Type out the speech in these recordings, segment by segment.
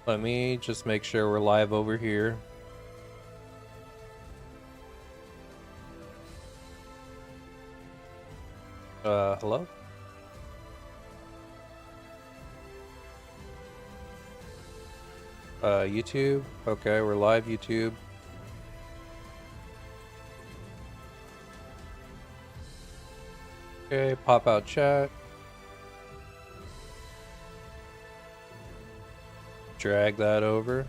Let me just make sure we're live over here. Hello? YouTube? Okay, we're live, YouTube. Okay, pop out chat. Drag that over.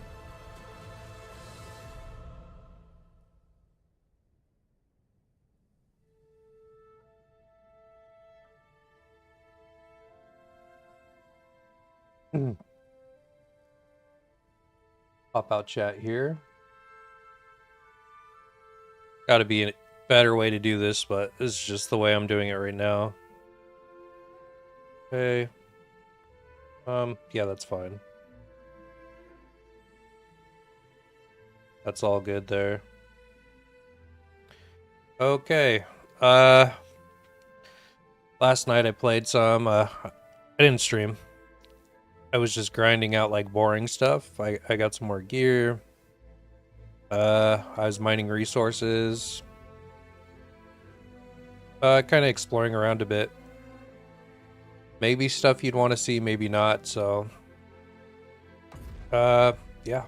Pop out chat here. Gotta be a better way to do this, but this is just the way I'm doing it right now. Okay. Yeah, that's fine. That's all good there. Okay. Last night I played some, I didn't stream. I was just grinding out like boring stuff. I got some more gear. I was mining resources. Kind of exploring around a bit. Maybe stuff you'd want to see, maybe not, so... yeah.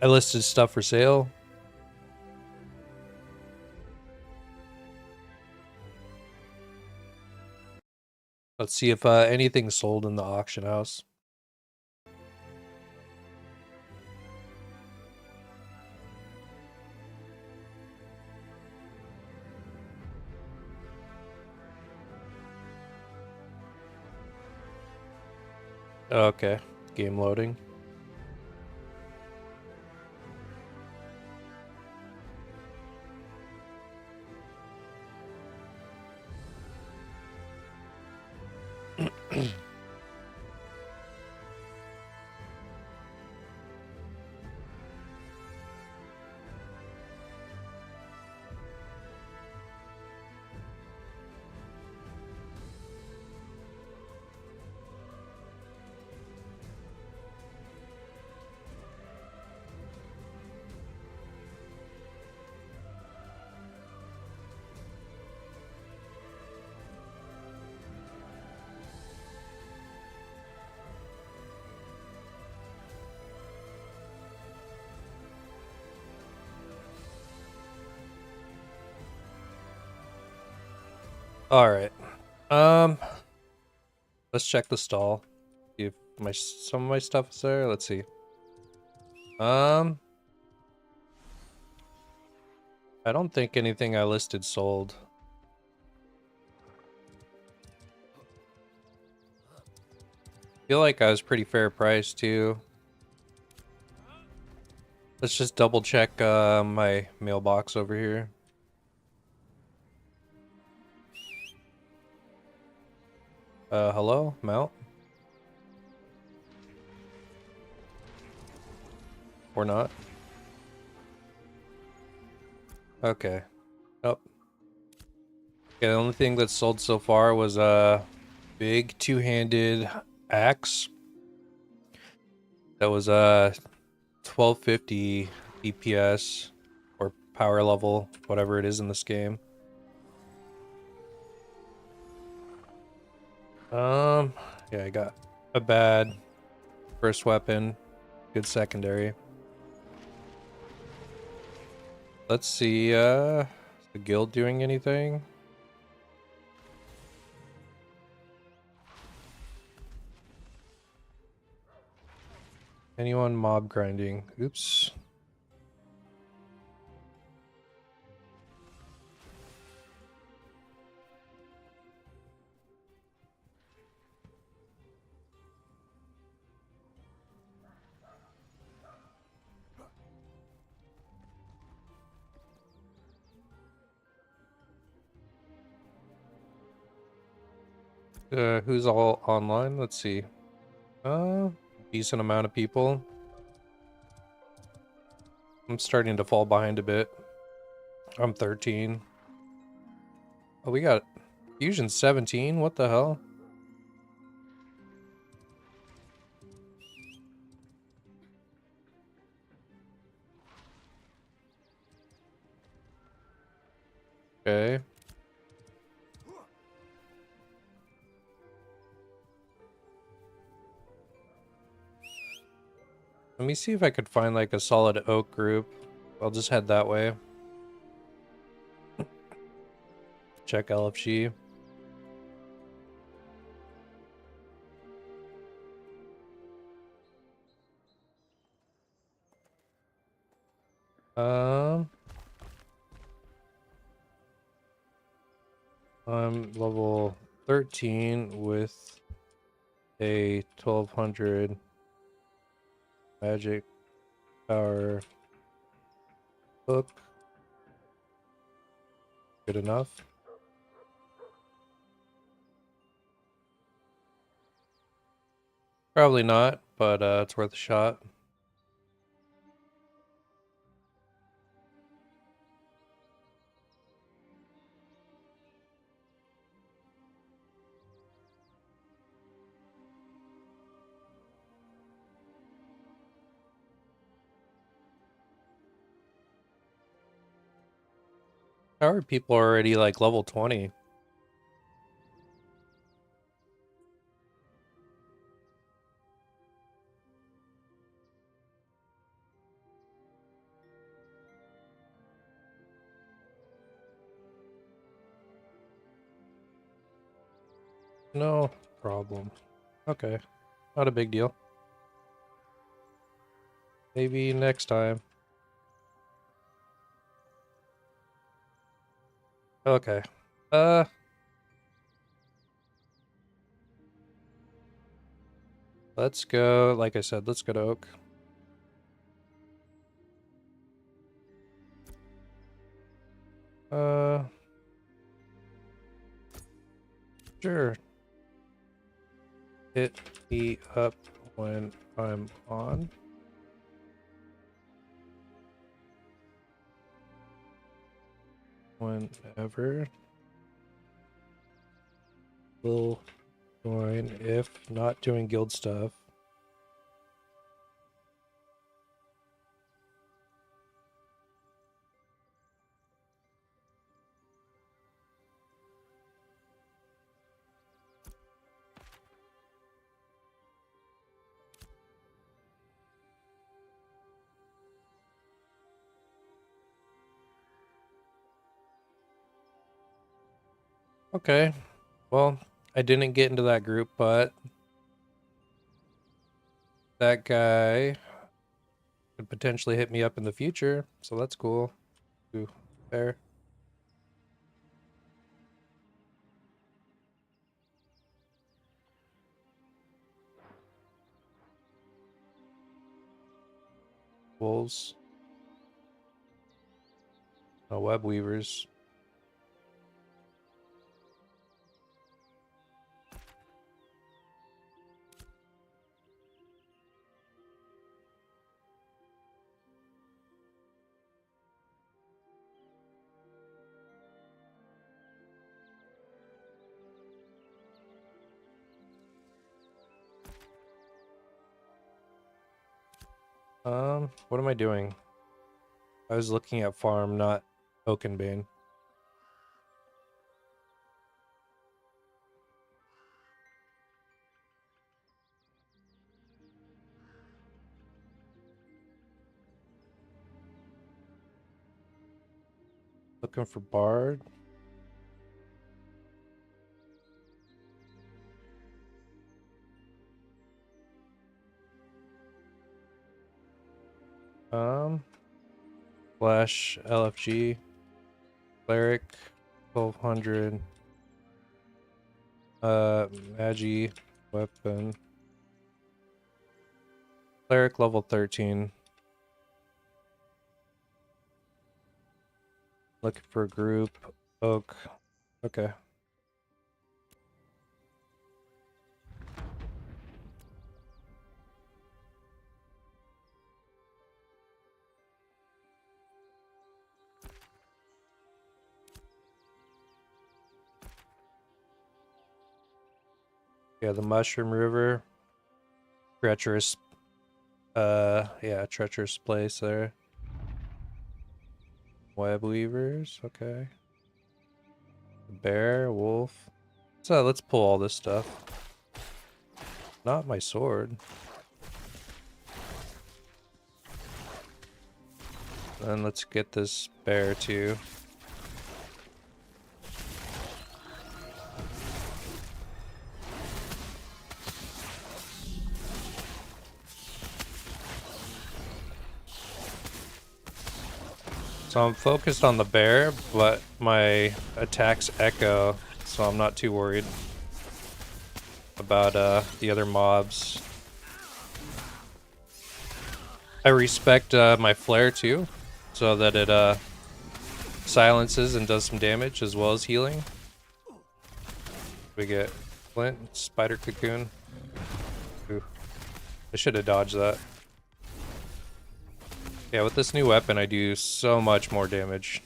I listed stuff for sale. Let's see if anything's sold in the auction house. Okay, game loading. Alright. Let's check the stall. See if some of my stuff is there. Let's see. I don't think anything I listed sold. Feel like I was pretty fair price too. Let's just double check my mailbox over here. Hello? Mount? Or not? Okay. Oh. Okay, the only thing that's sold so far was a big two-handed axe. That was 1250 DPS or power level, whatever it is in this game. Yeah, I got a bad first weapon, good secondary. Let's see, is the guild doing anything? Anyone mob grinding? Oops. Who's all online? Let's see. Decent amount of people. I'm starting to fall behind a bit. I'm 13. Oh, we got Fusion 17? What the hell? Okay. Let me see if I could find like a solid oak group. I'll just head that way. Check LFG. Um, I'm level 13 with a 1200 magic power hook. Good enough. Probably not, but it's worth a shot. How are people already like level 20? No problem. Okay, not a big deal. Maybe next time. Okay. Uh, let's go. Like I said, let's go to Oak. Uh, sure. Hit me up when I'm on. Whenever. Will join if not doing guild stuff. Okay. Well, I didn't get into that group, but that guy could potentially hit me up in the future, so that's cool. Ooh, fair. Wolves. No web weavers. What am I doing? I was looking at farm, not Oakenbane. Looking for Bard. Flash LFG. Cleric. 1200. Magi. Weapon. Cleric level 13. Looking for a group. Oak. Okay. Yeah, the Mushroom River. Treacherous. Yeah, treacherous place there. Web weavers. Okay. Bear, wolf. So let's pull all this stuff. Not my sword. And let's get this bear too. So I'm focused on the bear, but my attacks echo, so I'm not too worried about the other mobs. I respect my flare too, so that it silences and does some damage as well as healing. We get flint, spider cocoon. Ooh, I should have dodged that. Yeah, with this new weapon, I do so much more damage.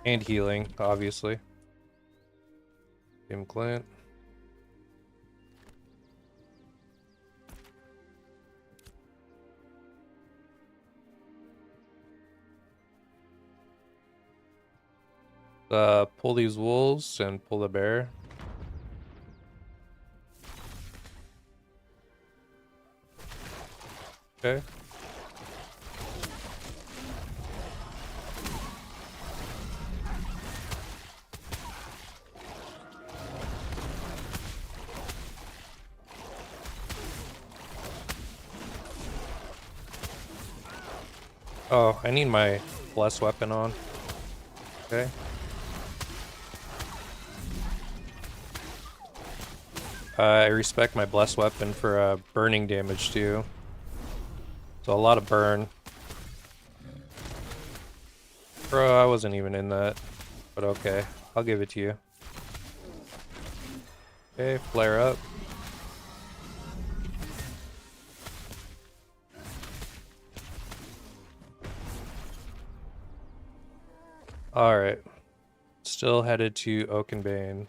And healing, obviously. Give Clint. Pull these wolves and pull the bear. Okay. Oh, I need my bless weapon on. Okay. I respect my bless weapon for burning damage too. So a lot of burn. Bro, I wasn't even in that. But okay, I'll give it to you. Okay, flare up. Alright. Still headed to Oakenbane.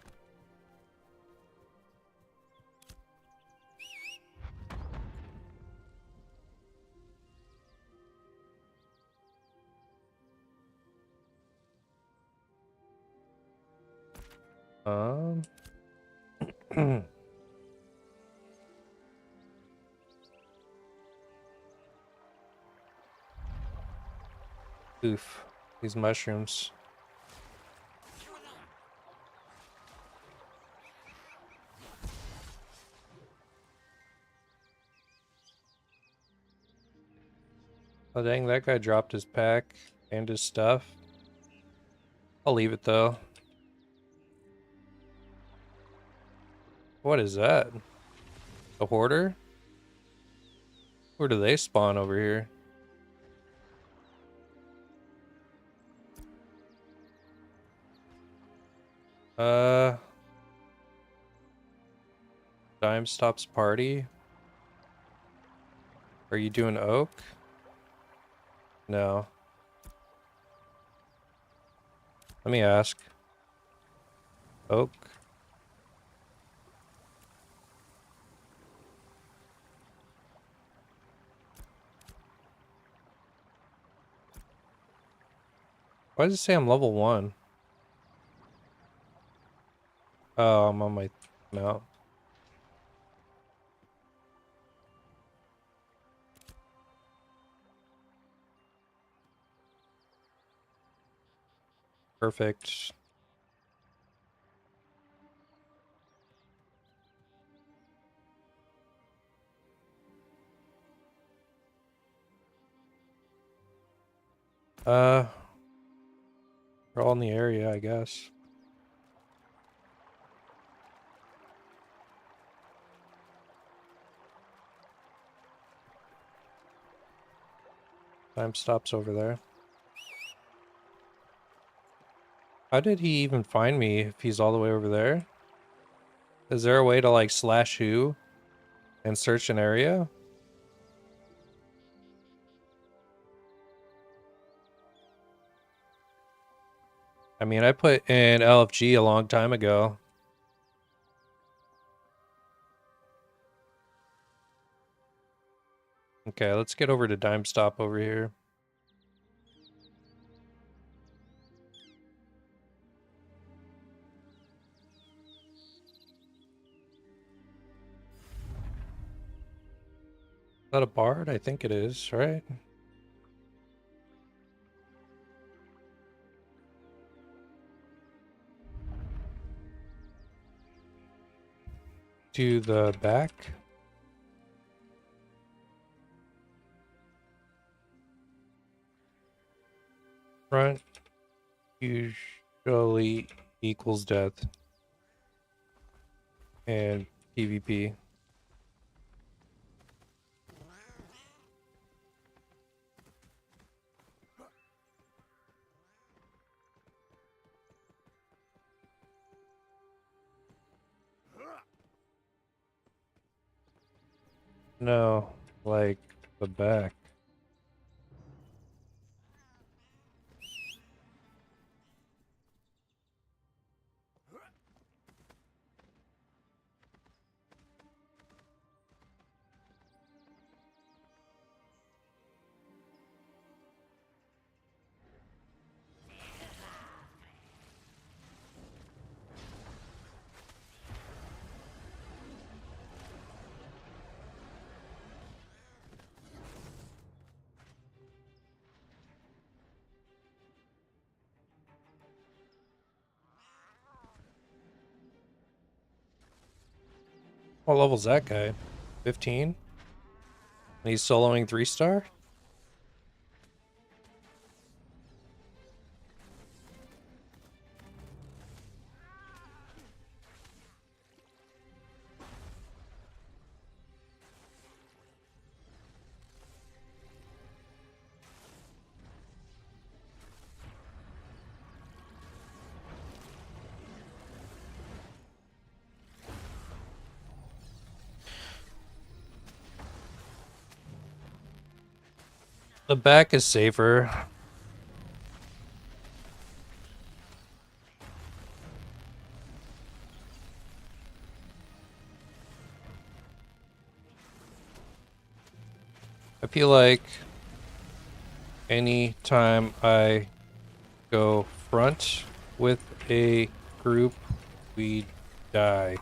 Oof. These mushrooms. Oh dang, that guy dropped his pack and his stuff. I'll leave it though. What is that? A hoarder? Where do they spawn over here? Dime stops party? Are you doing oak? No. Let me ask. Oak? Why does it say I'm level 1? Oh, I'm on my mount. Perfect. We're all in the area, I guess. Time stops over there. How did he even find me if he's all the way over there? Is there a way to like slash who and search an area? I mean, I put in LFG a long time ago. Okay, let's get over to Dime Stop over here. that a bard? I think it is, right? To the back. Front usually equals death. And PvP. No, like the back. What level's that guy? 15? And he's soloing 3-star? The back is safer. I feel like anytime I go front with a group, we die.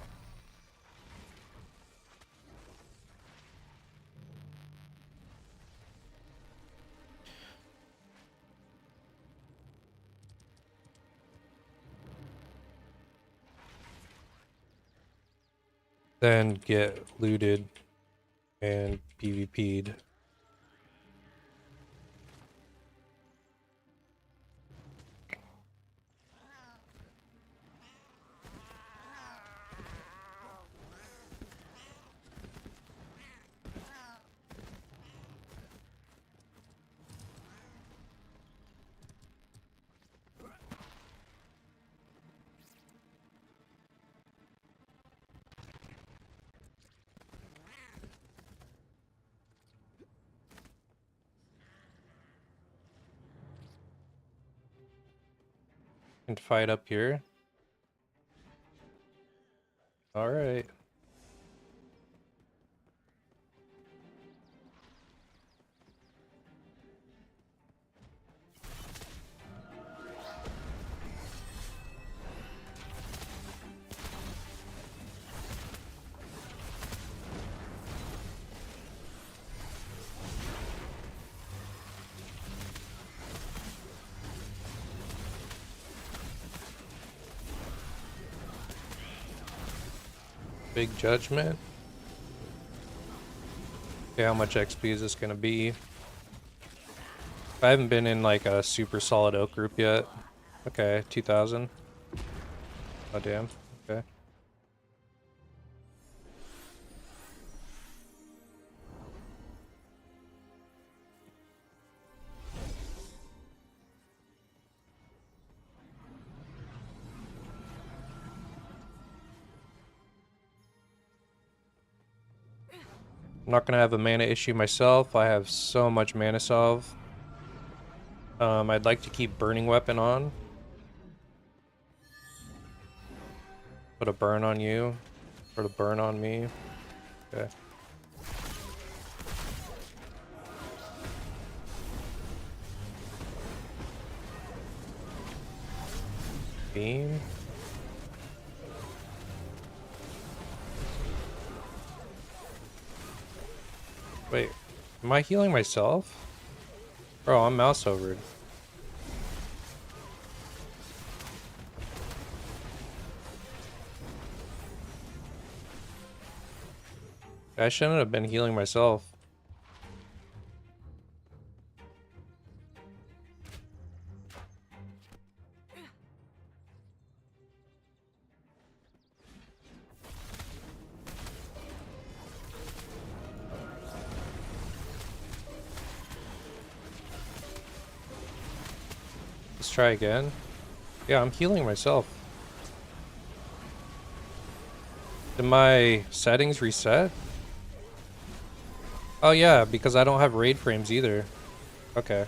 Then get looted and PvP'd. And fight up here. Alright. Big judgment. Okay, how much XP is this gonna be? I haven't been in like a super solid oak group yet. Okay, 2000. Oh damn. Okay. I'm not gonna have a mana issue myself. I have so much mana salve. I'd like to keep Burning Weapon on. Put a burn on you. Put a burn on me. Okay. Beam. Wait, Am I healing myself? Bro, I'm mouse overed. I shouldn't have been healing myself. Let's try again. Yeah, I'm healing myself. Did my settings reset? Oh yeah, because I don't have raid frames either. Okay.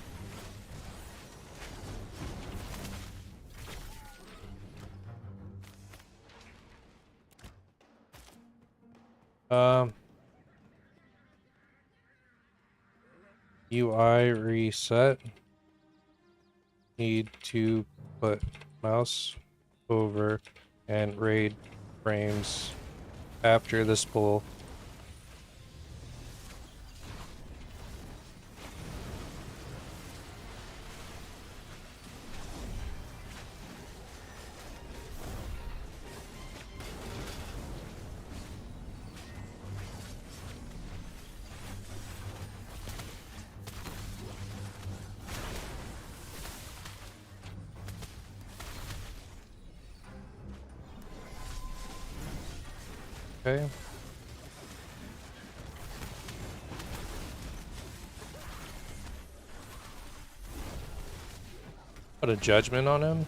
Um, UI reset. Need to put mouse over and raid frames after this pull. Okay. Put a judgment on him.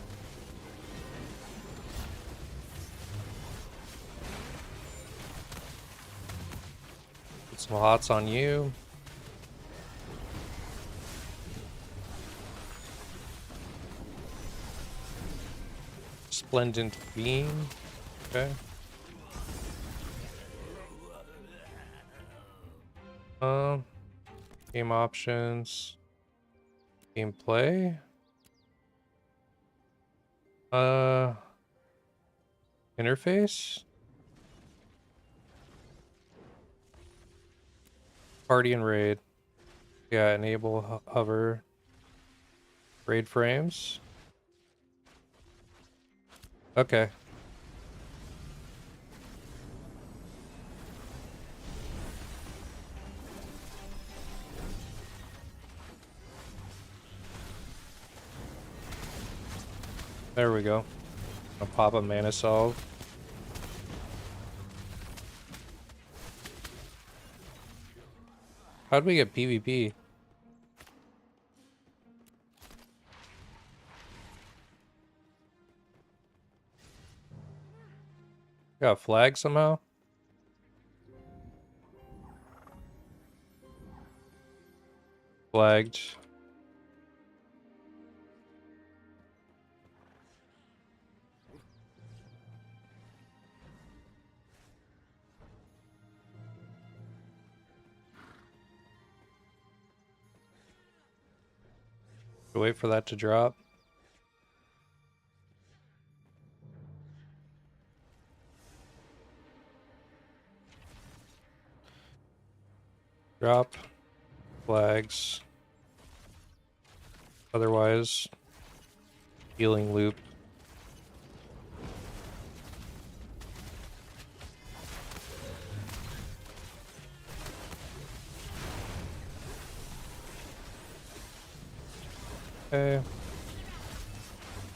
Put some hots on you. Splendid beam. Okay. Game options. Gameplay. Interface. Party and raid. Yeah, enable hover. Raid frames. Okay. There we go. I'll pop a mana solve. How'd we get PvP? Got a flag somehow? Flagged. Wait for that to drop. Drop. Flags. Otherwise, healing loop. Okay. I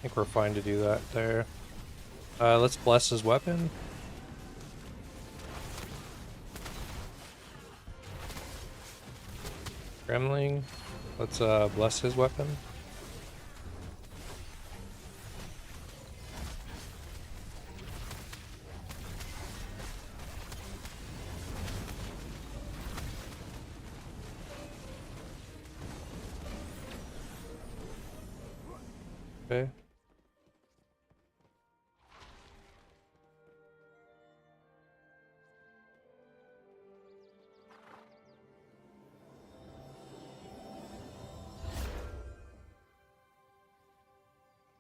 think we're fine to do that there. Let's bless his weapon. Gremling. Let's bless his weapon. Okay.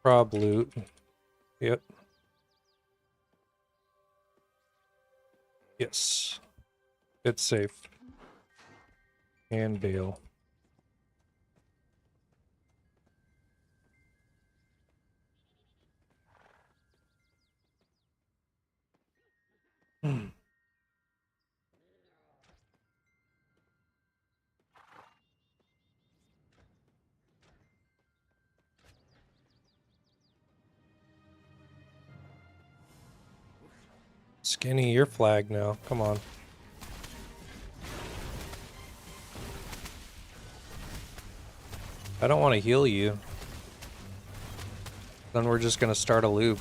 Prob loot. Yep. Yes. It's safe. And bail. Skinny, you're flagged now. Come on. I don't want to heal you. Then we're just gonna start a loop.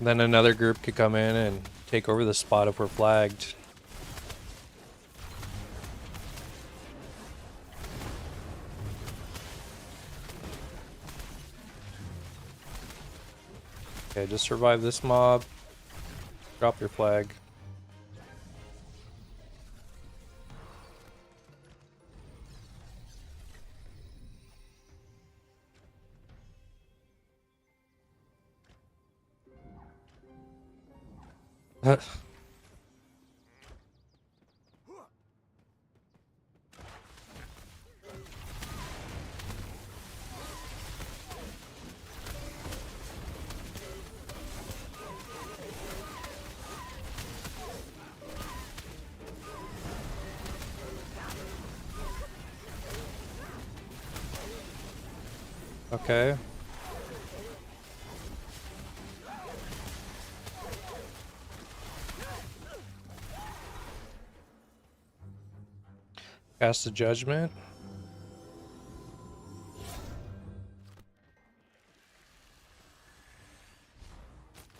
Then another group could come in and take over the spot if we're flagged. Okay, just survive this mob. Drop your flag. Okay. Cast the judgment.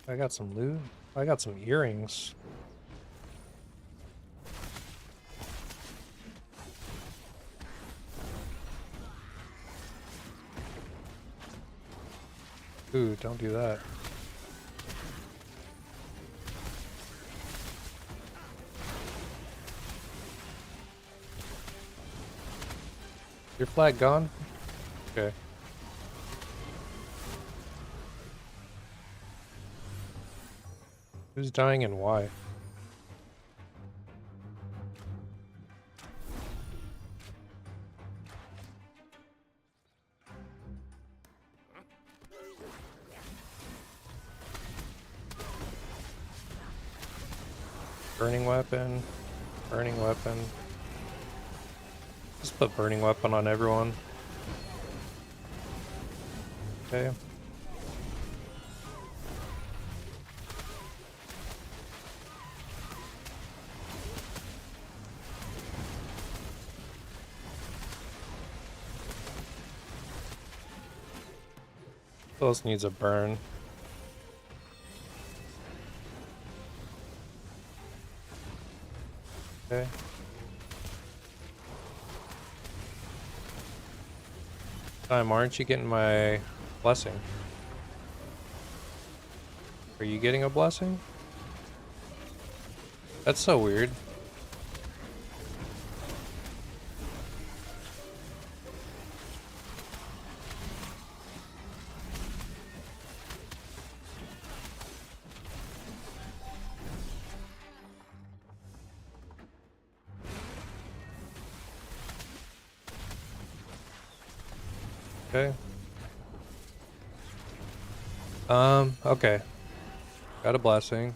I got some loot. I got some earrings. Ooh, don't do that. Your flag gone? Okay. Who's dying and why? Burning weapon. Burning weapon. Just put burning weapon on everyone. Okay. Who else needs a burn? Okay. Time, aren't you getting my blessing? Are you getting a blessing? That's so weird. Okay. Okay. Got a blessing.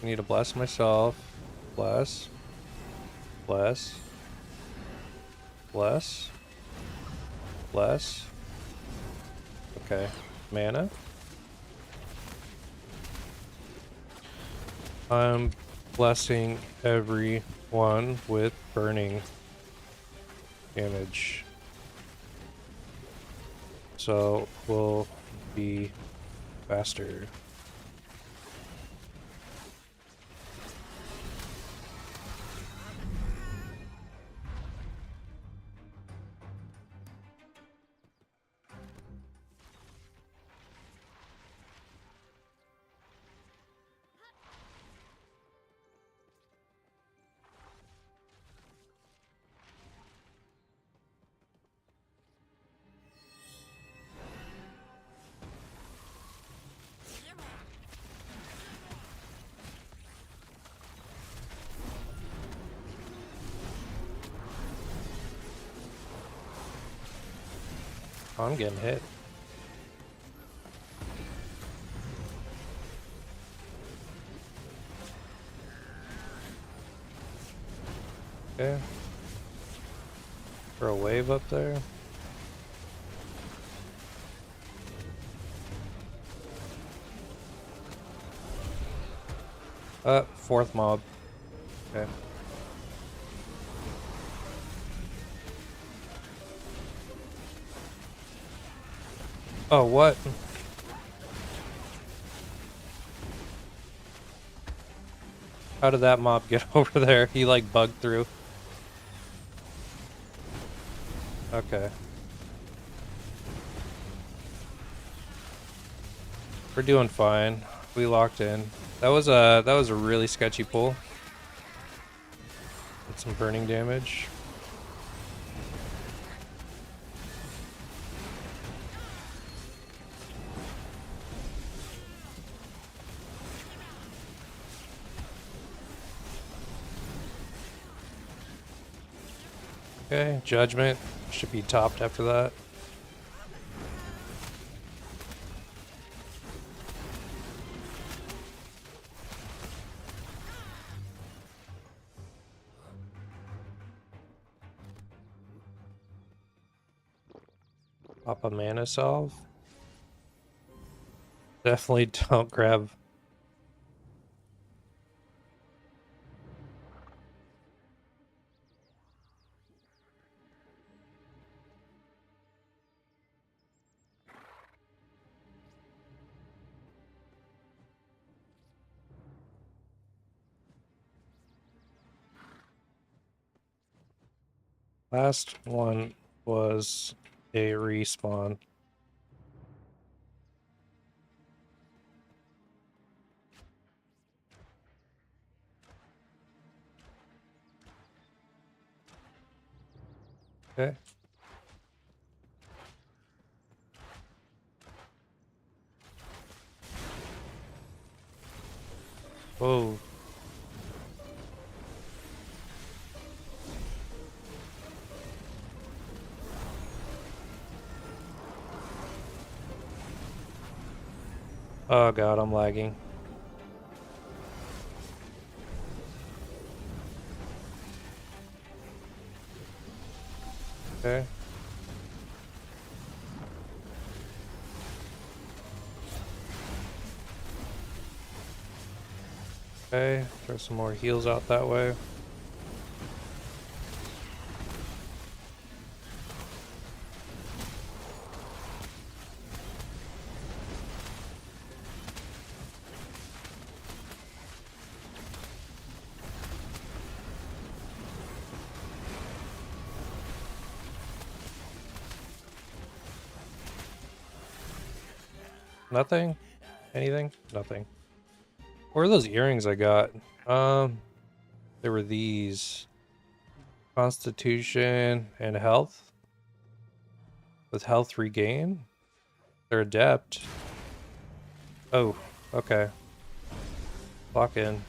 I need to bless myself. Bless. Bless. Bless. Bless. Okay. Mana. I'm blessing everyone with burning damage. So we'll be faster. Oh, I'm getting hit. Okay. Throw a wave up there. Fourth mob. Okay. Oh, what? How did that mob get over there? He like bugged through. Okay. We're doing fine. We locked in. That was a really sketchy pull. With some burning damage. Okay, judgment should be topped after that. Pop a mana salve. Definitely don't grab. Last one was a respawn. Okay. Whoa. Oh god, I'm lagging. Okay. Okay, throw some more heals out that way. Nothing? Anything? Nothing. Where are those earrings I got? There were these. Constitution and health. With health regain? They're adept. Oh, okay. Lock in.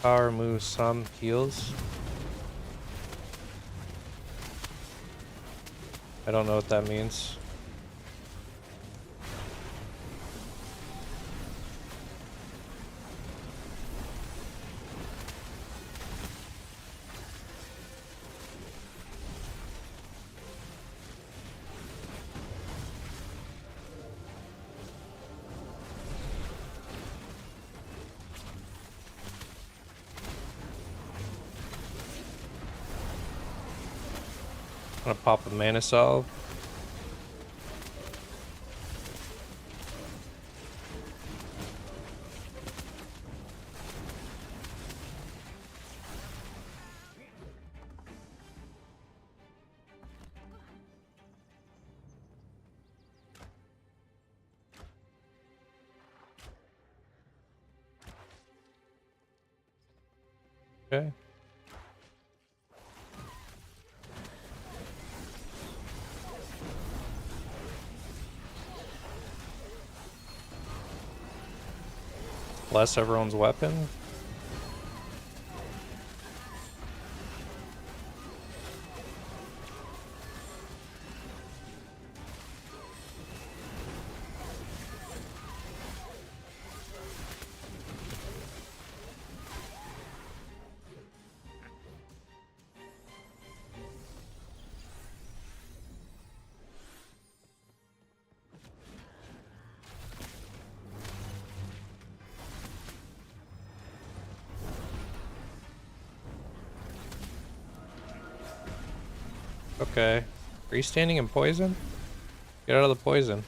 Power moves some heals. I don't know what that means. I'm gonna pop a mana salve. Okay. bless everyone's weapon. Okay. Are you standing in poison? Get out of the poison.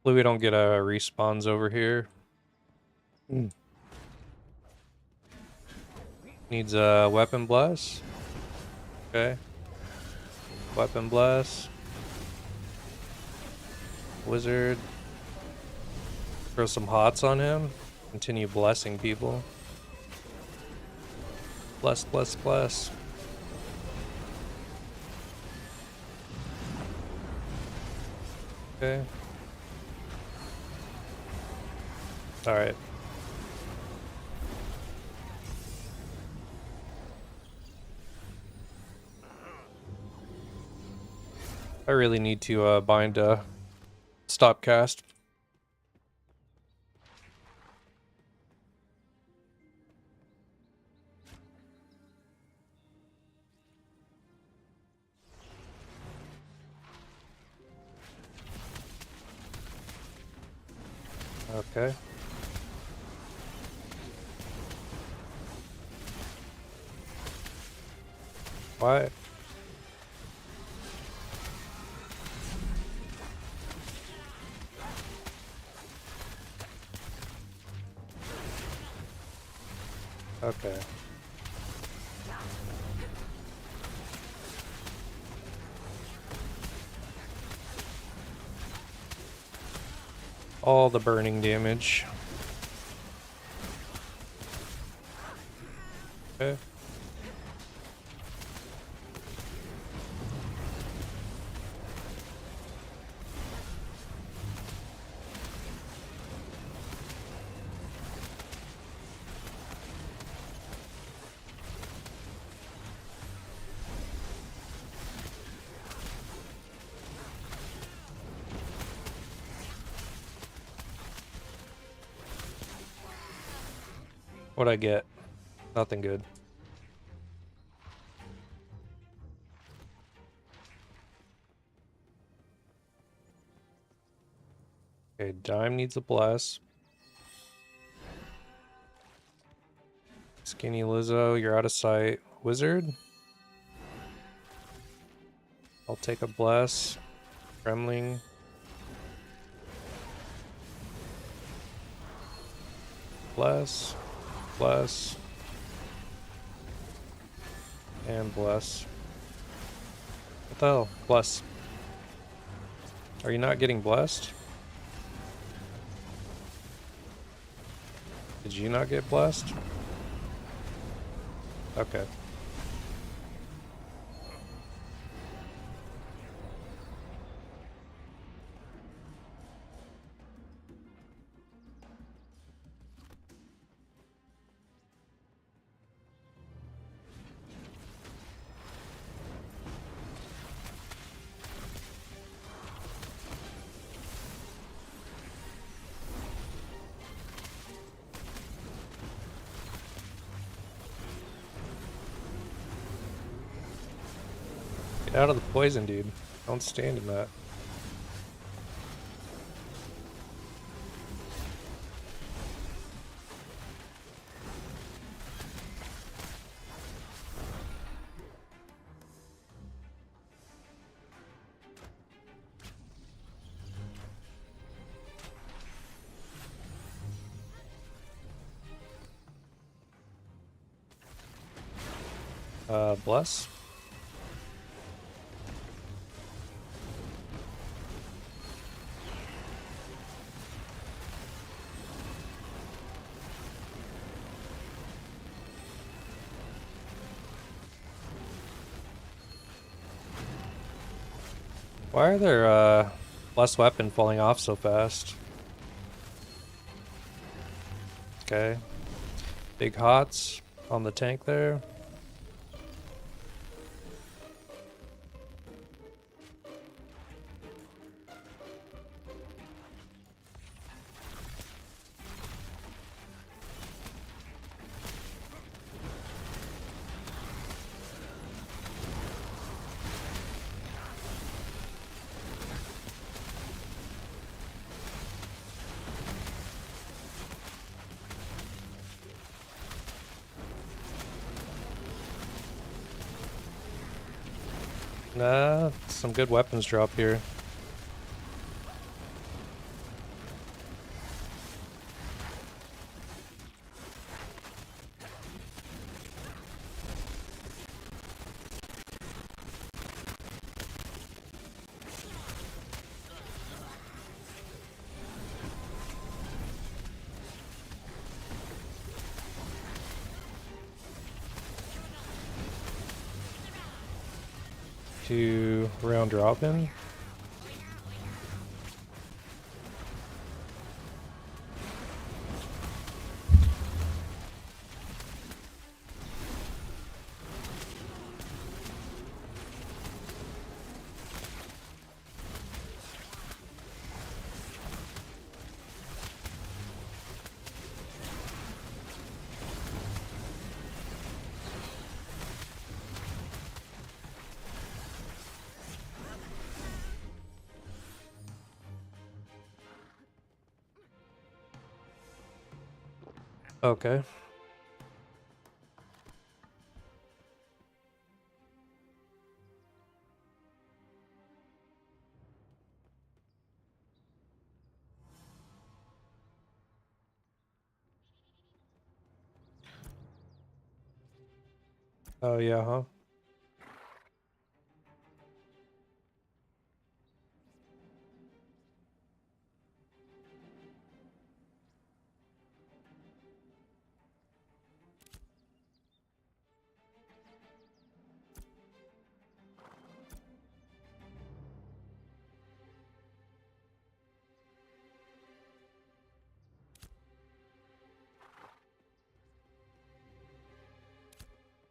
Hopefully we don't get respawns over here. Needs a weapon bless. Okay. Weapon bless. Wizard. Throw some hots on him. Continue blessing people. Bless, bless, bless. Okay. Alright. I really need to bind a stop cast. Okay. Why? Okay. All the burning damage. Okay. What'd I get? Nothing good. Okay, Dime needs a bless. Skinny Lizzo, you're out of sight. Wizard? I'll take a bless. Gremling. Bless. Bless. And bless. What the hell? Bless. Are you not getting blessed? Did you not get blessed? Okay. Get out of the poison, dude. Don't stand in that. Bless. Why are there less weapon falling off so fast? Okay. Big hots on the tank there. Nah, some good weapons drop here. To round robin. Okay. Oh yeah, huh?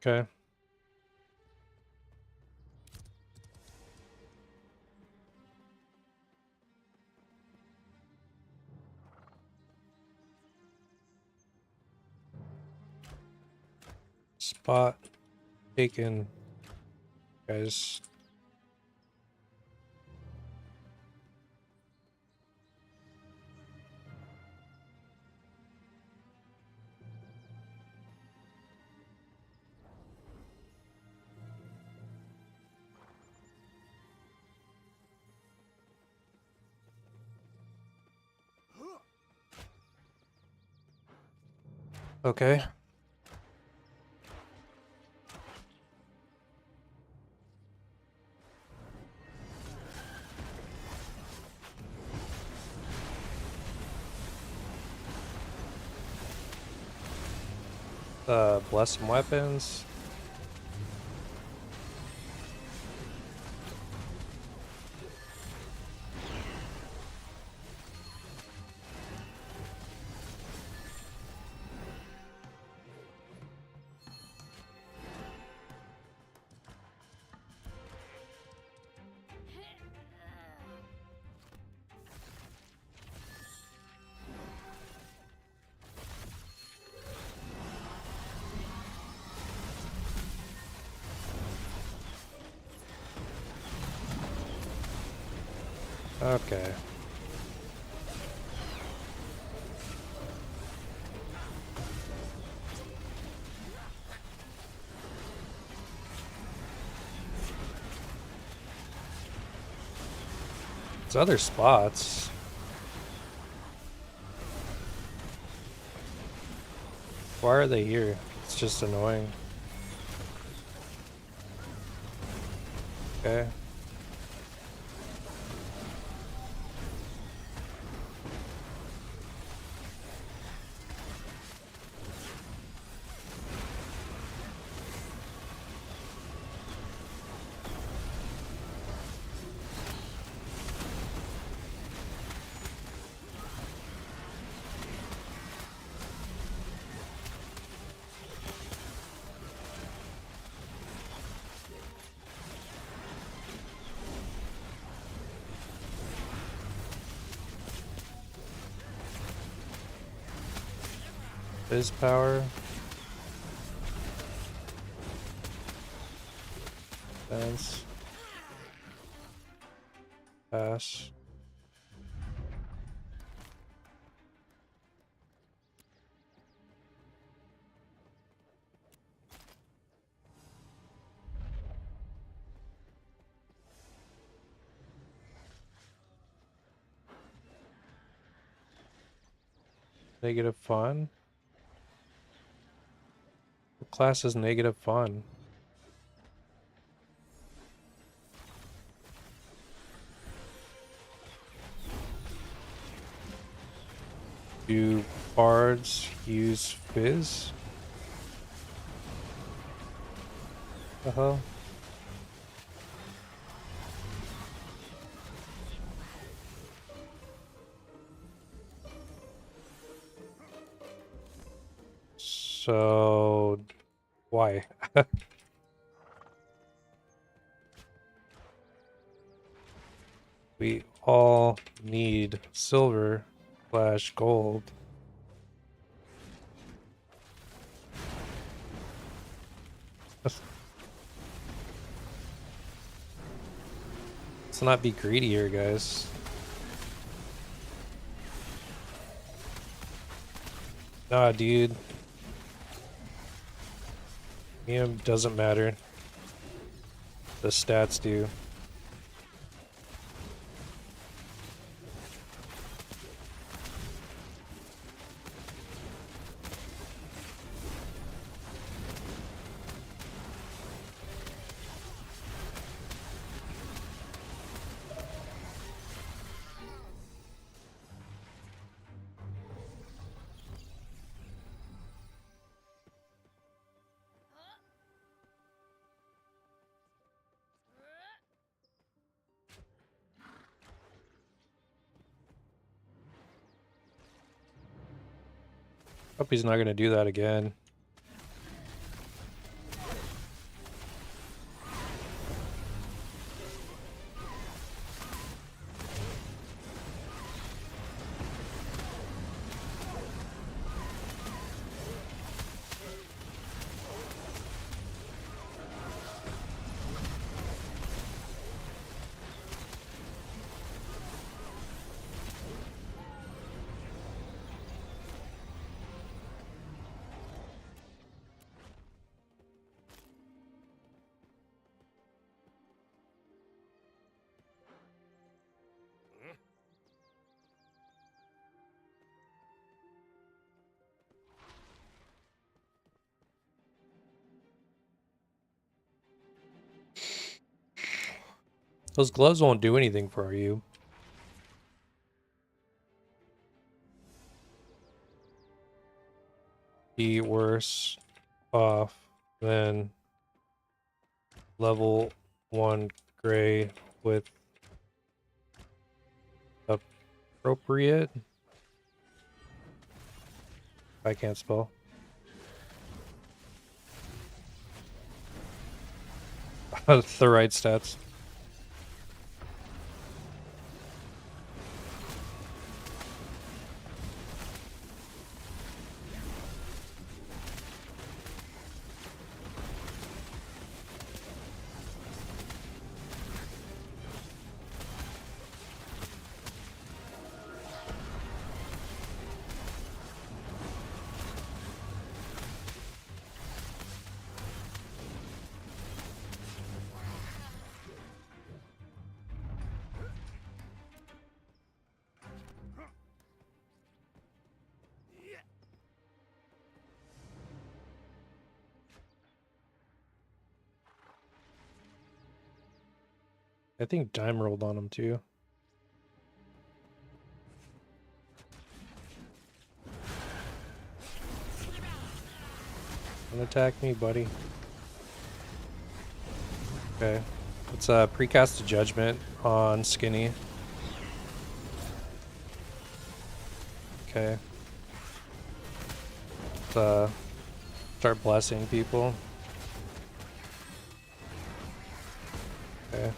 Okay. Spot taken, guys. Okay. Bless some weapons. Okay. There's other spots. Why are they here? It's just annoying. Okay. His power. Defense. Pass. Negative fun. What class is negative fun? Do bards use fizz? The hell? So why? We all need silver / gold. Let's not be greedy here, guys. Nah, dude. Medium doesn't matter. The stats do. Hope he's not gonna do that again. Those gloves won't do anything for you. Be worse off than level 1 gray with appropriate. I can't spell. The right stats. I think Dime rolled on him too. Don't attack me, buddy. Okay. Let's precast a judgment on Skinny. Okay. Let's start blessing people. Okay.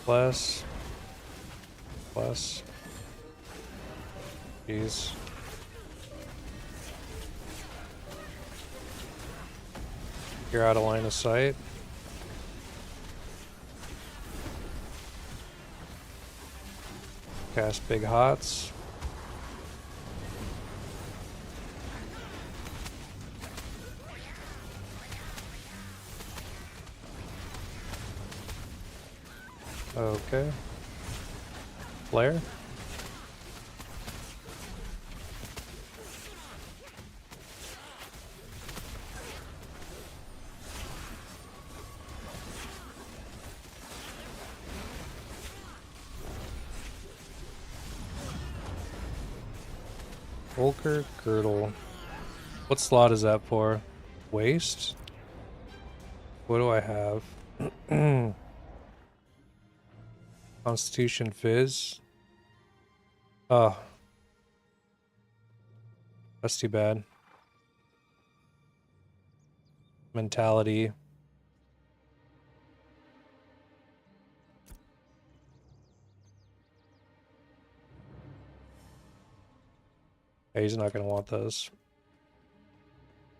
Bless. Bless. Jeez. You're out of line of sight. Cast Big Hots. Okay. Flare. Volker Girdle. What slot is that for? Waste? What do I have? Constitution Fizz. Oh. That's too bad. Mentality. Yeah, he's not gonna want those.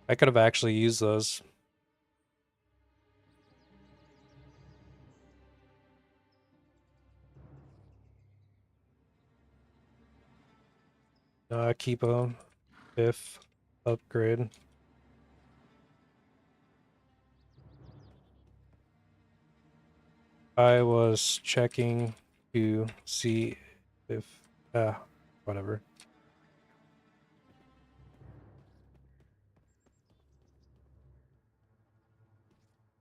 I could have actually used those. Keep them if upgrade. I was checking to see if whatever.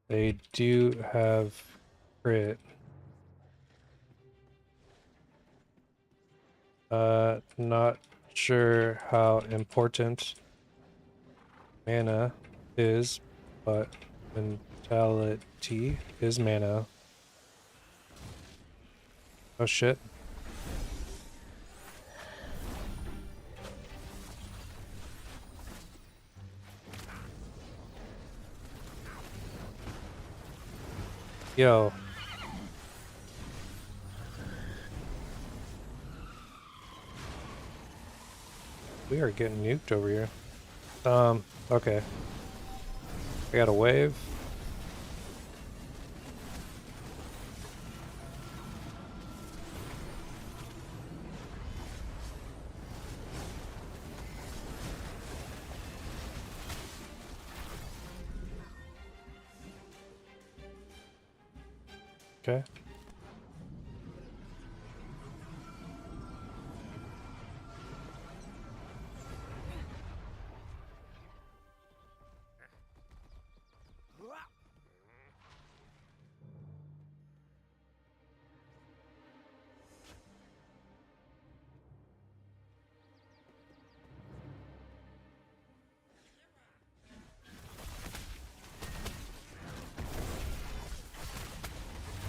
They do have crit. Not sure how important mana is, but mentality is mana. Oh shit. Yo. We are getting nuked over here. Okay. I got a wave. Okay.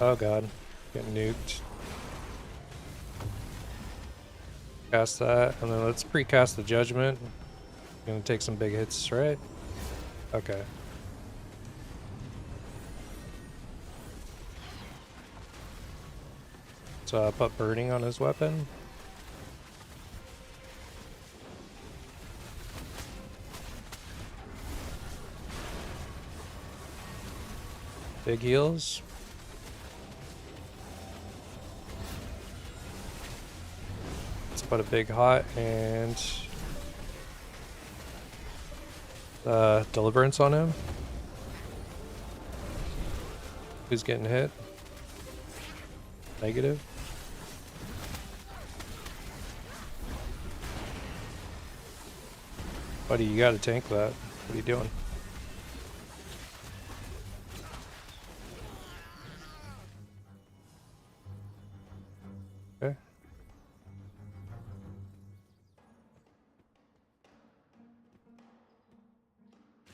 Oh god. Getting nuked. Cast that, and then let's precast the judgment. Gonna take some big hits, right? Okay. So put burning on his weapon. Big heals. Let's put a big hot and deliverance on him. Who's getting hit? Negative. Buddy, you gotta tank that. What are you doing? Okay.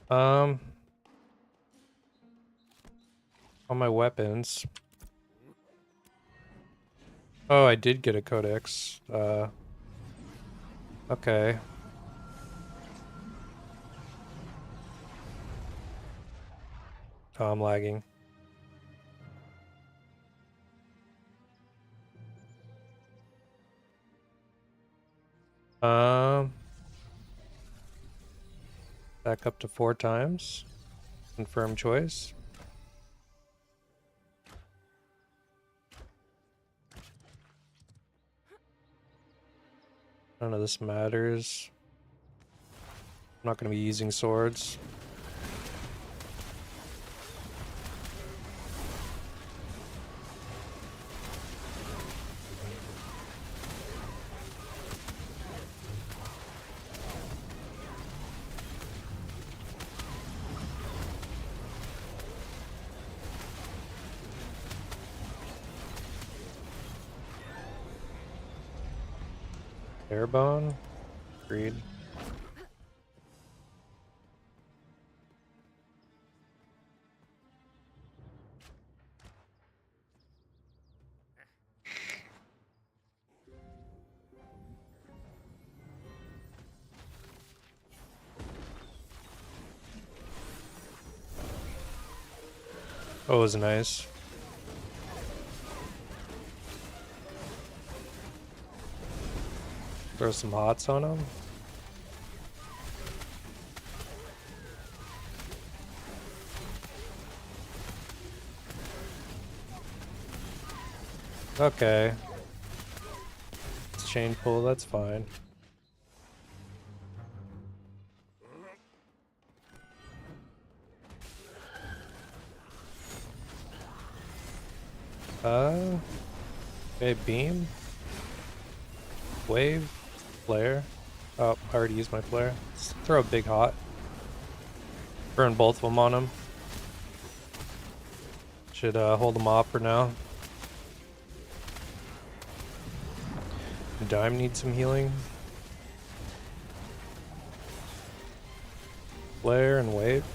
On my weapons. Oh, I did get a codex. Okay. Oh, I'm lagging. Back up to 4 times. Confirm choice. None of this matters. I'm not going to be using swords. Airbone. Agreed. Oh, it was nice. Throw some hots on him. Okay. It's chain pull, that's fine. Okay, beam. Wave. Flare. Oh, I already used my flare. Let's throw a big hot. Burn both of them on him. Should hold them off for now. Dime needs some healing. Flare and wave.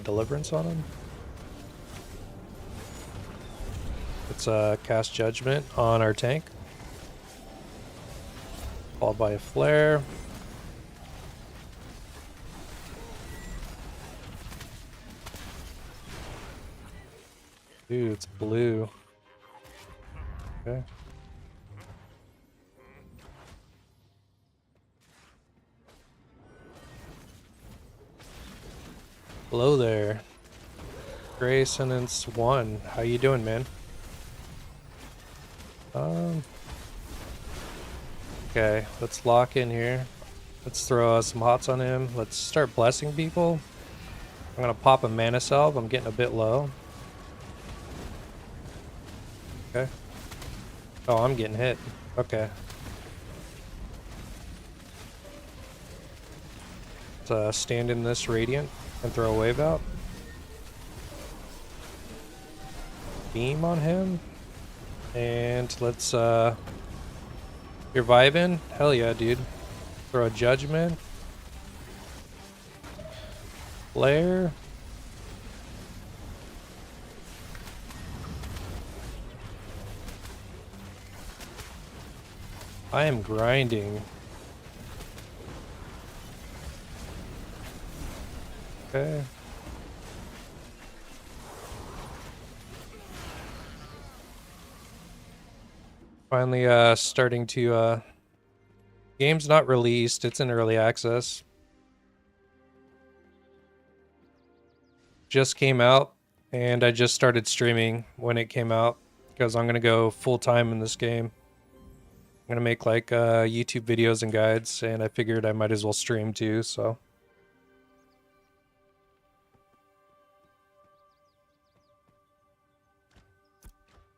Deliverance on him. Let's cast Judgment on our tank. Followed by a flare. Dude, it's blue. Okay. Hello there. Gray Sentence 1. How you doing, man? Okay, let's lock in here. Let's throw some hots on him. Let's start blessing people. I'm gonna pop a mana salve. I'm getting a bit low. Okay. Oh, I'm getting hit. Okay. Let's stand in this radiant and throw a wave out. Beam on him. And let's you're vibing? Hell yeah, dude. Throw a judgment. Flare. I am grinding. Okay. Finally starting to game's not released, it's in early access. Just came out and I just started streaming when it came out because I'm gonna go full time in this game. I'm gonna make like YouTube videos and guides, and I figured I might as well stream too, so.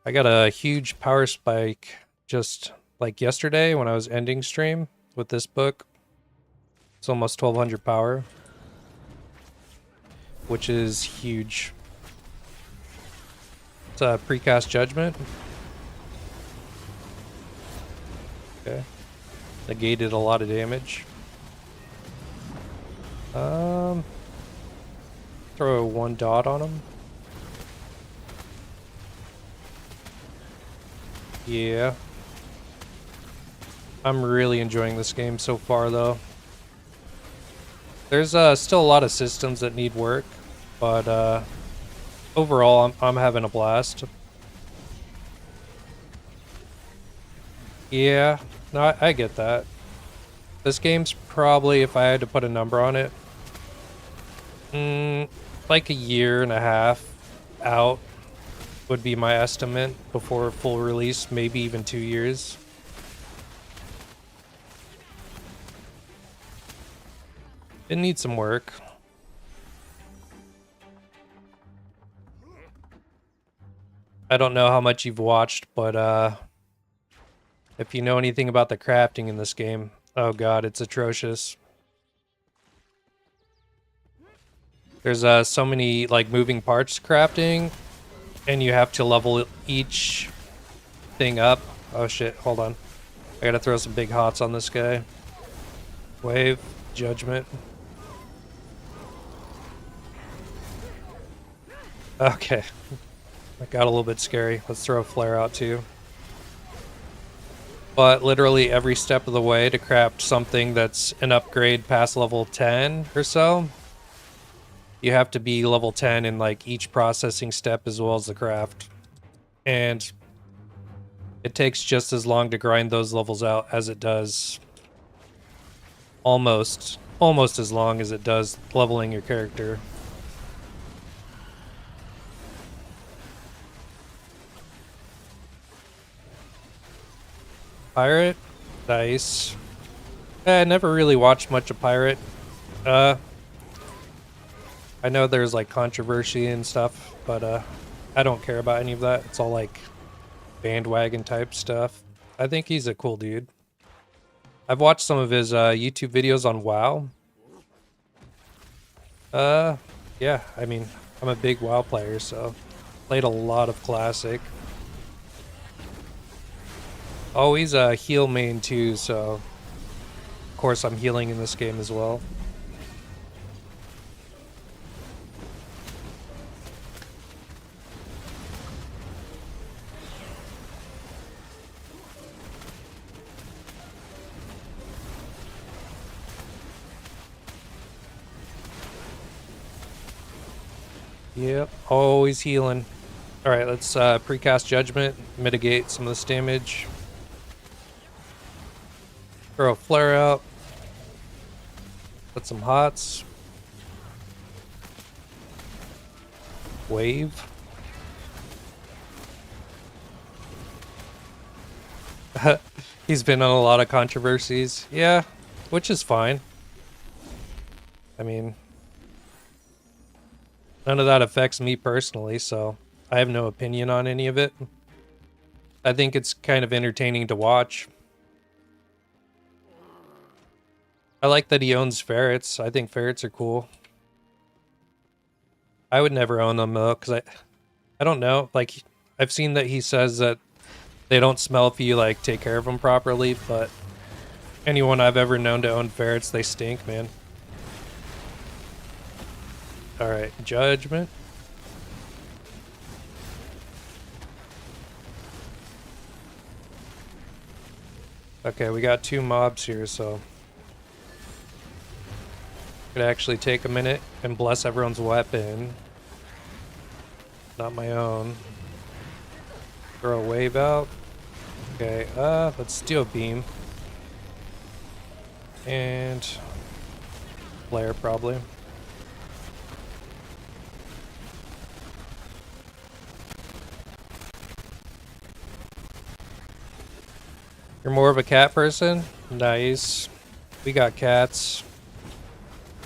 I got a huge power spike just like yesterday when I was ending stream with this book. It's almost 1200 power, which is huge. It's a precast judgment. Okay. Negated a lot of damage. Throw one dot on him. Yeah. I'm really enjoying this game so far, though. There's still a lot of systems that need work, but overall, I'm having a blast. Yeah, no, I get that. This game's probably, if I had to put a number on it, like a year and a half out would be my estimate before full release, maybe even 2 years. It needs some work. I don't know how much you've watched, but if you know anything about the crafting in this game, oh god, it's atrocious. There's so many like moving parts crafting, and you have to level each thing up. Oh shit, hold on. I gotta throw some big hots on this guy. Wave, judgment. Okay. That got a little bit scary. Let's throw a flare out too. But literally every step of the way to craft something that's an upgrade past level 10 or so, you have to be level 10 in like each processing step as well as the craft. And it takes just as long to grind those levels out as it does, almost as long as it does leveling your character. Pirate? Nice. I never really watched much of Pirate. I know there's like controversy and stuff, but I don't care about any of that. It's all like bandwagon type stuff. I think he's a cool dude. I've watched some of his YouTube videos on WoW. Yeah, I mean, I'm a big WoW player, so played a lot of Classic. Oh, he's a heal main too, so of course I'm healing in this game as well. Yep, always healing. Alright, let's precast Judgment, mitigate some of this damage. Throw a flare out. Put some hots. Wave. He's been on a lot of controversies. Yeah, which is fine. I mean, none of that affects me personally, so I have no opinion on any of it. I think it's kind of entertaining to watch. I like that he owns ferrets. I think ferrets are cool. I would never own them though, because I don't know. Like, I've seen that he says that they don't smell if you like take care of them properly, but anyone I've ever known to own ferrets, they stink, man. Alright, judgment. Okay, we got 2 mobs here, so could actually take a minute and bless everyone's weapon. Not my own. Throw a wave out. Okay, let's do a beam. And flare probably. You're more of a cat person? Nice. We got cats.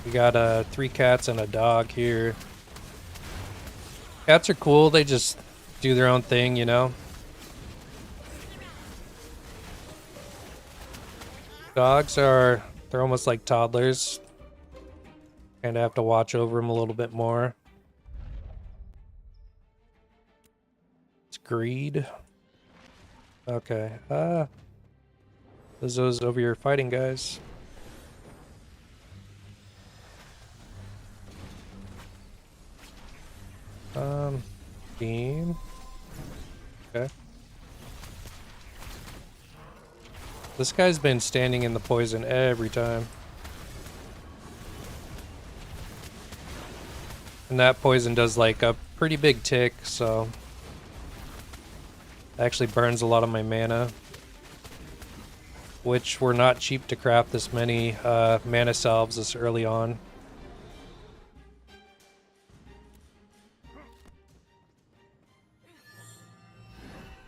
We got 3 cats and a dog here. Cats are cool, they just do their own thing, you know? Dogs they're almost like toddlers. Kind of have to watch over them a little bit more. It's greed. Okay. Those over here fighting, guys. Beam. Okay. This guy's been standing in the poison every time. And that poison does like a pretty big tick, so it actually burns a lot of my mana. Which were not cheap to craft this many mana salves this early on.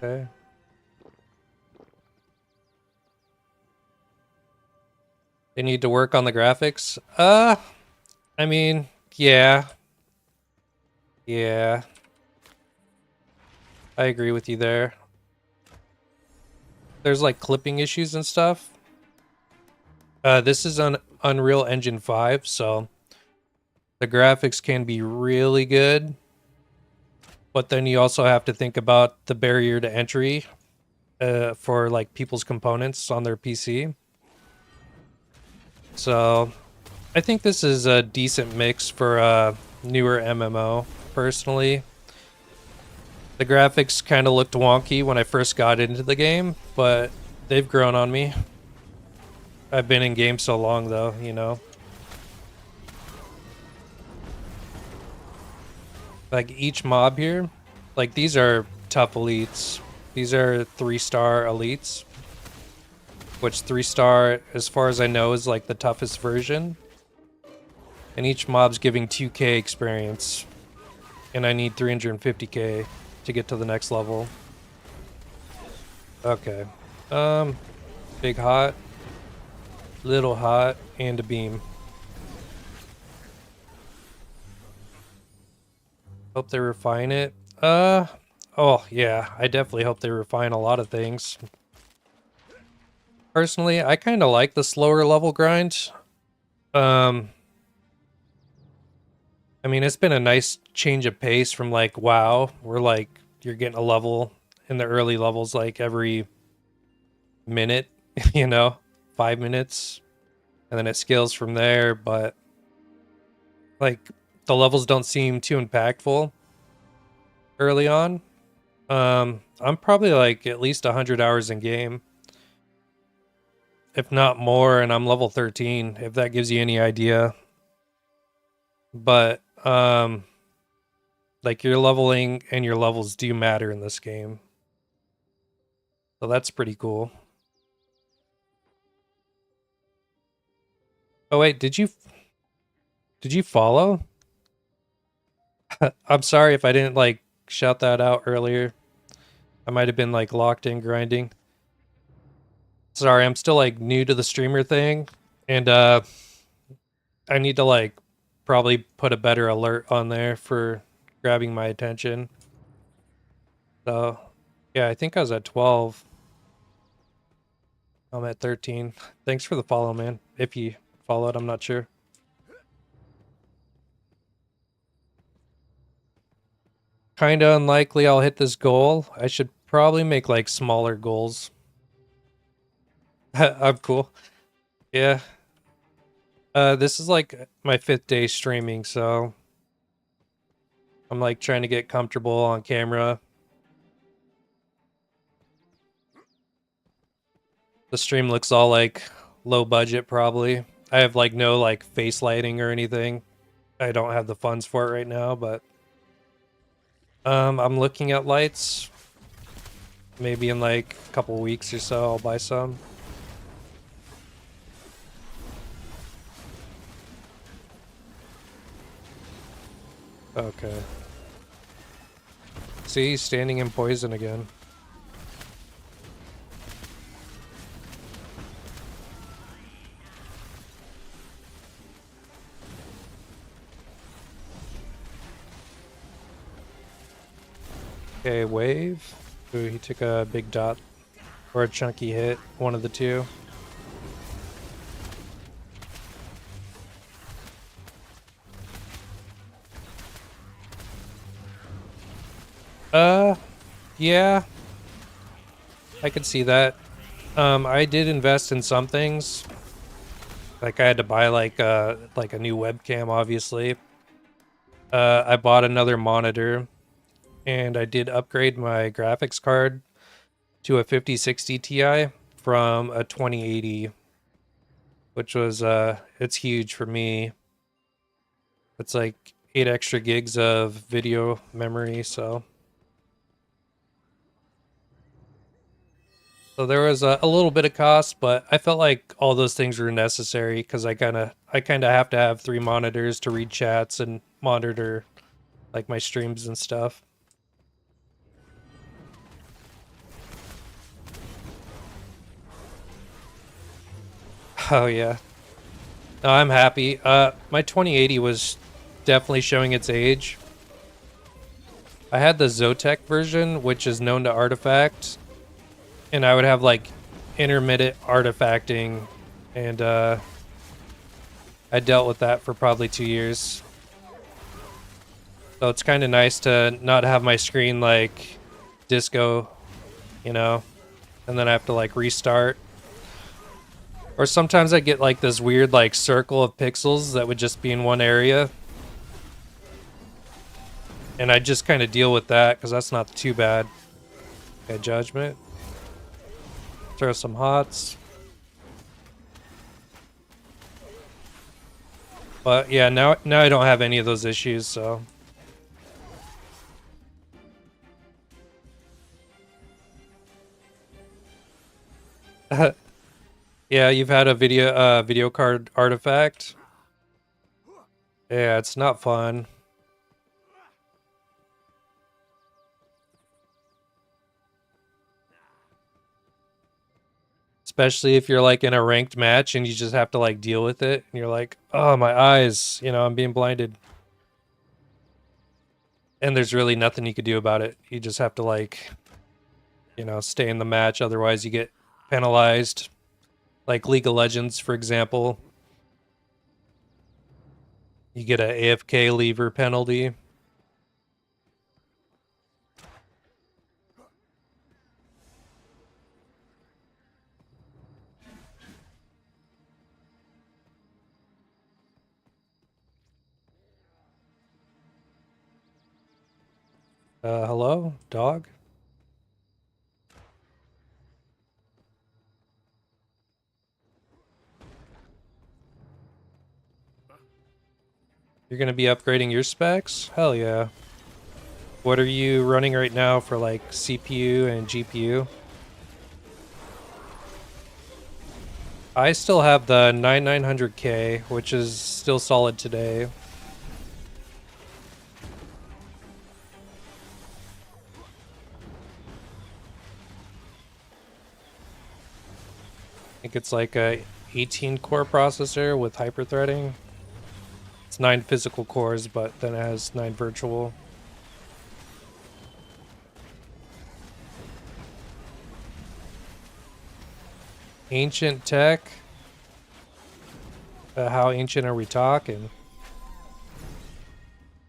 Okay. They need to work on the graphics. I mean, yeah. Yeah. I agree with you there. There's like clipping issues and stuff. This is on Unreal Engine 5, so the graphics can be really good. But then you also have to think about the barrier to entry for like people's components on their PC. So I think this is a decent mix for a newer MMO, personally. The graphics kind of looked wonky when I first got into the game, but they've grown on me. I've been in games so long though, you know. Like each mob here, like these are tough elites. These are 3-star elites. Which 3-star, as far as I know, is like the toughest version. And each mob's giving 2k experience. And I need 350k to get to the next level. Okay. Big hot. Little hot. And a beam. Hope they refine it. Oh yeah, I definitely hope they refine a lot of things. Personally, I kind of like the slower level grind. I mean, it's been a nice change of pace from like WoW, where like you're getting a level in the early levels like every minute, you know, 5 minutes, and then it scales from there. But like the levels don't seem too impactful early on. I'm probably like at least 100 hours in game, if not more, and I'm level 13, if that gives you any idea. But like your leveling and your levels do matter in this game, so that's pretty cool. Oh wait, did you follow? I'm sorry if I didn't like shout that out earlier. I might have been like locked in grinding. Sorry, I'm still like new to the streamer thing, and I need to like probably put a better alert on there for grabbing my attention. So yeah, I think I was at 12. I'm at 13. Thanks for the follow, man. If you followed, I'm not sure. Kinda unlikely I'll hit this goal. I should probably make like smaller goals. I'm cool. Yeah. This is like my 5th day streaming, so I'm like trying to get comfortable on camera. The stream looks all like low budget probably. I have like no like face lighting or anything. I don't have the funds for it right now, but I'm looking at lights. Maybe in like a couple weeks or so I'll buy some. Okay. See, he's standing in poison again. Okay, wave. Ooh, he took a big dot. Or a chunky hit. One of the two. Yeah, I could see that. I did invest in some things. Like I had to buy like a new webcam, obviously. I bought another monitor, and I did upgrade my graphics card to a 5060 Ti from a 2080, which was it's huge for me. It's like 8 extra gigs of video memory, so there was a little bit of cost, but I felt like all those things were necessary because I kind of have to have 3 monitors to read chats and monitor like my streams and stuff. Oh yeah. No, I'm happy. My 2080 was definitely showing its age. I had the Zotac version, which is known to artifact, and I would have like intermittent artifacting, and I dealt with that for probably 2 years. So it's kind of nice to not have my screen like disco, you know, and then I have to like restart. Or sometimes I get like this weird like circle of pixels that would just be in one area. And I just kind of deal with that because that's not too bad. Okay, judgment. Throw some hots. But yeah, now I don't have any of those issues, so. Yeah, you've had a video card artifact. Yeah, it's not fun. Especially if you're like in a ranked match and you just have to like deal with it and you're like, "Oh, my eyes, I'm being blinded." And there's really nothing you could do about it. You just have to like, stay in the match, otherwise you get penalized. Like League of Legends, for example, you get a AFK lever penalty. Hello, dog? You're gonna be upgrading your specs? Hell yeah. What are you running right now for like CPU and GPU? I still have the 9900K, which is still solid today. I think it's like a 18 core processor with hyperthreading. It's 9 physical cores, but then it has 9 virtual. Ancient tech. How ancient are we talking?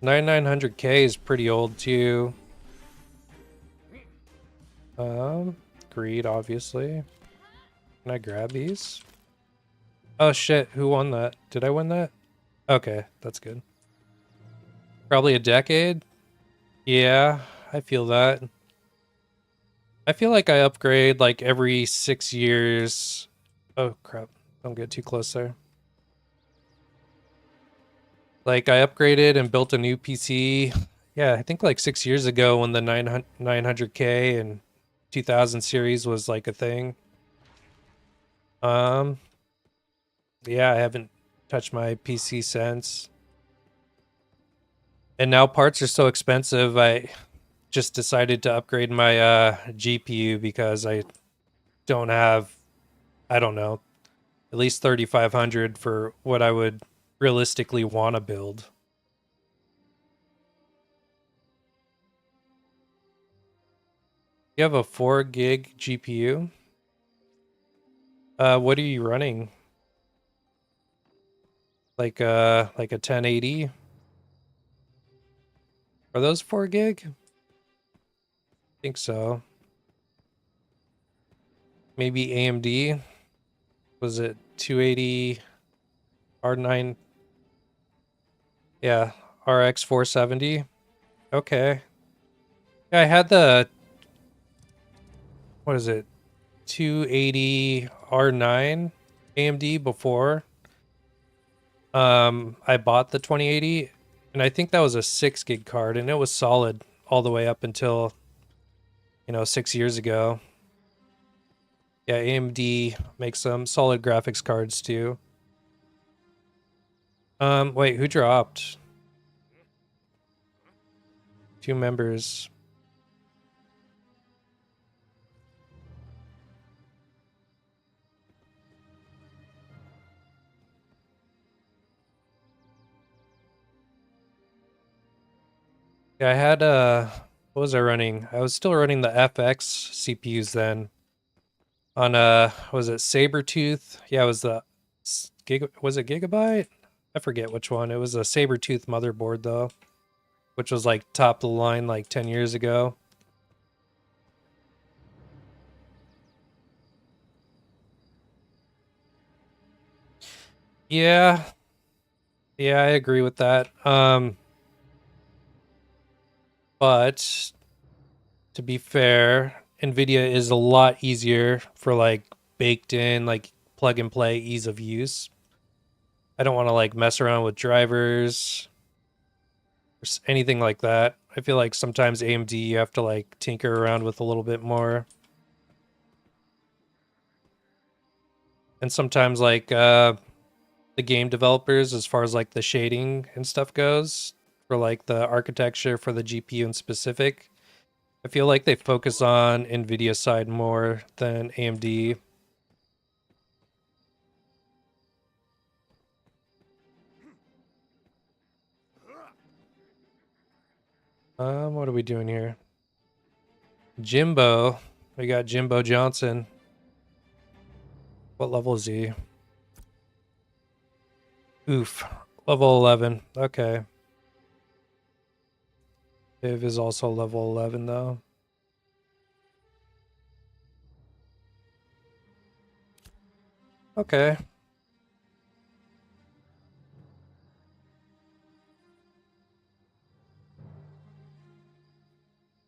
9900K is pretty old too. Greed, obviously. Can I grab these? Oh shit, who won that? Did I win that? Okay, that's good. Probably a decade? Yeah, I feel that. I feel like I upgrade like every 6 years. Oh crap, don't get too close there. Like I upgraded and built a new PC. Yeah, I think like 6 years ago when the 900K and 2000 series was like a thing. Um, yeah, I haven't touched my PC since. And now parts are so expensive, I just decided to upgrade my GPU because I don't have, I don't know, at least 3500 for what I would realistically want to build. You have a 4 gig GPU? What are you running? Like a 1080? Are those 4 gig? Think so. Maybe AMD. Was it 280 R9? Yeah, RX 470. Okay. Yeah, I had the, what is it? 280 R9 AMD before. I bought the 2080, and I think that was a 6 gig card, and it was solid all the way up until, 6 years ago. Yeah, AMD makes some solid graphics cards too. Wait, who dropped? 2 members. Yeah, I had what was I running? I was still running the FX CPUs then on was it Sabertooth? Yeah, it was the was it Gigabyte? I forget which one. It was a Sabertooth motherboard though, which was like top of the line like 10 years ago. Yeah. Yeah, I agree with that. But to be fair, Nvidia is a lot easier for like baked in, like plug and play ease of use. I don't want to like mess around with drivers or anything like that. I feel like sometimes AMD you have to like tinker around with a little bit more. And sometimes like the game developers as far as like the shading and stuff goes for like the architecture for the GPU in specific, I feel like they focus on Nvidia side more than AMD. What are we doing here? Jimbo. We got Jimbo Johnson. What level is he? Oof. Level 11. Okay. Viv is also level 11 though. Okay.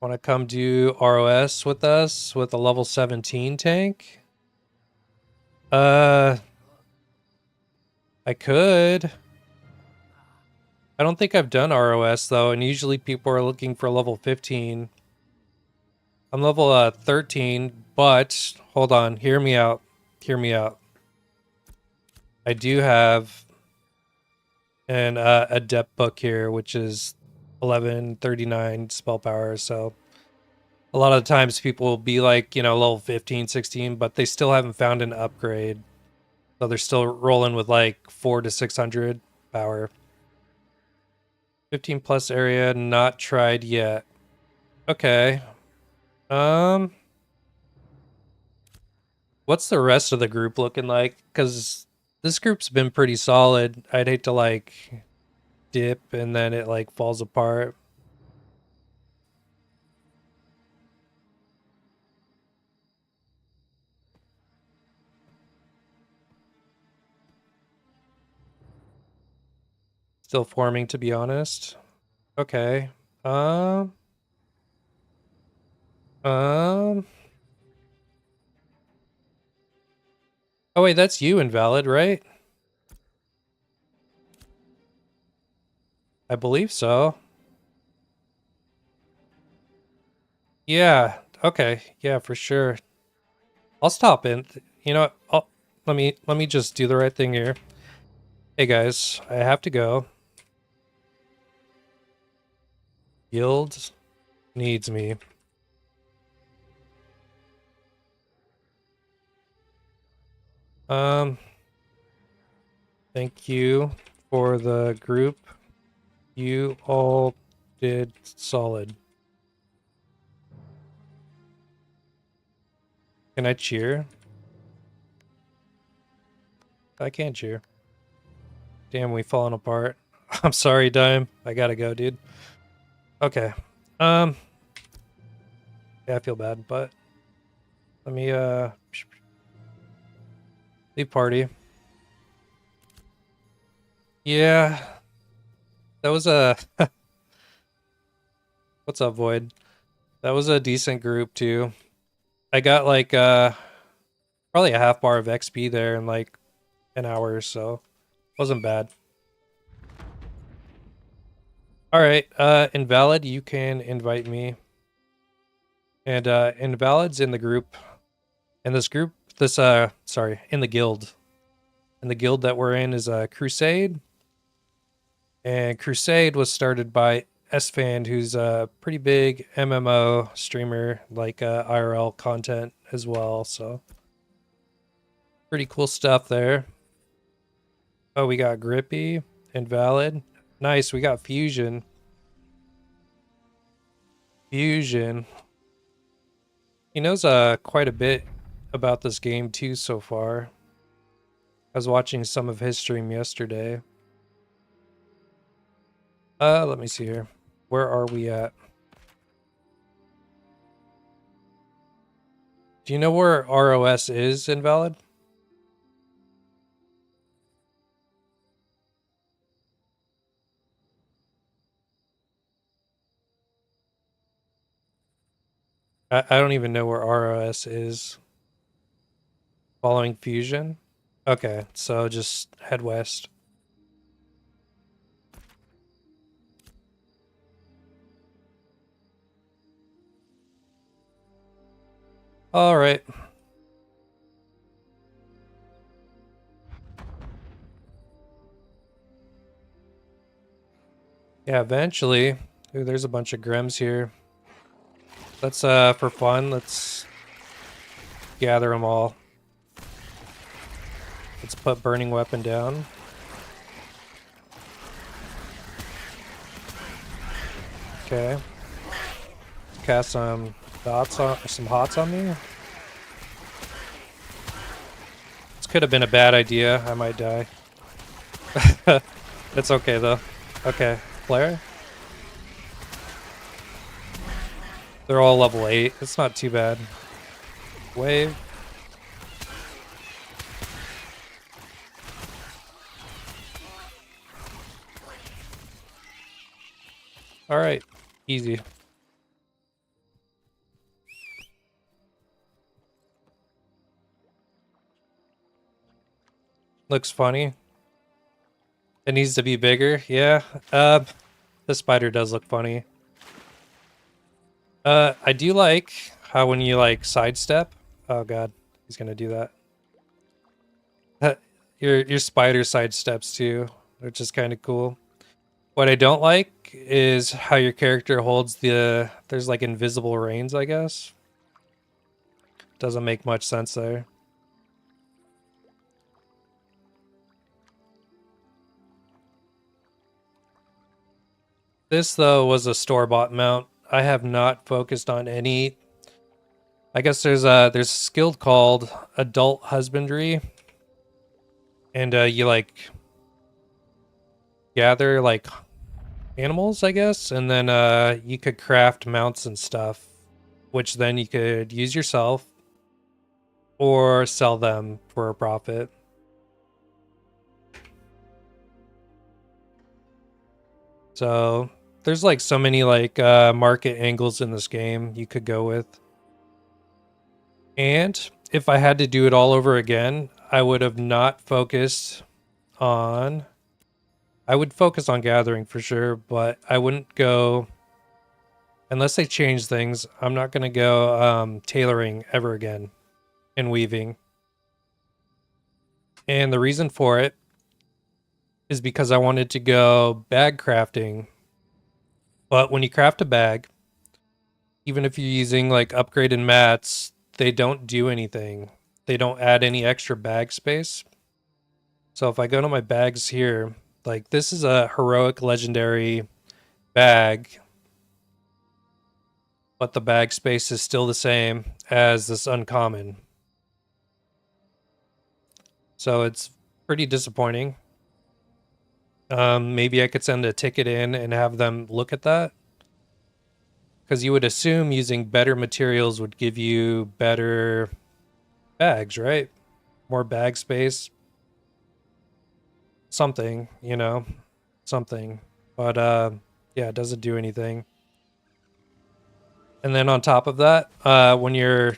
Want to come do ROS with us with a level 17 tank? I could. I don't think I've done ROS though, and usually people are looking for level 15. I'm level 13, but hold on, hear me out. Hear me out. I do have an adept book here, which is 1139 spell power, so a lot of the times people will be like, level 15, 16, but they still haven't found an upgrade. So they're still rolling with like 4 to 600 power. 15 plus area, not tried yet. Okay. What's the rest of the group looking like? Because this group's been pretty solid. I'd hate to like dip and then it like falls apart. Still forming, to be honest. Okay. Um. Um. Oh wait, that's you, Invalid, right? I believe so. Yeah. Okay. Yeah, for sure. I'll stop in. You know what? Let me just do the right thing here. Hey guys, I have to go. Guild needs me. Thank you for the group. You all did solid. Can I cheer? I can't cheer. Damn, we falling apart. I'm sorry, Dime. I gotta go, dude. Okay. Um, Yeah, I feel bad, but let me leave party. Yeah, that was a what's up, Void? That was a decent group too. I got like probably a half bar of XP there in like an hour or so. Wasn't bad. All right, Invalid, you can invite me. And Invalid's in the group. And this group, sorry, in the guild. And the guild that we're in is Crusade. And Crusade was started by S-Fan, who's a pretty big MMO streamer, like IRL content as well. So pretty cool stuff there. Oh, we got Grippy, Invalid. Nice, we got Fusion. Fusion. He knows quite a bit about this game too so far. I was watching some of his stream yesterday. Let me see here. Where are we at? Do you know where ROS is, Invalid? I don't even know where ROS is. Following Fusion? Okay, so just head west. All right. Yeah, eventually. Ooh, there's a bunch of Grems here. Let's, for fun, let's gather them all. Let's put Burning Weapon down. Okay. Cast some dots on, some hots on me. This could have been a bad idea. I might die. It's okay though. Okay, Flare. They're all level 8. It's not too bad. Wave. Alright. Easy. Looks funny. It needs to be bigger. Yeah. The spider does look funny. I do like how when you like sidestep. Oh god, he's gonna do that. Your spider sidesteps too, which is kind of cool. What I don't like is how your character holds there's like invisible reins, I guess. Doesn't make much sense there. This though was a store-bought mount. I have not focused on any. I guess there's a skill called Adult Husbandry, and you like gather like animals, I guess, and then you could craft mounts and stuff, which then you could use yourself or sell them for a profit. So there's like so many like market angles in this game you could go with. And if I had to do it all over again, I would have not focused on... I would focus on gathering for sure, but I wouldn't go... Unless they change things, I'm not going to go tailoring ever again and weaving. And the reason for it is because I wanted to go bag crafting. But when you craft a bag, even if you're using like upgraded mats, they don't do anything. They don't add any extra bag space. So if I go to my bags here, like this is a heroic legendary bag, but the bag space is still the same as this uncommon. So it's pretty disappointing. Maybe I could send a ticket in and have them look at that. Because you would assume using better materials would give you better bags, right? More bag space. Something, you know, something. But yeah, it doesn't do anything. And then on top of that, when you're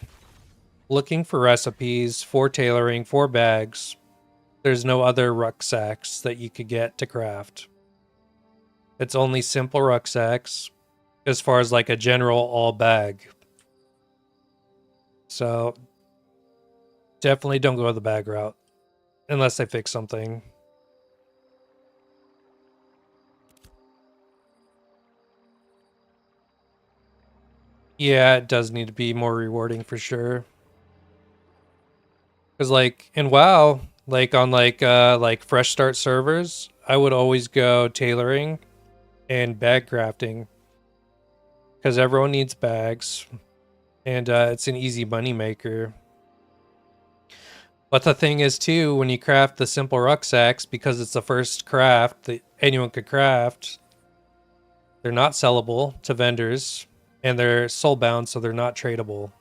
looking for recipes for tailoring for bags, there's no other rucksacks that you could get to craft. It's only simple rucksacks as far as like a general all bag. So definitely don't go the bag route unless they fix something. Yeah, it does need to be more rewarding for sure. Cause like in WoW, like on like fresh start servers, I would always go tailoring and bag crafting. Cause everyone needs bags. And it's an easy money maker. But the thing is too, when you craft the simple rucksacks, because it's the first craft that anyone could craft, they're not sellable to vendors, and they're soulbound, so they're not tradable.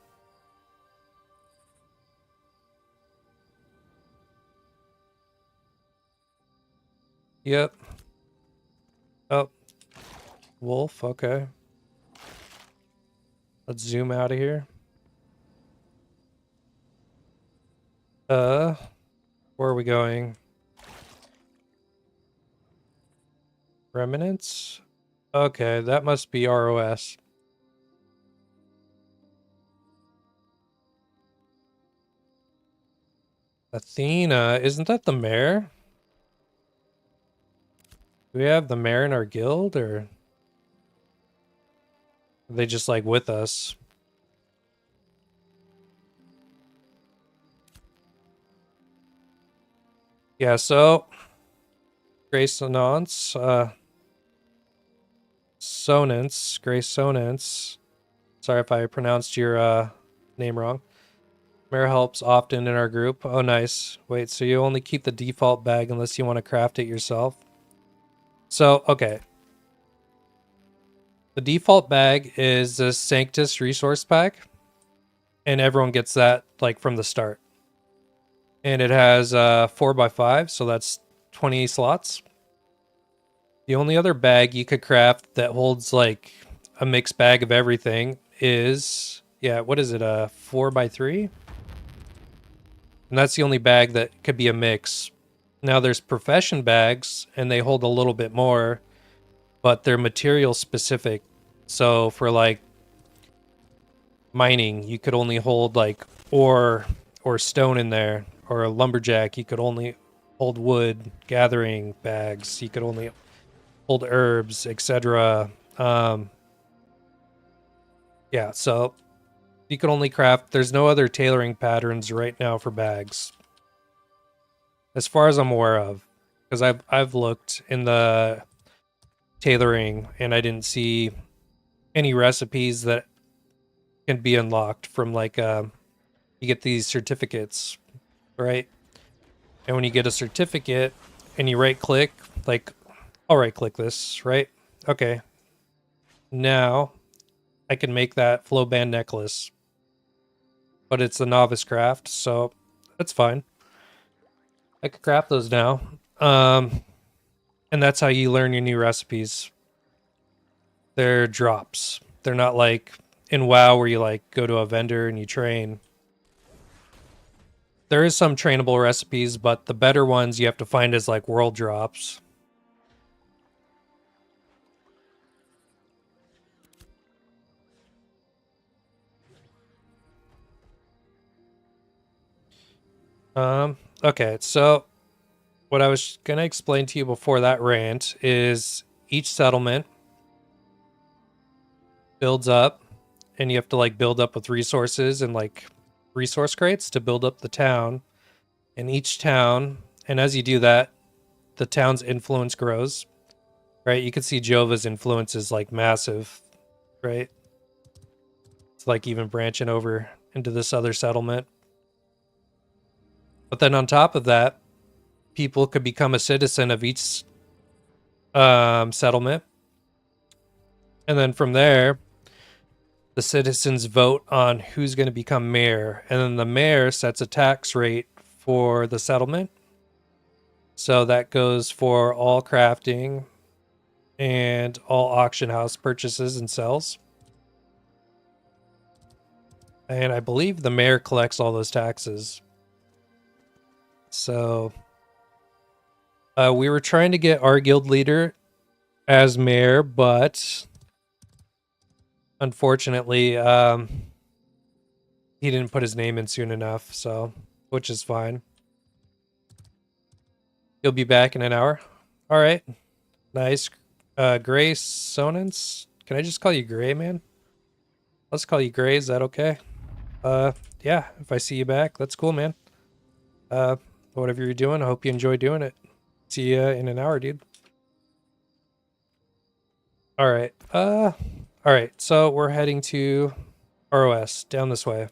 Yep. Oh, wolf. Okay. Let's zoom out of here. Where are we going? Remnants? Okay, that must be ROS. Athena, isn't that the mayor? Do we have the mayor in our guild, or are they just like with us? Yeah, so Grace Sonance, Grace Sonance. Sorry if I pronounced your name wrong. Mayor helps often in our group. Oh, nice. Wait, so you only keep the default bag unless you want to craft it yourself? So, okay. The default bag is the Sanctus resource pack, and everyone gets that like from the start. And it has 4x5, so that's 20 slots. The only other bag you could craft that holds like a mixed bag of everything is, yeah, what is it, a 4x3? And that's the only bag that could be a mix. Now there's profession bags, and they hold a little bit more, but they're material specific. So for like mining, you could only hold like ore or stone in there, or a lumberjack, you could only hold wood. Gathering bags, you could only hold herbs, etc. Yeah, so you can only craft. There's no other tailoring patterns right now for bags, as far as I'm aware of, because I've looked in the tailoring and I didn't see any recipes that can be unlocked from like you get these certificates, right? And when you get a certificate and you right click, like I'll right click this, right? Okay. Now I can make that flow band necklace, but it's a novice craft, so that's fine. I could craft those now. And that's how you learn your new recipes. They're drops. They're not like in WoW where you like go to a vendor and you train. There is some trainable recipes, but the better ones you have to find as like world drops. Okay, so what I was gonna explain to you before that rant is each settlement builds up, and you have to like build up with resources and like resource crates to build up the town. And each town, and as you do that, the town's influence grows, right? You can see Jova's influence is like massive, right? It's like even branching over into this other settlement. But then on top of that, people could become a citizen of each settlement. And then from there, the citizens vote on who's going to become mayor, and then the mayor sets a tax rate for the settlement. So that goes for all crafting and all auction house purchases and sales. And I believe the mayor collects all those taxes. So we were trying to get our guild leader as mayor, but unfortunately, he didn't put his name in soon enough, so which is fine. He'll be back in an hour. All right. Nice. Gray Sonance. Can I just call you Gray, man? Let's call you Gray. Is that okay? Yeah, if I see you back, that's cool, man. Whatever you're doing, I hope you enjoy doing it. See you in an hour, dude. All right. All right. So we're heading to ROS down this way.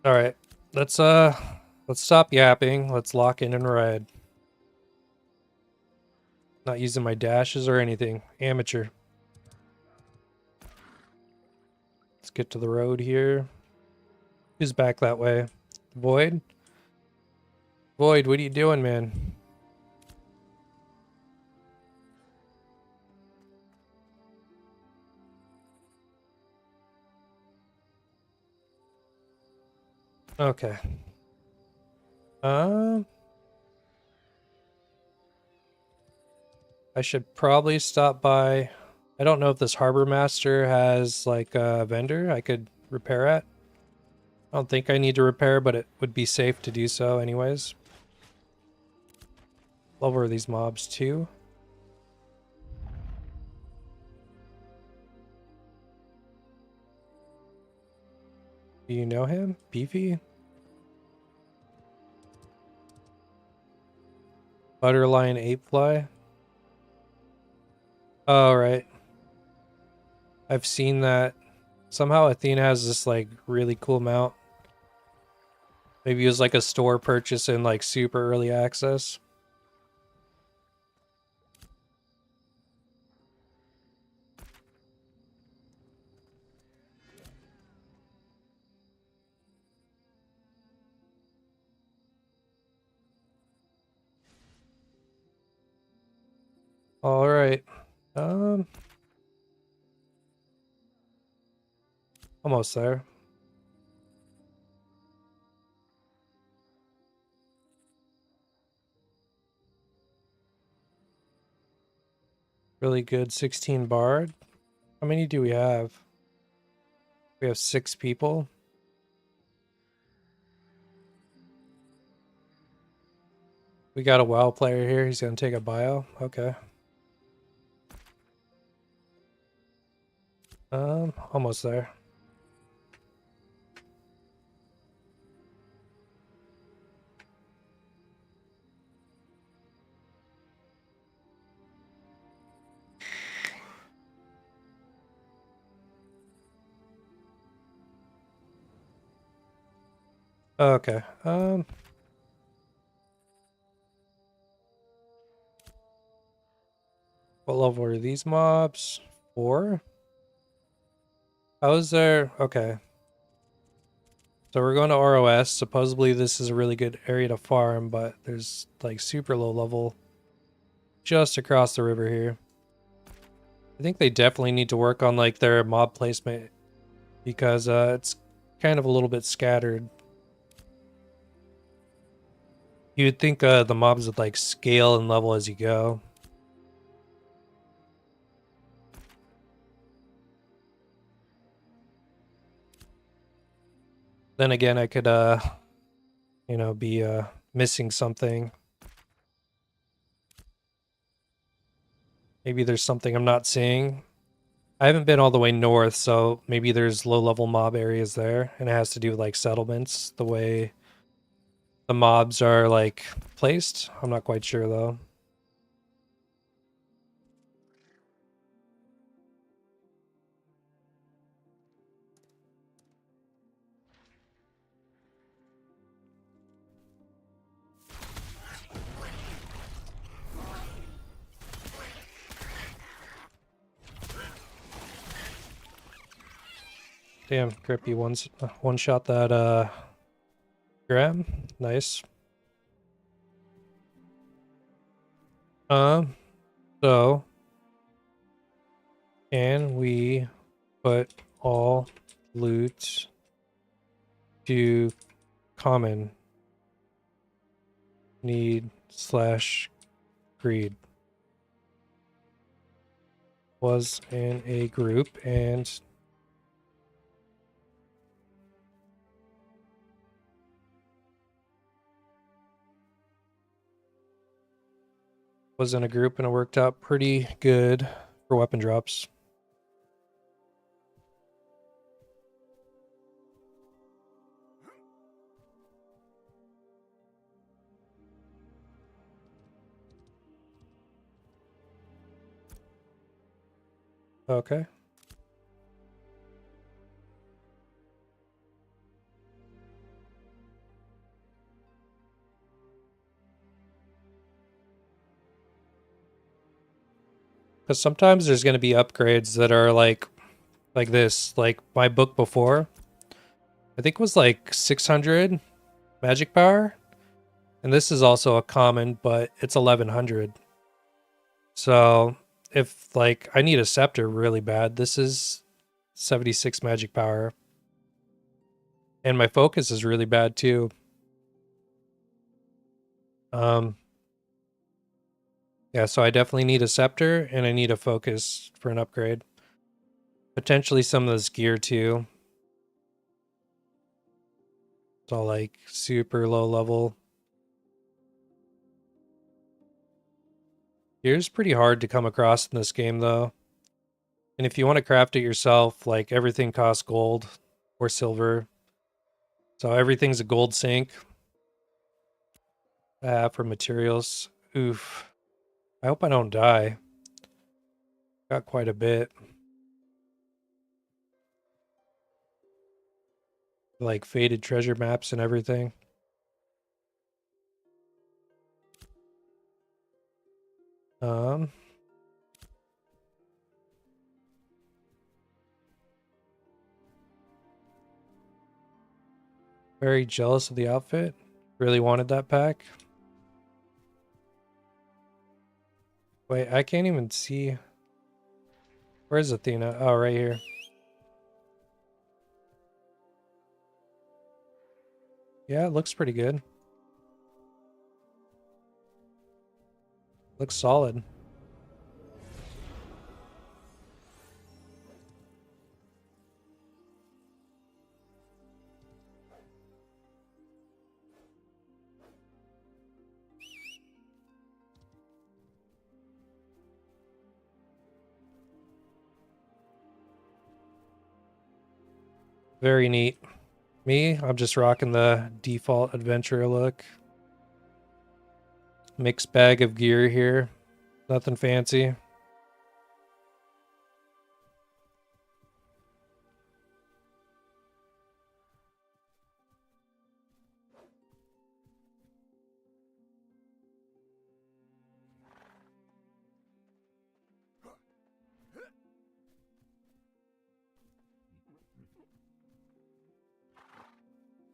All right. Let's stop yapping. Let's lock in and ride. Not using my dashes or anything. Amateur. Let's get to the road here. Who's back that way? Void? Void, what are you doing, man? Okay. I should probably stop by. I don't know if this harbor master has like a vendor I could repair at. I don't think I need to repair, but it would be safe to do so anyways. Level these mobs too. Do you know him? Beefy? Butterlion Apefly? Oh, right. I've seen that. Somehow Athena has this like really cool mount. Maybe it was like a store purchase in like super early access. All right. Almost there. Really good 16 bard. How many do we have? We have 6 people. We got a WoW player here. He's gonna take a bio. Okay. Almost there. Okay. What level are these mobs? 4? How is there? Okay. So we're going to ROS. Supposedly this is a really good area to farm, but there's like super low level just across the river here. I think they definitely need to work on like their mob placement because it's kind of a little bit scattered. You'd think the mobs would like scale and level as you go. Then again, I could you know, be missing something. Maybe there's something I'm not seeing. I haven't been all the way north, so maybe there's low-level mob areas there, and it has to do with like settlements, the way the mobs are like placed. I'm not quite sure though. Damn, Grippy one shot that Graham. Nice. So can we put all loot to common need / greed? Was in a group and it worked out pretty good for weapon drops. Okay. Because sometimes there's going to be upgrades that are like this. Like my book before, I think was like 600 magic power. And this is also a common, but it's 1100. So if like I need a scepter really bad, this is 76 magic power. And my focus is really bad too. Yeah, so I definitely need a scepter and I need a focus for an upgrade. Potentially some of this gear too. It's all like super low level. Gear's pretty hard to come across in this game though. And if you want to craft it yourself, like everything costs gold or silver. So everything's a gold sink. For materials. Oof. I hope I don't die. Got quite a bit. Like faded treasure maps and everything. Very jealous of the outfit. Really wanted that pack. Wait, I can't even see. Where's Athena? Oh, right here. Yeah, it looks pretty good. Looks solid. Very neat. Me, I'm just rocking the default adventurer look. Mixed bag of gear here. Nothing fancy.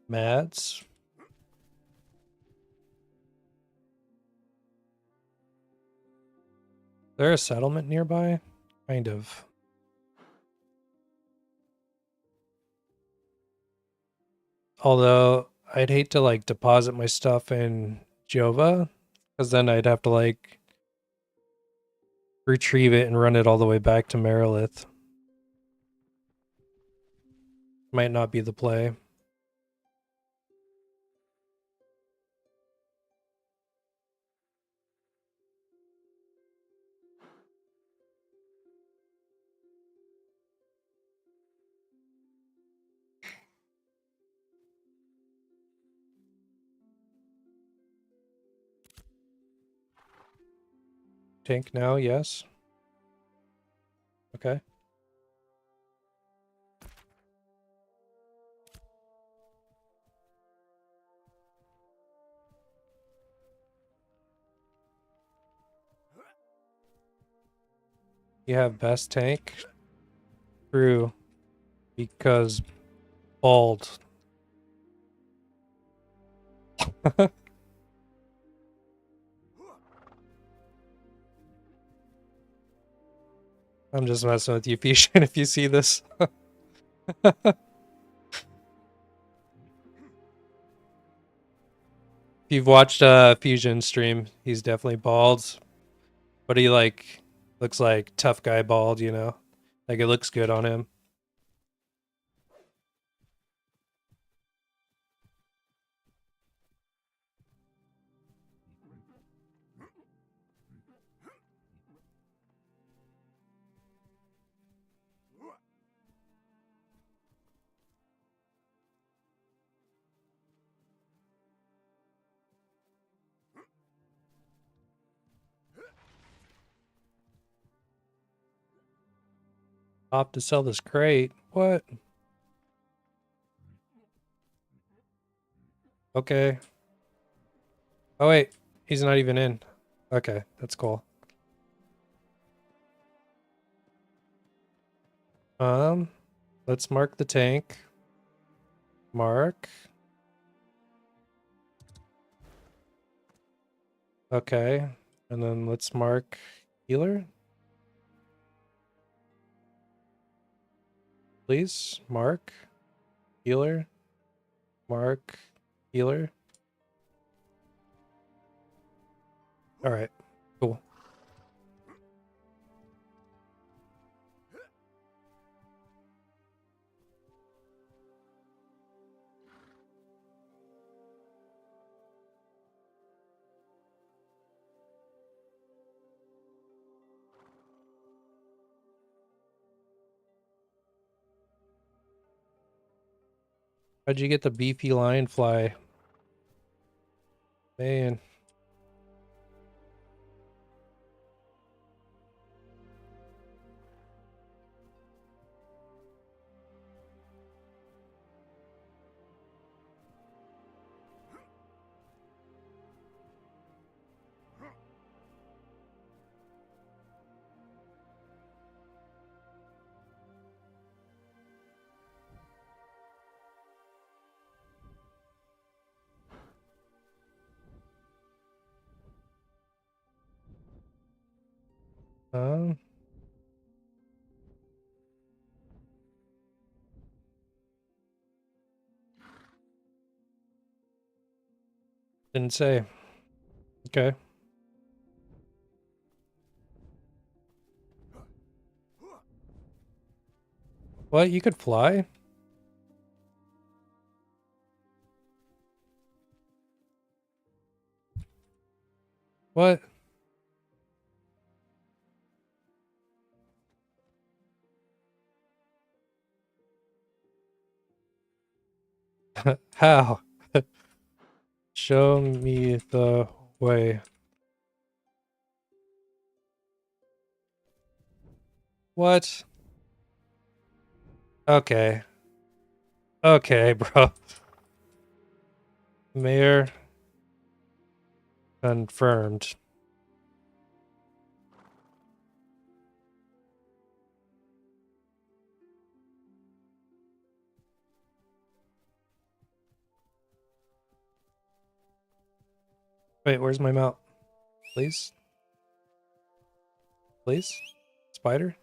Mads. Is there a settlement nearby? Kind of. Although, I'd hate to like deposit my stuff in Jova, because then I'd have to like retrieve it and run it all the way back to Marilith. Might not be the play. Tank now, yes. Okay. You have best tank? True. Because bald. I'm just messing with you, Fusion, if you see this. If you've watched Fusion stream, he's definitely bald. But he like looks like tough guy bald, you know? Like it looks good on him. Opt to sell this crate. What? Okay. Oh wait, he's not even in. Okay, that's cool. Let's mark the tank. Mark. Okay. And then let's mark healer. Please. Mark. Healer. Mark. Healer. Alright. Cool. How'd you get the beefy lion fly? Man. Um, didn't say. Okay. What? You could fly? What? How? Show me the way. What? Okay. Okay, bro. Mayor confirmed. Wait, where's my mount? Please? Please? Spider?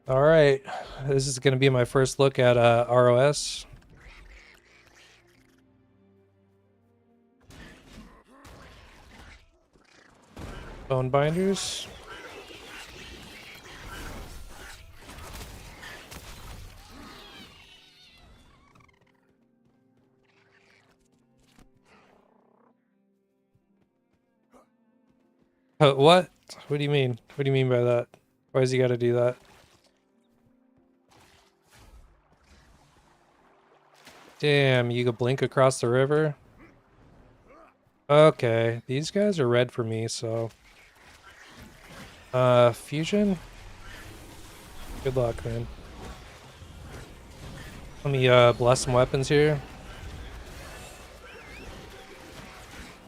Alright. This is gonna be my first look at ROS. Bone binders. What? What do you mean? What do you mean by that? Why does he gotta do that? Damn, you could blink across the river? Okay, these guys are red for me, so... fusion? Good luck, man. Let me, bless some weapons here.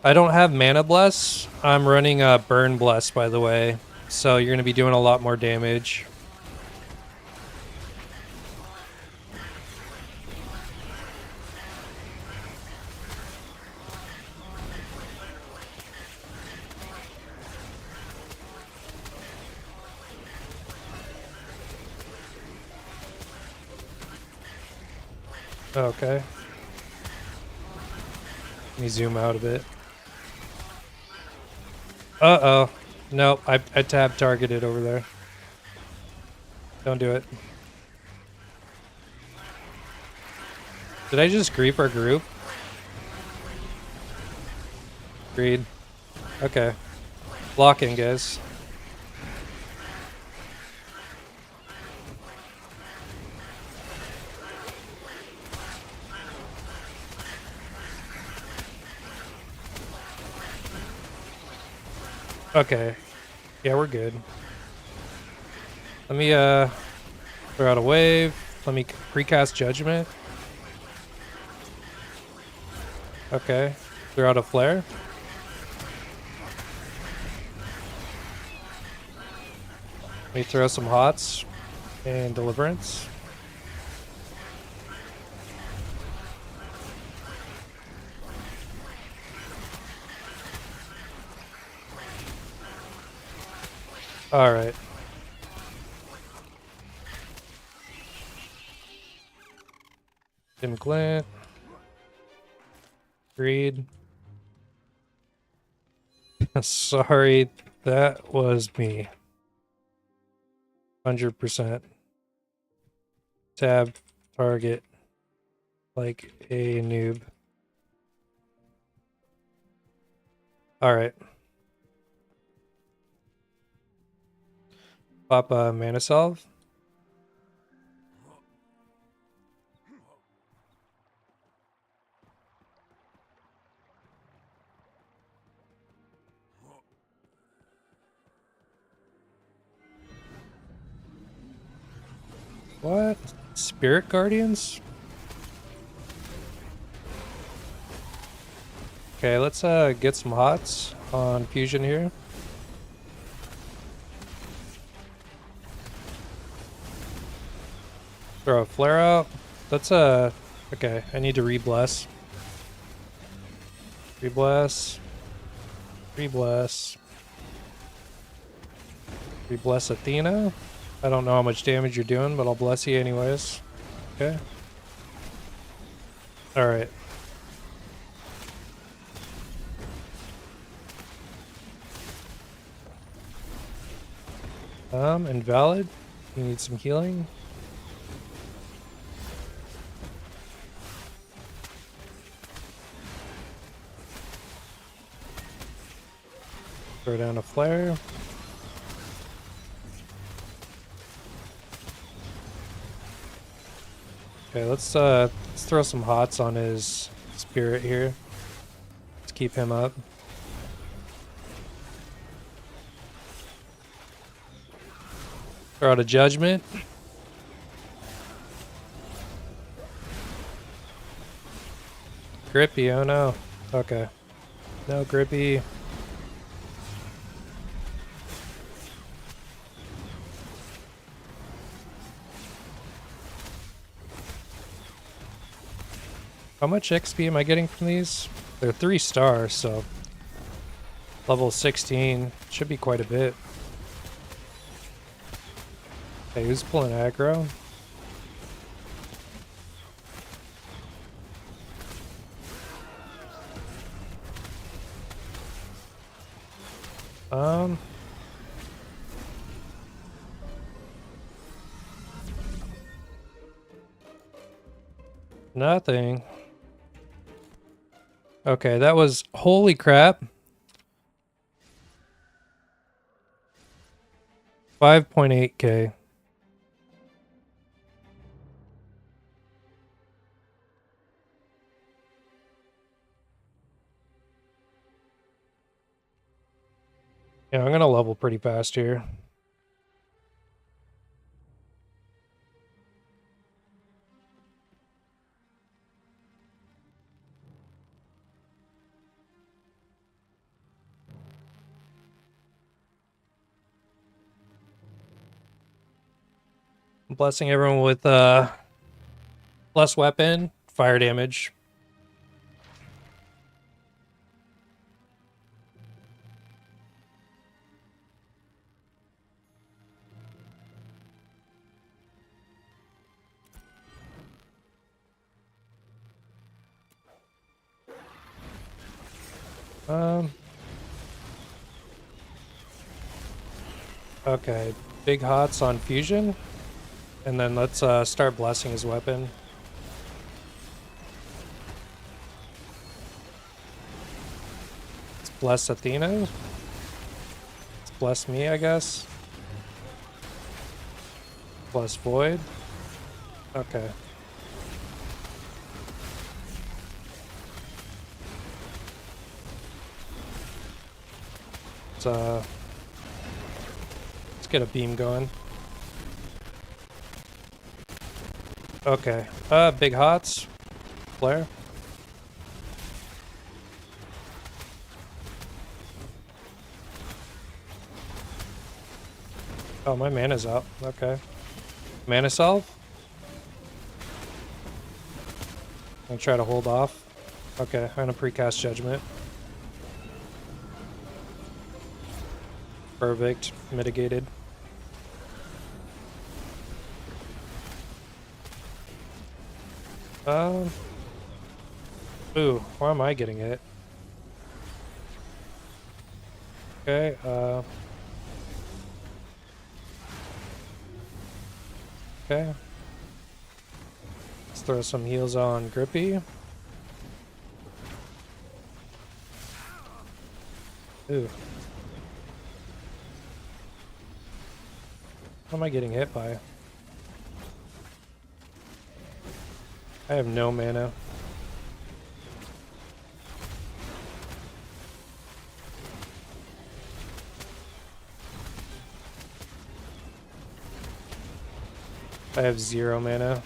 I don't have Mana Bless. I'm running, Burn Bless, by the way. So you're gonna be doing a lot more damage. Okay. Let me zoom out a bit. Uh-oh. Nope, I tab targeted over there. Don't do it. Did I just creep our group? Agreed. Okay. Blocking, guys. Okay. Yeah, we're good. Let me, throw out a wave. Let me precast Judgment. Okay. Throw out a flare. Let me throw some hots and deliverance. Alright. Dim Glint. Greed. Sorry, that was me. 100%. Tab, target, like a noob. Alright. Pop a Mana Salve. What? Spirit Guardians? Okay, let's get some hots on fusion here. Throw a flare out. Let's okay, I need to re-bless. Re-bless. Re-bless. Re-bless Athena. I don't know how much damage you're doing, but I'll bless you anyways. Okay. Alright. Invalid. You need some healing. Throw down a flare. Okay, let's throw some hots on his spirit here. Let's keep him up. Throw out a judgment. Grippy, oh no. Okay. No grippy. How much XP am I getting from these? They're 3 stars, so level 16 should be quite a bit. Okay, who's pulling aggro? Nothing. Okay, that was, holy crap. 5.8k. Yeah, I'm gonna level pretty fast here. I'm blessing everyone with plus weapon, fire damage. Okay, big hots on fusion, and then let's start blessing his weapon. Let's bless Athena. Let's bless me, I guess. Bless Void. Okay. Let's get a beam going. Okay. Big hots. Flare. Oh, my mana's out. Okay. Mana salve? I'm gonna try to hold off. Okay, I'm gonna precast Judgment. Perfect. Mitigated. Ooh, why am I getting hit? Okay, okay. Let's throw some heals on Grippy. Ooh. What am I getting hit by? I have no mana. I have 0 mana.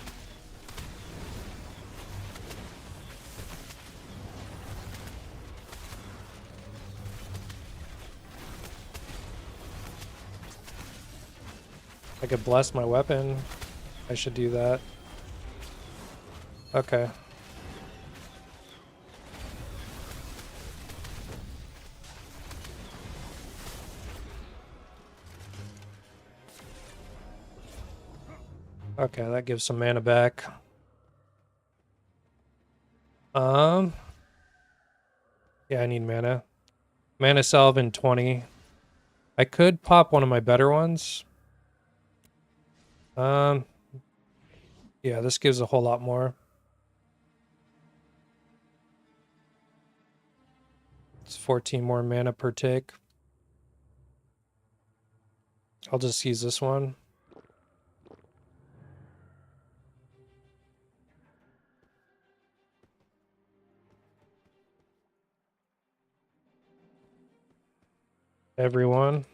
I could bless my weapon. I should do that. Okay. Okay, that gives some mana back. Yeah, I need mana. Mana salve in 20. I could pop one of my better ones. Yeah, this gives a whole lot more. It's 14 more mana per tick. I'll just use this one. Everyone.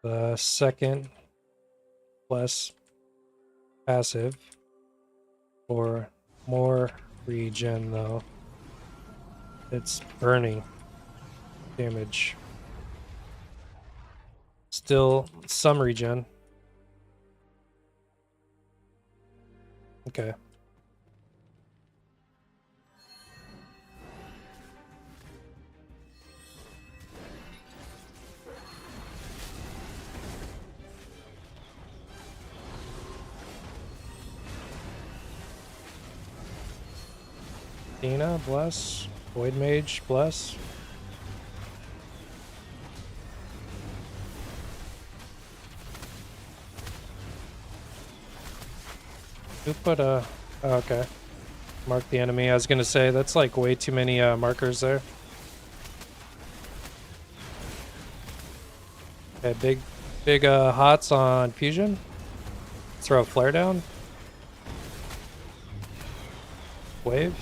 The second less passive for more regen though. It's burning damage. Still some regen. Okay. Dina, bless. Void Mage, bless. Who put a... Oh, okay. Mark the enemy. I was gonna say, that's like way too many markers there. Okay, big hots on fusion. Throw a flare down. Wave.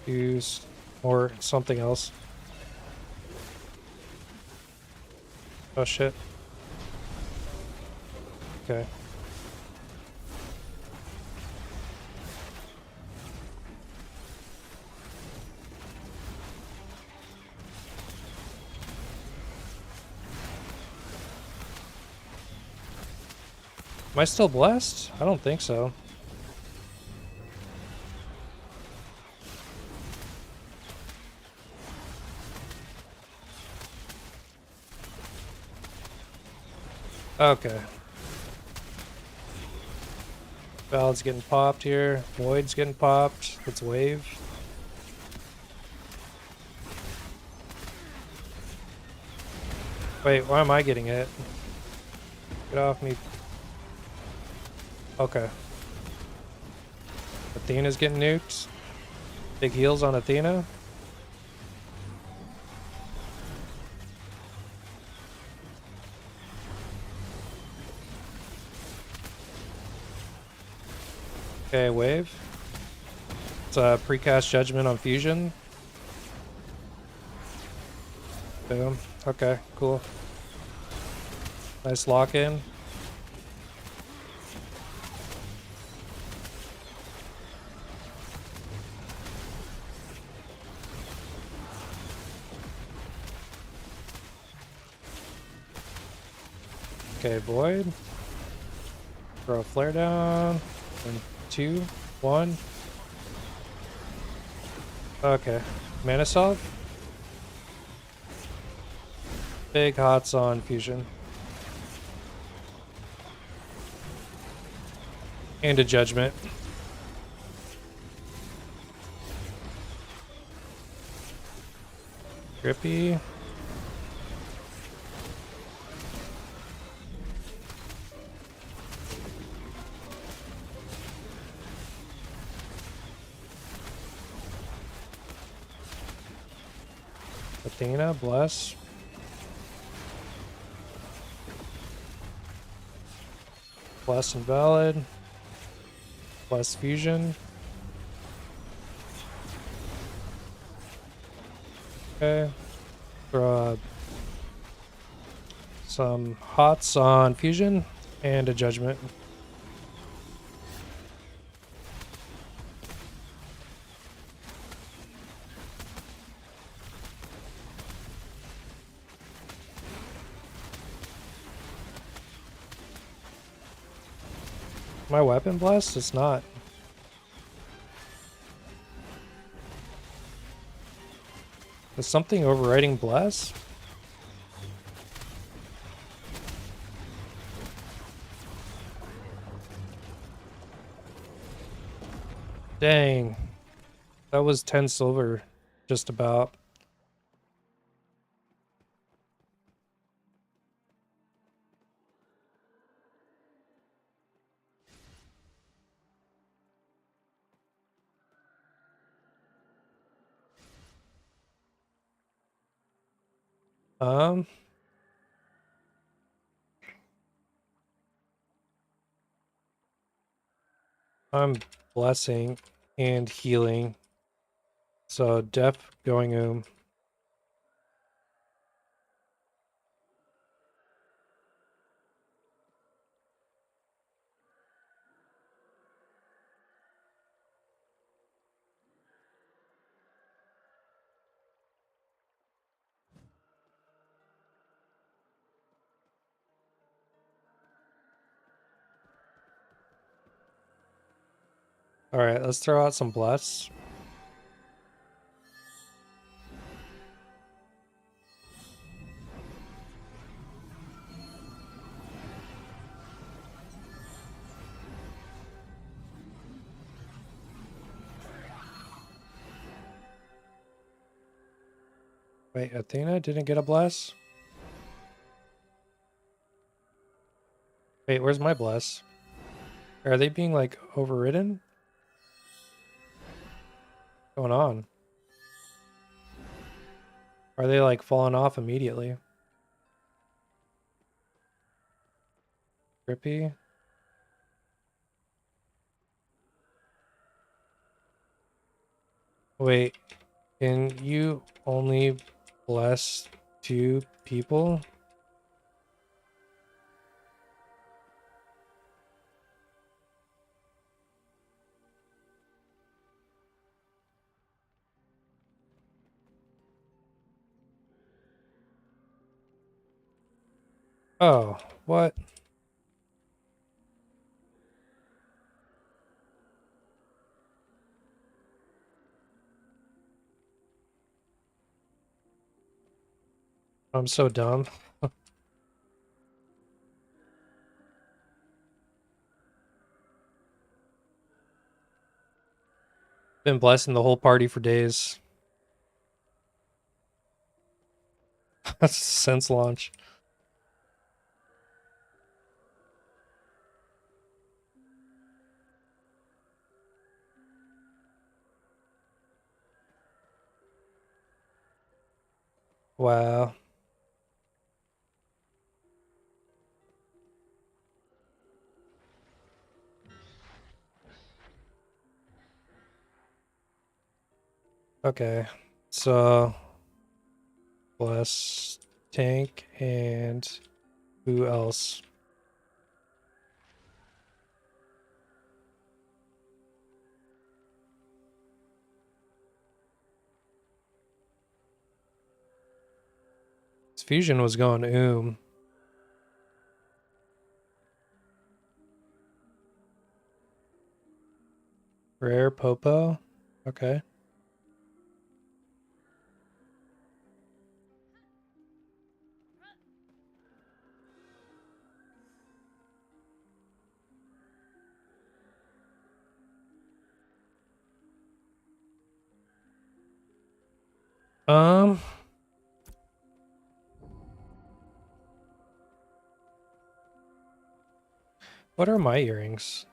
Use or something else. Oh shit. Okay. Am I still blessed? I don't think so. Okay. Valid's getting popped here. Void's getting popped. Let's wave. Wait, why am I getting hit? Get off me. Okay. Athena's getting nuked. Big heals on Athena. Okay, wave. It's a precast judgment on fusion. Boom. Okay, cool. Nice lock in. Okay, void. Throw a flare down. And 2, 1. Okay. Mana Salve. Big hots on fusion. And a judgment. Grippy. Athena, bless. Bless invalid. Bless fusion. Okay. Throw some hots on fusion and a judgment. My weapon blessed? It's not. Is something overriding bless? Dang. That was 10 silver, just about. Um, I'm blessing and healing. So def going Alright, let's throw out some bless. Wait, Athena didn't get a bless? Wait, where's my bless? Are they being, like, overridden? What's going on? Are they, like, falling off immediately? Trippy? Wait, can you only bless 2 people? Oh, what? I'm so dumb. Been blessing the whole party for days. Since launch. Wow. Okay. So, bless tank and who else? This fusion was going. Rare Popo. Okay. Um, what are my earrings?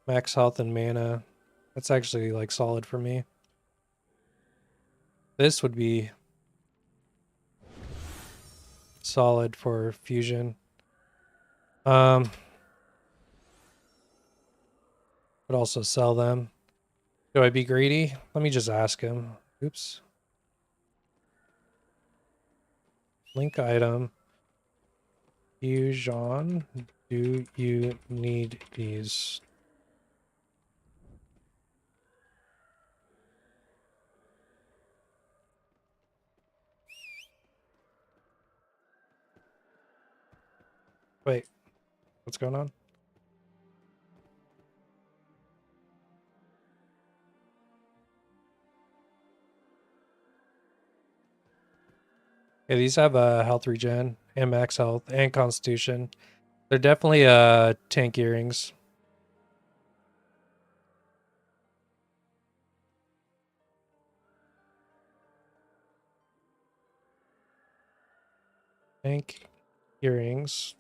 Max health and mana. That's actually like solid for me. This would be solid for fusion. But also sell them. Do I be greedy? Let me just ask him. Oops. Link item. Fusion. Do you need these? Wait, what's going on? Yeah, these have health regen and max health and constitution. They're definitely tank earrings. Tank earrings.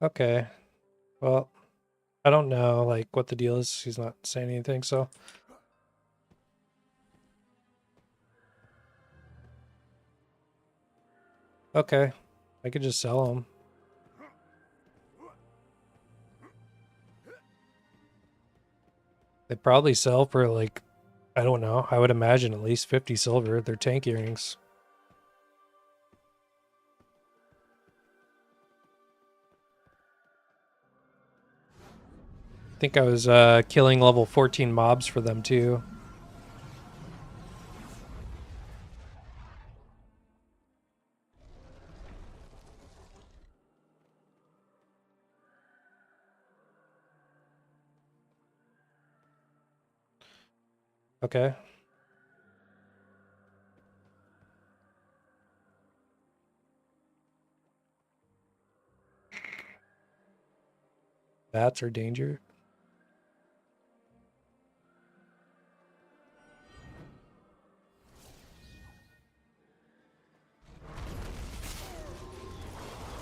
Okay. Well, I don't know like what the deal is. He's not saying anything, so okay. I could just sell them. They probably sell for like, I don't know. I would imagine at least 50 silver. They're tank earrings. I think I was killing level 14 mobs for them too. Okay. Bats are danger.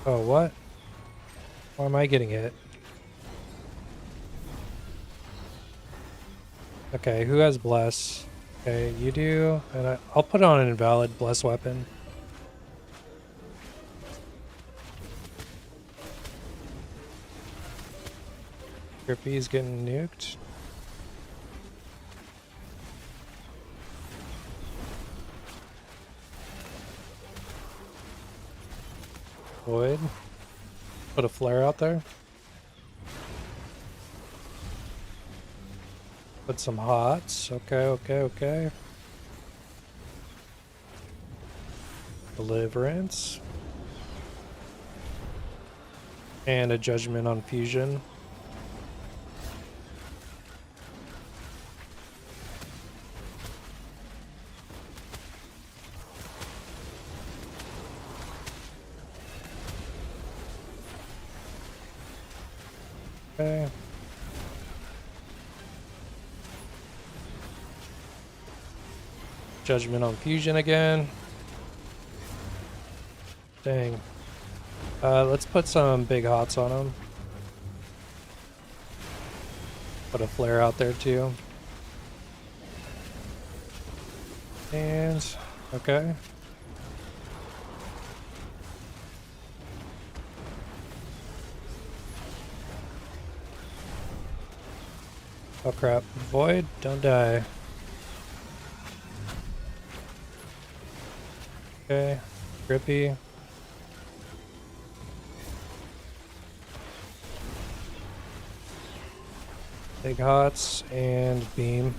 Oh, what? Why am I getting hit? Okay, who has bless? Okay, you do, and I'll put on an invalid bless weapon. Grippy's getting nuked. Void. Put a flare out there. Put some hots. Okay, okay, okay. Deliverance. And a judgment on fusion. Okay. Judgment on fusion again. Dang. Let's put some big hots on him. Put a flare out there too. And okay. Oh crap. Void, don't die. Okay. Grippy. Big hots and beam.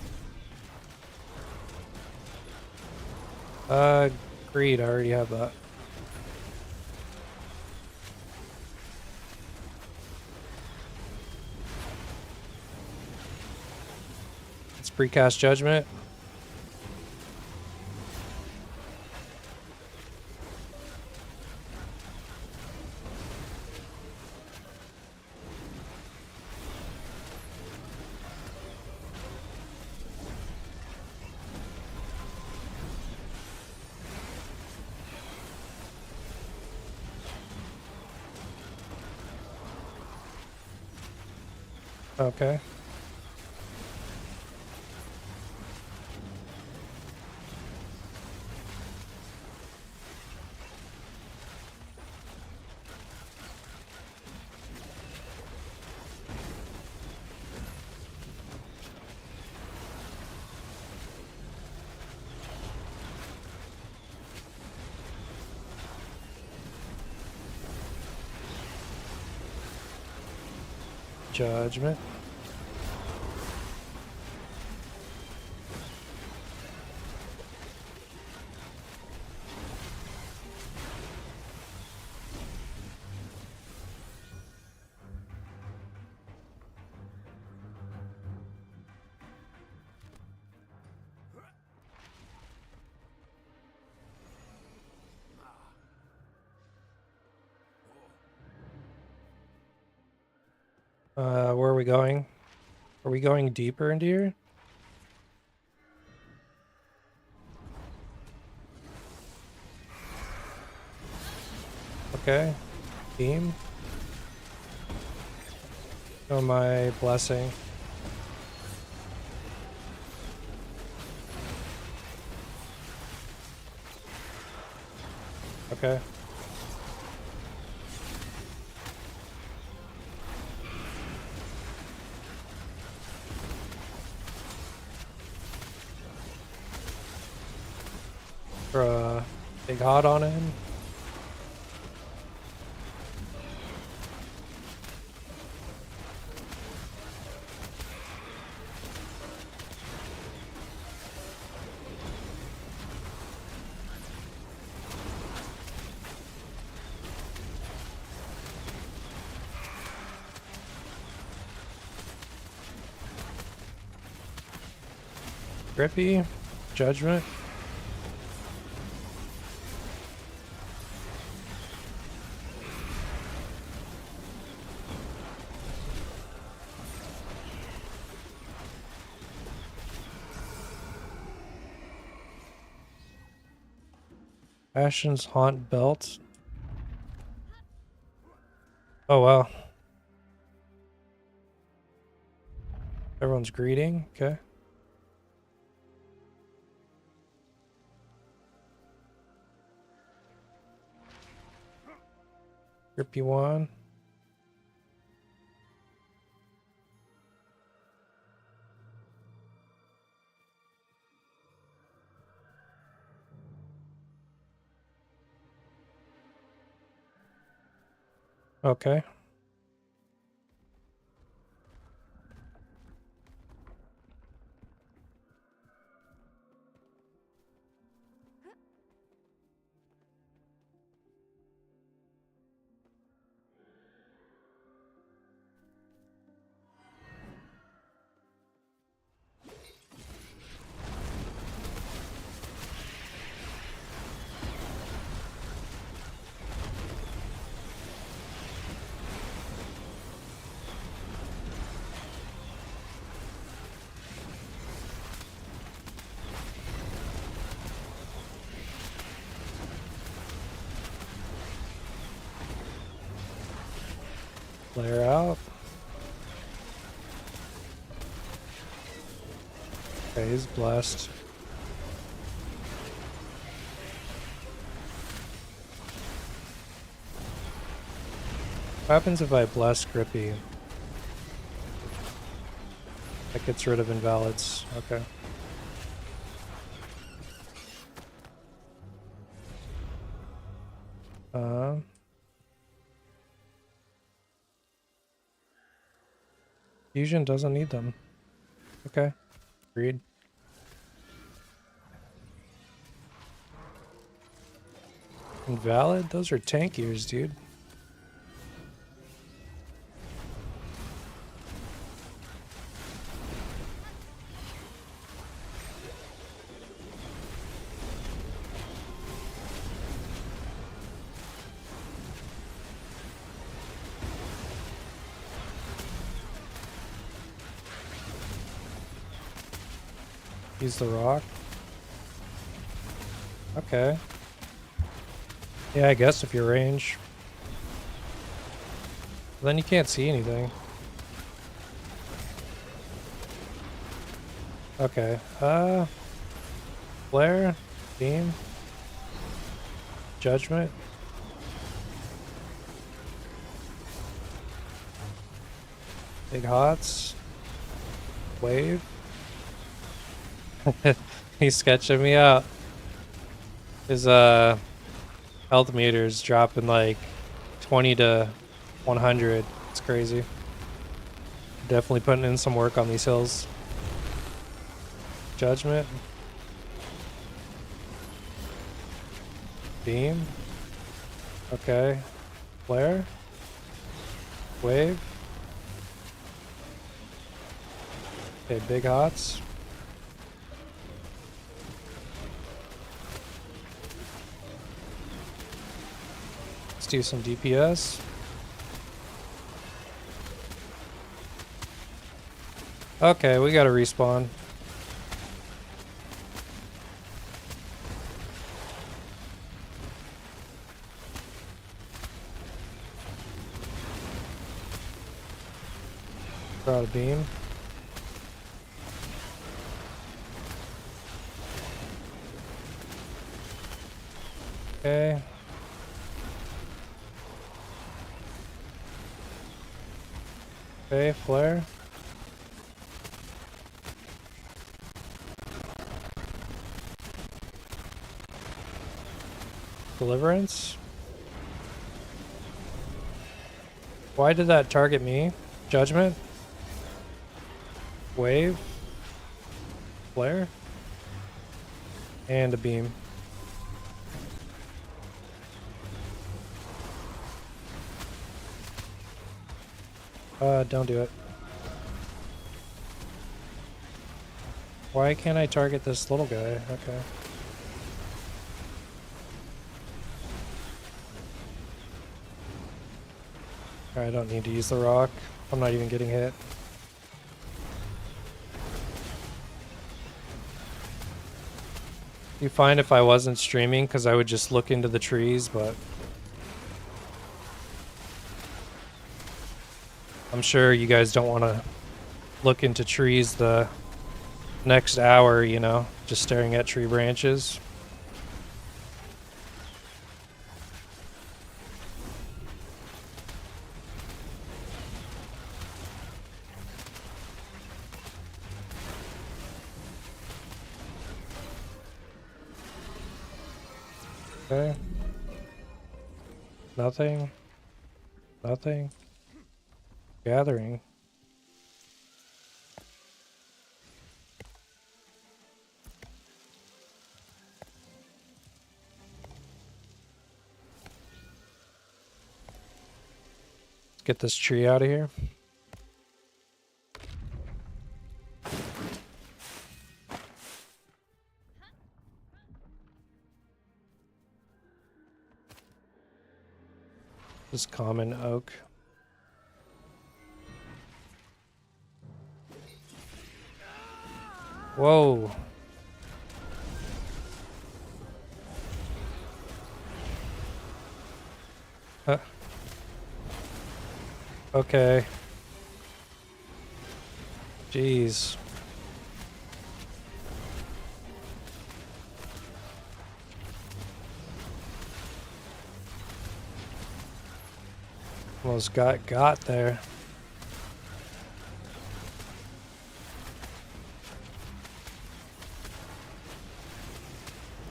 Greed, I already have that. Let's precast judgment. Okay. Judgment. Where are we going? Are we going deeper into here? Okay. Beam. Oh, my blessing. Okay. Throw a big hot on him. Grippy. Judgment. Ashen's Haunt Belt. Oh wow. Everyone's greeting. Okay. Grippy one. Okay. Flare out. Okay, he's blessed. What happens if I bless Grippy? That gets rid of invalids. Okay. Fusion doesn't need them. Okay. Agreed. Invalid? Those are tankiers, dude. Use the rock. Okay. Yeah, I guess if you're range. Then you can't see anything. Okay. Flare. Beam. Judgment. Big hots. Wave. He's sketching me out. His health meter's dropping like 20 to 100. It's crazy. Definitely putting in some work on these hills. Judgment. Beam. Okay. Flare. Wave. Okay, big hots. Let's do some DPS. Okay, we gotta respawn. Throw out a beam. Okay. Okay, flare. Deliverance. Why did that target me? Judgment. Wave. Flare. And a beam. Don't do it. Why can't I target this little guy? Okay. I don't need to use the rock. I'm not even getting hit. Be fine if I wasn't streaming, because I would just look into the trees, but I'm sure you guys don't want to look into trees the next hour, you know, just staring at tree branches. Okay. Nothing. Nothing. Gathering. Let's get this tree out of here. This common oak. Whoa. Okay. Jeez. Almost got there.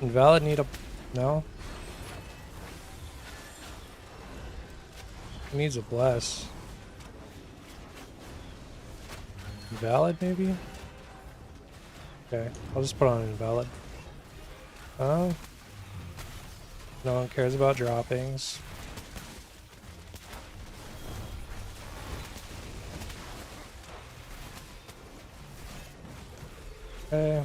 Invalid need a... no? He needs a bless. Invalid maybe? Okay, I'll just put on invalid. Oh. No one cares about droppings. Okay.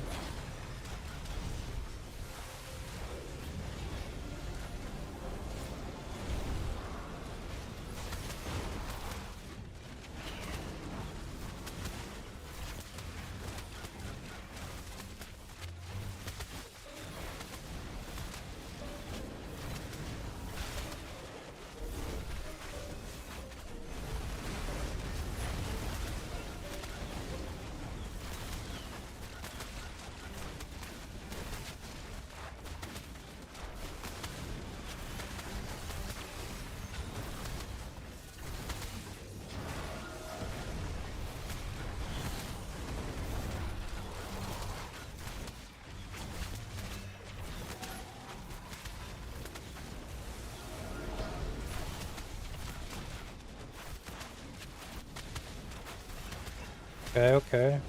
Okay, okay.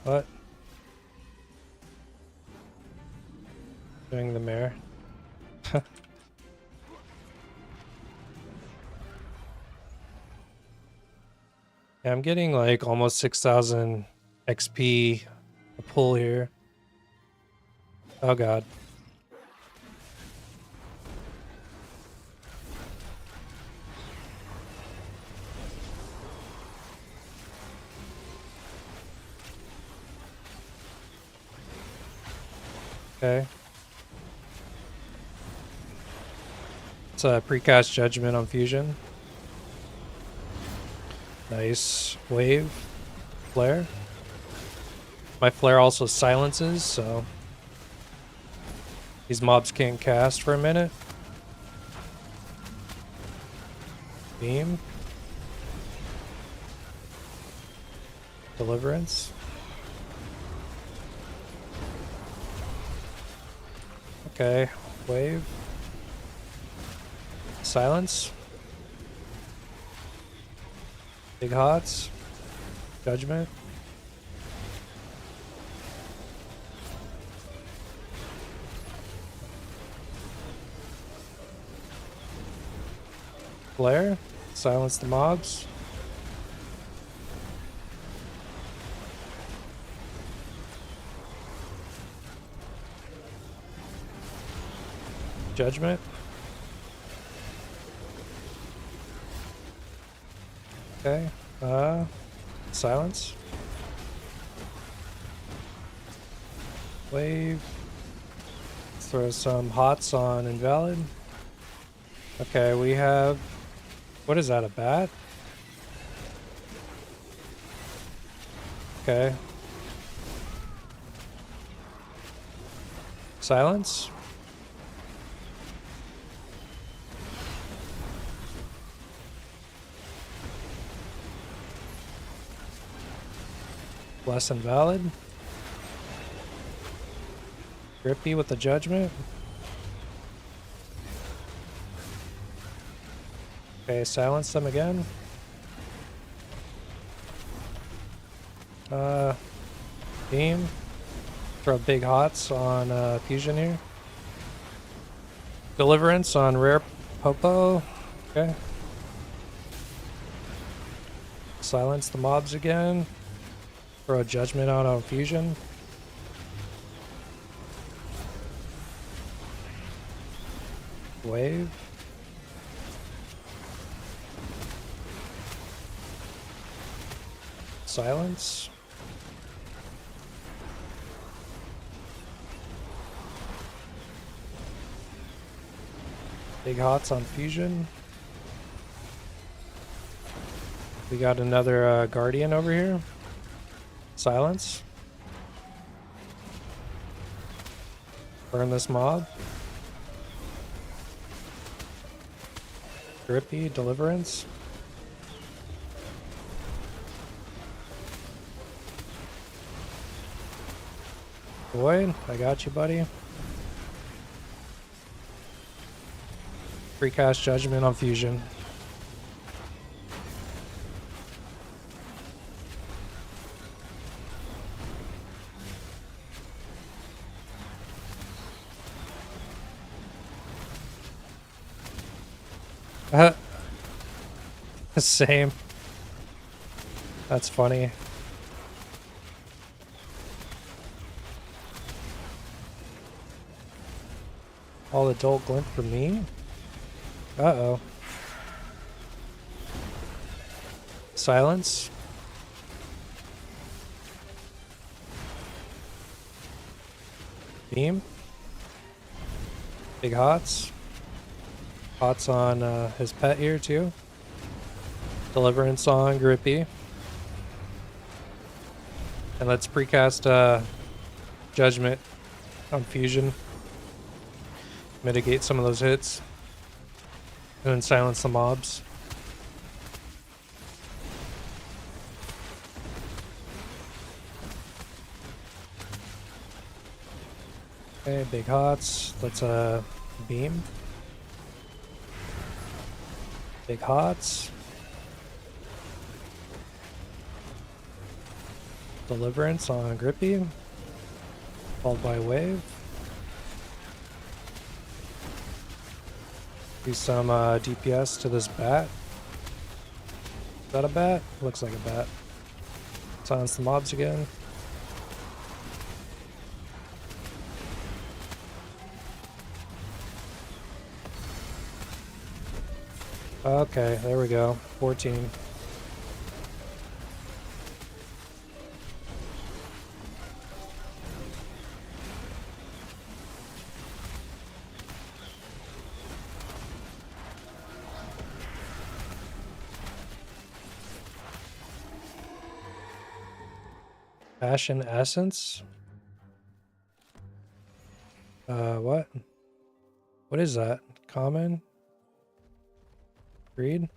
What? Doing the mayor. Yeah, I'm getting like almost 6,000 XP a pull here. Oh god. Okay. It's a precast judgment on fusion. Nice wave flare. My flare also silences, so these mobs can't cast for a minute. Beam. Deliverance. Okay, wave. Silence. Big hots. Judgment. Flare. Silence the mobs. Judgment. Okay. Silence. Wave. Throw some hots on invalid. Okay, we have... What is that, a bat? Okay. Silence. Less invalid. Grippy with the judgment. Okay, silence them again. Beam. Throw big hots on fusion here. Deliverance on rare Popo. Okay. Silence the mobs again. Throw a judgment out on fusion. Wave. Silence. Big hots on fusion. We got another guardian over here. Silence. Burn this mob. Grippy, deliverance. Void, I got you, buddy. Precast judgment on fusion. Same. That's funny. All the dull glint for me? Uh-oh. Silence. Beam. Big hots. Hots on his pet here too. Deliverance on Grippy. And let's precast Judgment on Fusion. Mitigate some of those hits. And then silence the mobs. Okay, big hots. Let's beam. Big hots. Deliverance on Grippy. Followed by wave. Do some DPS to this bat. Is that a bat? Looks like a bat. Silence the mobs again. Okay, there we go. 14. Passion Essence? What? What is that? Common? Greed?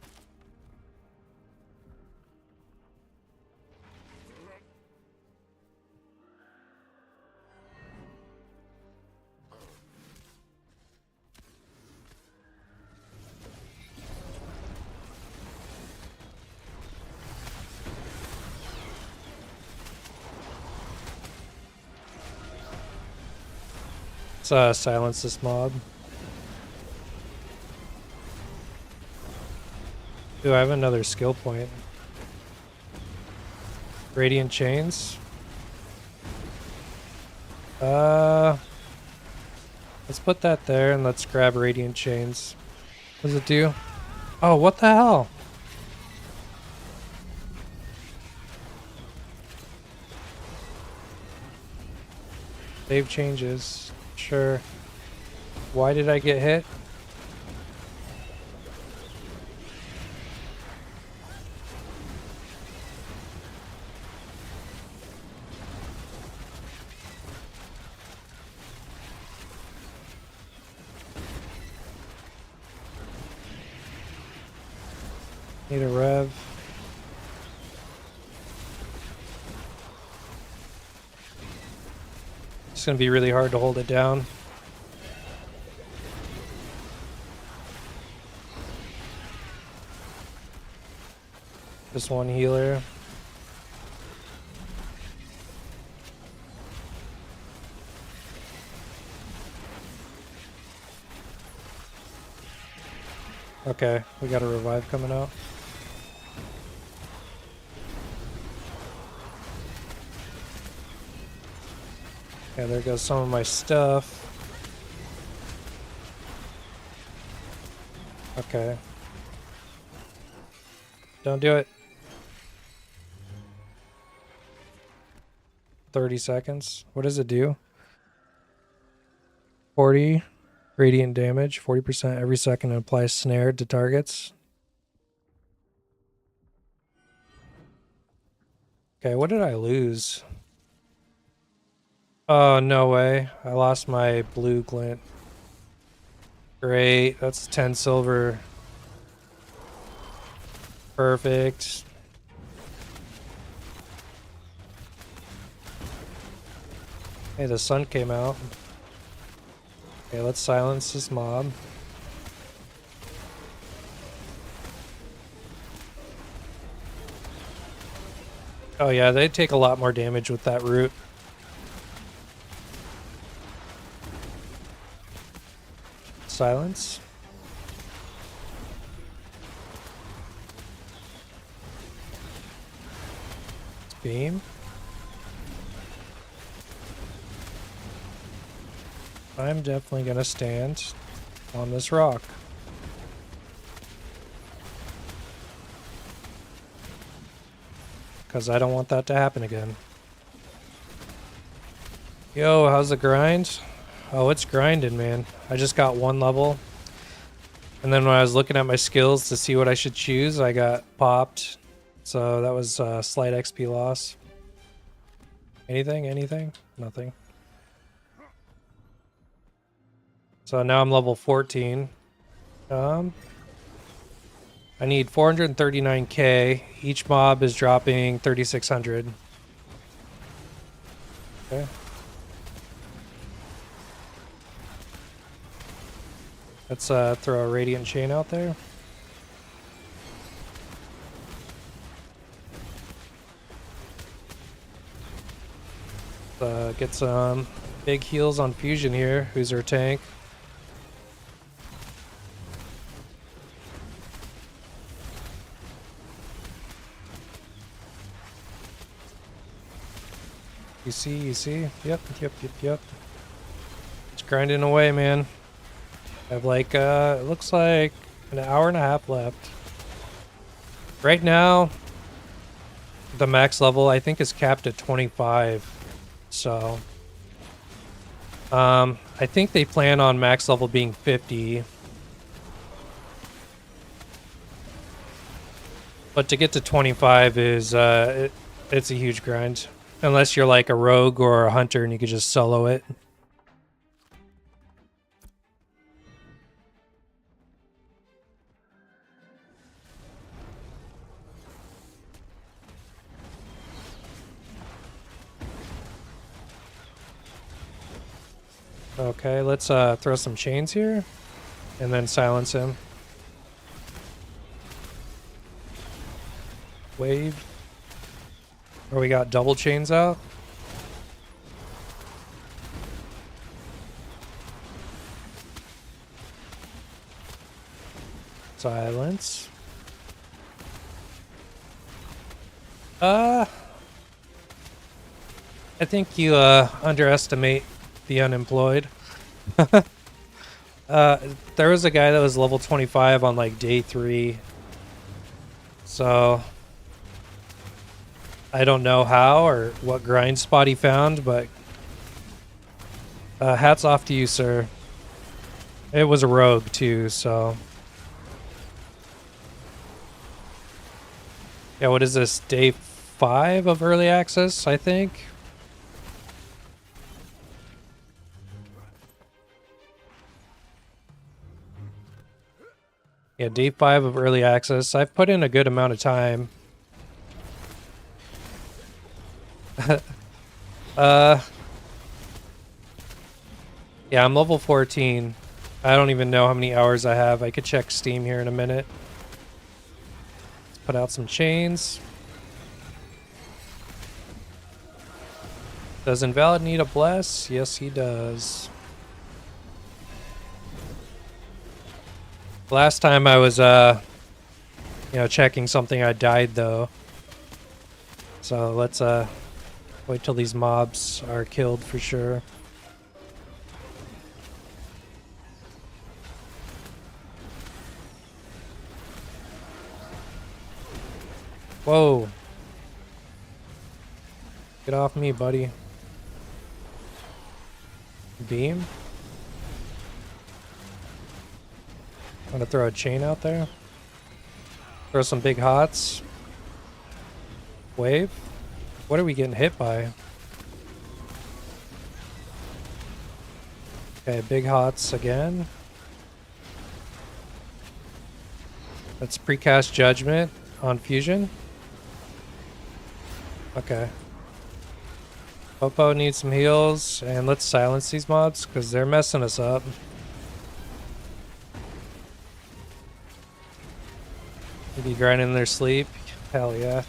Let's silence this mob. Ooh, I have another skill point. Radiant chains. Let's put that there and let's grab radiant chains. What does it do? Oh, what the hell? Save changes. Sure. Why did I get hit? Need a rev. It's gonna be really hard to hold it down. Just one healer. Okay, we got a revive coming out. Yeah, there goes some of my stuff. Okay. Don't do it. 30 seconds. What does it do? 40 radiant damage, 40% every second, and applies snare to targets. Okay, what did I lose? Oh, no way. I lost my blue glint. Great, that's 10 silver. Perfect. Hey, the sun came out. Okay, let's silence this mob. Oh yeah, they take a lot more damage with that root. Silence. Beam. I'm definitely gonna stand on this rock. Because I don't want that to happen again. Yo, how's the grind? Oh, it's grinding, man. I just got 1 level. And then when I was looking at my skills to see what I should choose, I got popped. So that was a slight XP loss. Anything? Anything? Nothing. So now I'm level 14. I need 439k. Each mob is dropping 3,600. Okay. Let's throw a radiant chain out there. Get some big heals on Fusion here. Who's our tank? You see, you see? Yep. It's grinding away, man. I have like, it looks like an hour and a half left. Right now, the max level I think is capped at 25. So, I think they plan on max level being 50. But to get to 25 is, it's a huge grind. Unless you're like a rogue or a hunter and you could just solo it. Okay, let's throw some chains here and then silence him. Wave. Or we got double chains out. Silence. I think you underestimate the unemployed. There was a guy that was level 25 on like day 3. So I don't know how or what grind spot he found, but hats off to you, sir. It was a rogue too, so yeah. What is this? Day 5 of early access, I think. Yeah, day 5 of early access. I've put in a good amount of time. Yeah, I'm level 14. I don't even know how many hours I have. I could check Steam here in a minute. Let's put out some chains. Does Invalid need a bless? Yes, he does. Last time I was, checking something, I died though. So let's, wait till these mobs are killed for sure. Whoa. Get off me, buddy. Beam? Want to throw a chain out there? Throw some big hots. Wave? What are we getting hit by? Okay, big hots again. Let's precast Judgment on Fusion. Okay. Popo needs some heals, and let's silence these mobs because they're messing us up. Maybe grinding in their sleep. Hell yeah.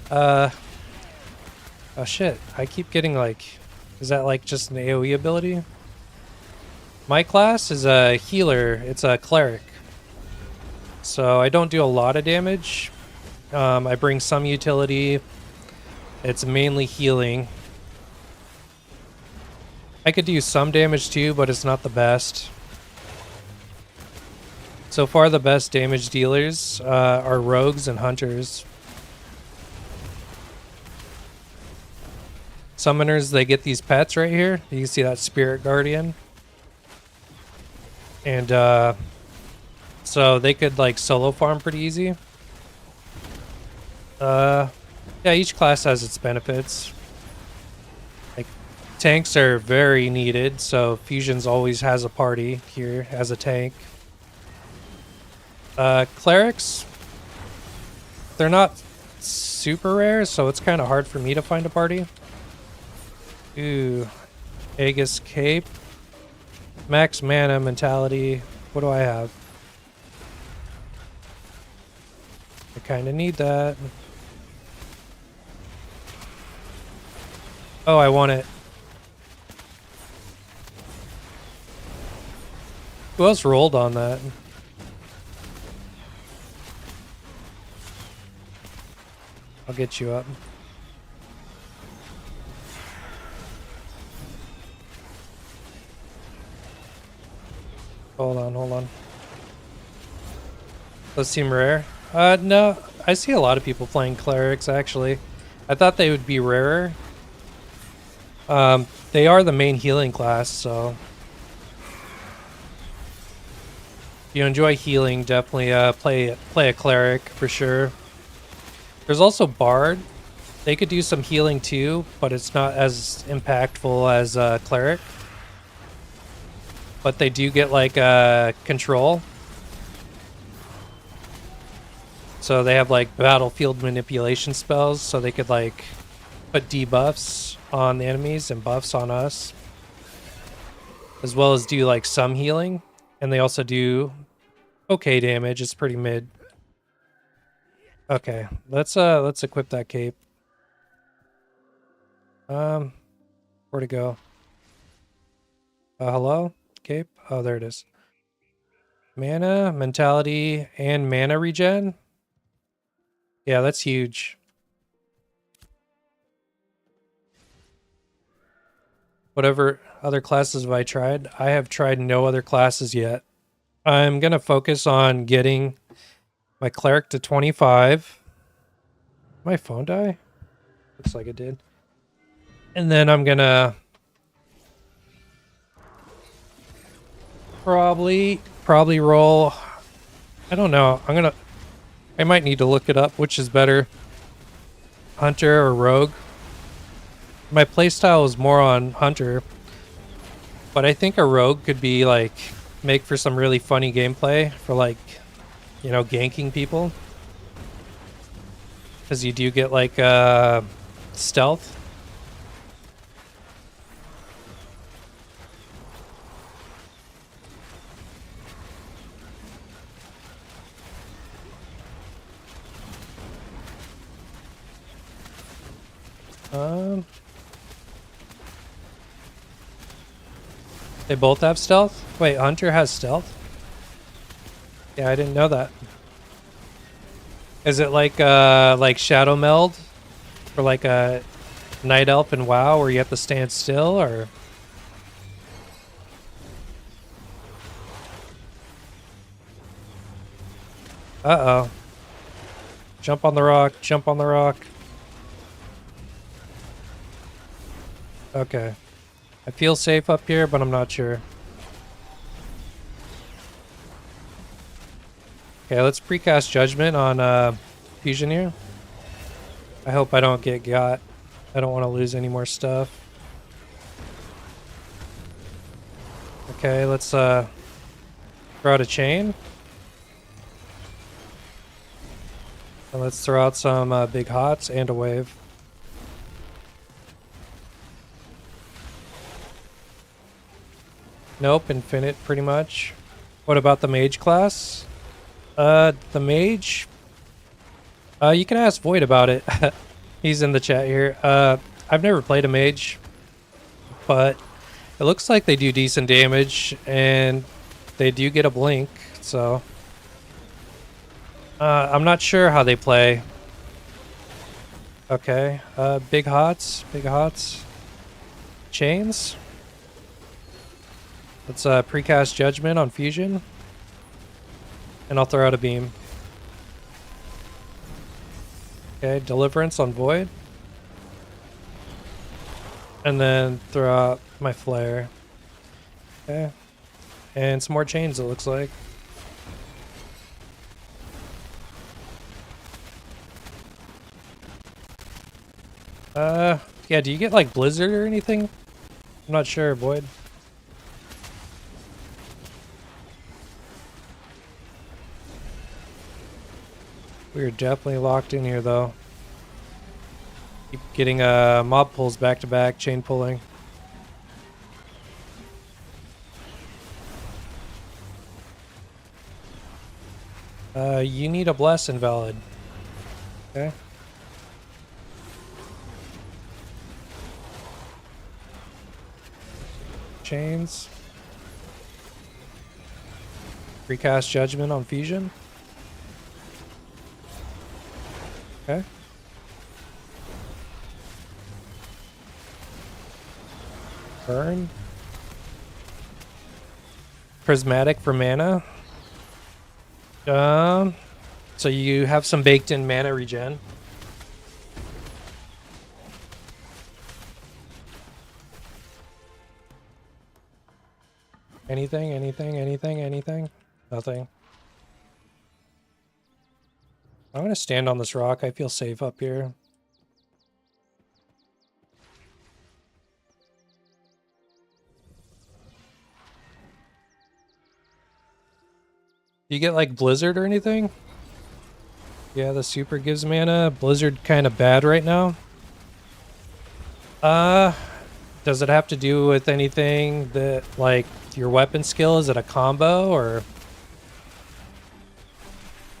Oh shit. I keep getting like... Is that like just an AoE ability? My class is a healer. It's a cleric. So I don't do a lot of damage. I bring some utility. It's mainly healing. I could do some damage too, but it's not the best. So far, the best damage dealers are rogues and hunters. Summoners, they get these pets right here. You can see that Spirit Guardian. And so they could like solo farm pretty easy. Yeah, each class has its benefits. Like tanks are very needed, so Fusions always has a party here as a tank. Clerics, they're not super rare, so it's kind of hard for me to find a party. Ooh, Aegis Cape. Max mana mentality. What do I have? I kind of need that. Oh, I want it. Who else rolled on that? I'll get you up. Hold on. Those seem rare. No, I see a lot of people playing clerics actually. I thought they would be rarer. They are the main healing class, so if you enjoy healing, definitely play a cleric for sure. There's also Bard. They could do some healing too, but it's not as impactful as cleric. But they do get like control. So they have like battlefield manipulation spells, so they could like put debuffs on the enemies and buffs on us, as well as do like some healing. And they also do okay damage. It's pretty mid. Okay, let's equip that cape. Where'd it go? Hello? Cape? Oh, there it is. Mana, mentality, and mana regen? Yeah, that's huge. Whatever other classes have I tried? I have tried no other classes yet. I'm going to focus on getting my cleric to 25. My phone die? Looks like it did. And then I'm going to probably roll. I don't know. I might need to look it up, which is better, Hunter or Rogue. My playstyle is more on Hunter, but I think a Rogue could be like make for some really funny gameplay for like, you know, ganking people, because you do get like stealth. They both have stealth? Wait, Hunter has stealth? Yeah, I didn't know that. Is it like Shadow Meld? For like a Night Elf in WoW where you have to stand still, or? Uh-oh. Jump on the rock, jump on the rock. Okay. I feel safe up here, but I'm not sure. Okay, let's precast Judgment on Fusion here. I hope I don't get got. I don't want to lose any more stuff. Okay, let's throw out a chain. And let's throw out some big hots and a wave. Nope, infinite pretty much. What about the mage class? The mage? You can ask Void about it. He's in the chat here. I've never played a mage, but it looks like they do decent damage and they do get a blink, so I'm not sure how they play. Okay, big hots, chains. Let's precast Judgment on Fusion. And I'll throw out a beam. Okay, Deliverance on Void. And then throw out my Flare. Okay. And some more chains, it looks like. Yeah, do you get like Blizzard or anything? I'm not sure, Void. We're definitely locked in here, though. Keep getting mob pulls back to back, chain pulling. You need a bless invalid. Okay. Chains. Recast Judgment on Fusion. Okay. Burn. Prismatic for mana. So you have some baked in mana regen. Anything? Nothing. I'm gonna stand on this rock. I feel safe up here. Do you get like Blizzard or anything? Yeah, the super gives mana. Blizzard kind of bad right now. Does it have to do with anything that like your weapon skill? Is it a combo, or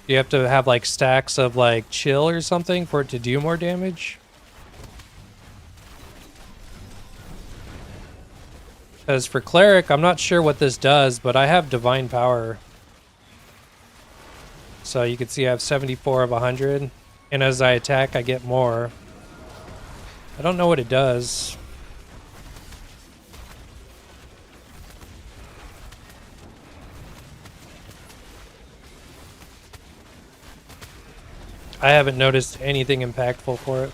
do you have to have like stacks of like chill or something for it to do more damage? Because for cleric, I'm not sure what this does, but I have divine power. So you can see I have 74 of 100, and as I attack, I get more. I don't know what it does. I haven't noticed anything impactful for it.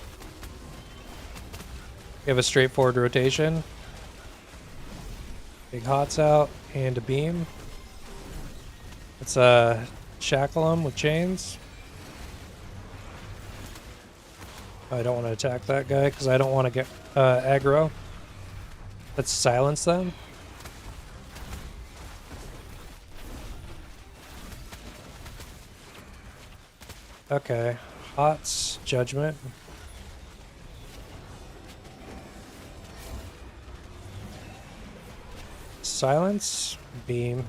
We have a straightforward rotation. Big hots out and a beam. Let's shackle them with chains. I don't want to attack that guy because I don't want to get aggro. Let's silence them. Okay. Hots, judgment. Silence, beam.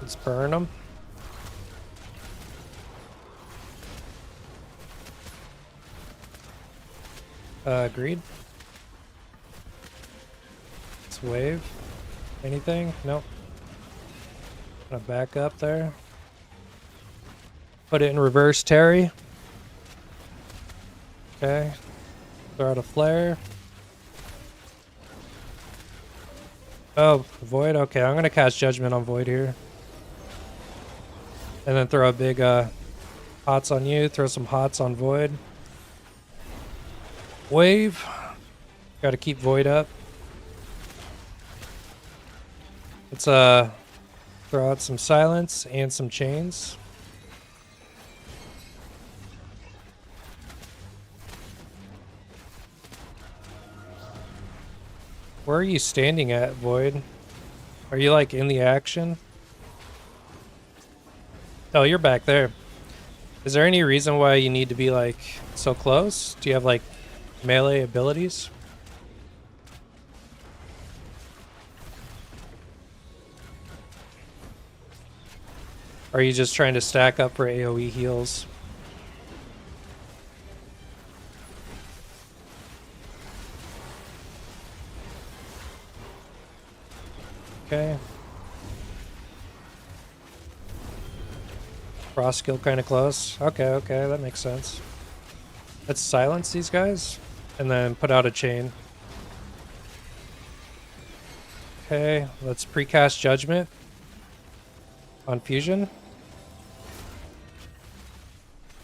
Let's burn them. Agreed. Let's wave. Anything? Nope. Gonna back up there. Put it in reverse, Terry. Okay. Throw out a flare. Oh, Void? Okay, I'm gonna cast Judgment on Void here. And then throw a big hots on you, throw some hots on Void. Wave. Gotta keep Void up. Let's throw out some silence and some chains. Where are you standing at, Void? Are you like in the action? Oh, you're back there. Is there any reason why you need to be like so close? Do you have like melee abilities? Or are you just trying to stack up for AoE heals? Okay. Frost skill kind of close. Okay, that makes sense. Let's silence these guys and then put out a chain. Okay, let's precast Judgment on Fusion.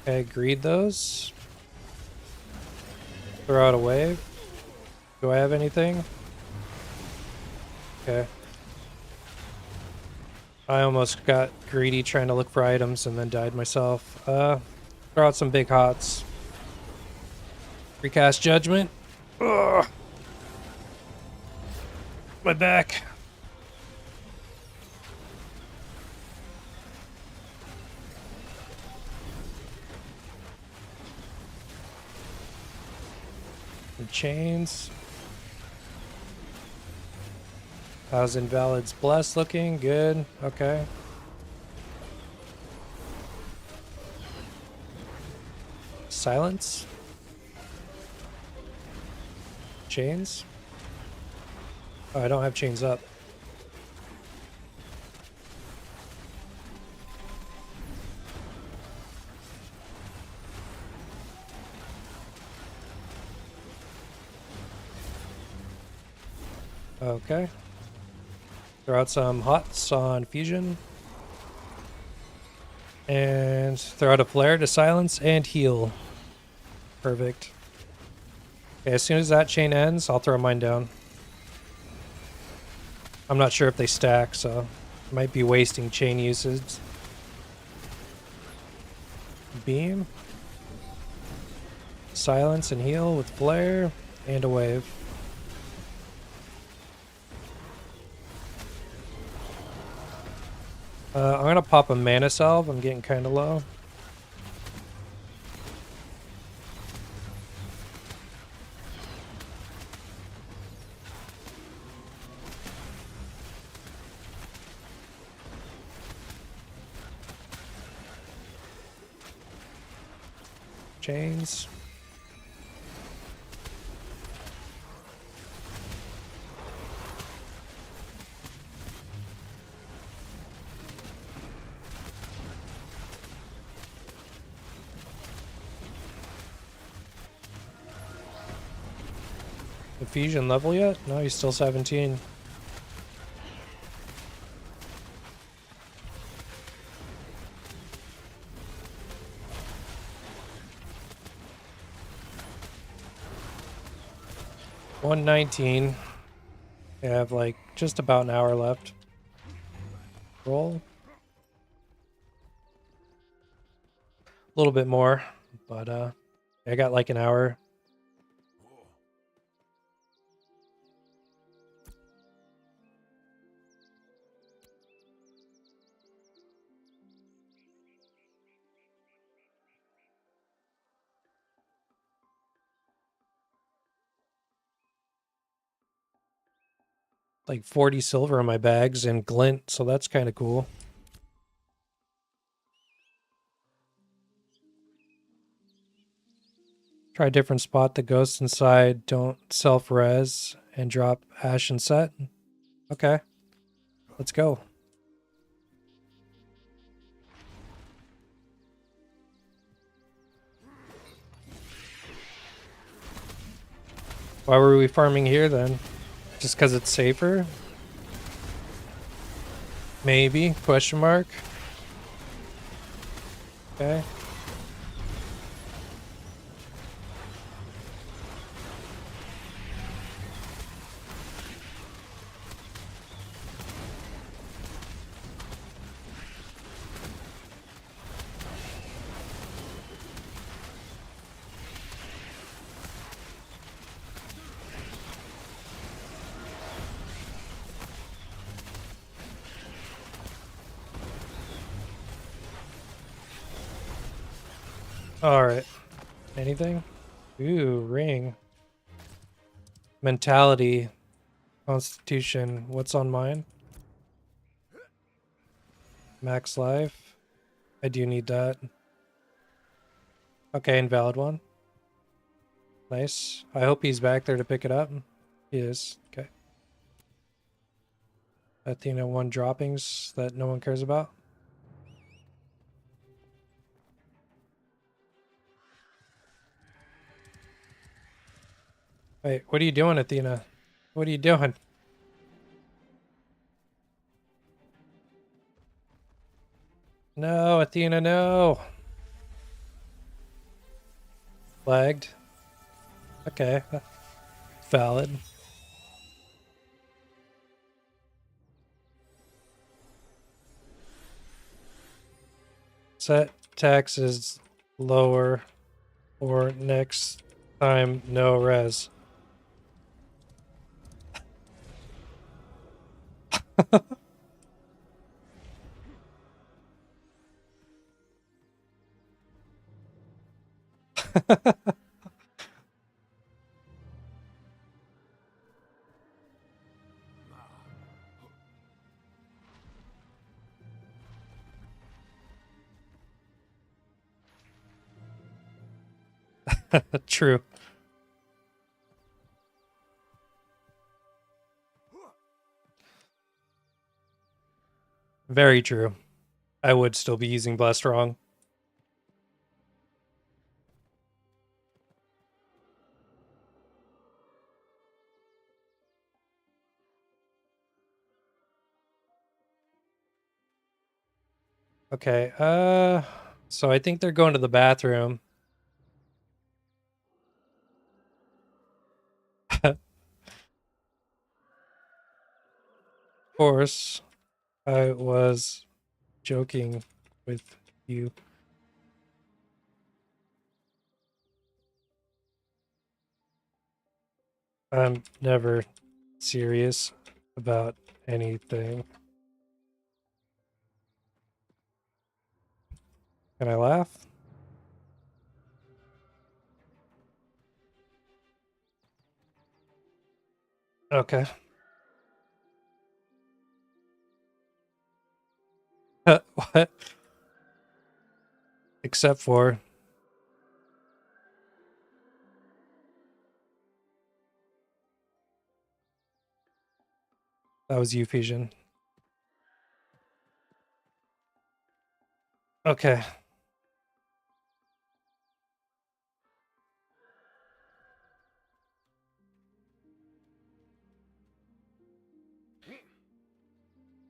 Okay, greed those. Throw out a wave. Do I have anything? Okay. I almost got greedy trying to look for items and then died myself. Throw out some big hots. Recast Judgment. Ugh. My back. Some chains. How's Invalid's Bless looking? Good. Okay. Silence. Chains. Oh, I don't have chains up. Okay. Throw out some hots on Fusion. And throw out a flare to silence and heal. Perfect. Okay, as soon as that chain ends, I'll throw mine down. I'm not sure if they stack, so might be wasting chain usage. Beam. Silence and heal with flare and a wave. I'm gonna pop a mana salve. I'm getting kind of low. Chains. The Fusion level yet? No, he's still 17. 119. I have like just about an hour left. Roll. A little bit more, but I got like an hour. Like 40 silver in my bags and glint, so that's kind of cool. Try a different spot. The ghosts inside don't self-res and drop ash and set. Okay, let's go. Why were we farming here then? Just because it's safer? Maybe? Question mark? Okay. Alright. Anything? Ooh, ring. Mentality. Constitution. What's on mine? Max life. I do need that. Okay, invalid one. Nice. I hope he's back there to pick it up. He is. Okay. Athena 1 droppings that no one cares about. Wait, what are you doing, Athena? What are you doing? No, Athena, no. Lagged. Okay. Valid. Set taxes lower or next time no res. True. Very true. I would still be using Blessed wrong. Okay, so I think they're going to the bathroom. Of course, I was joking with you. I'm never serious about anything. Can I laugh? Okay. What? Except for that was you, Fusion. Okay.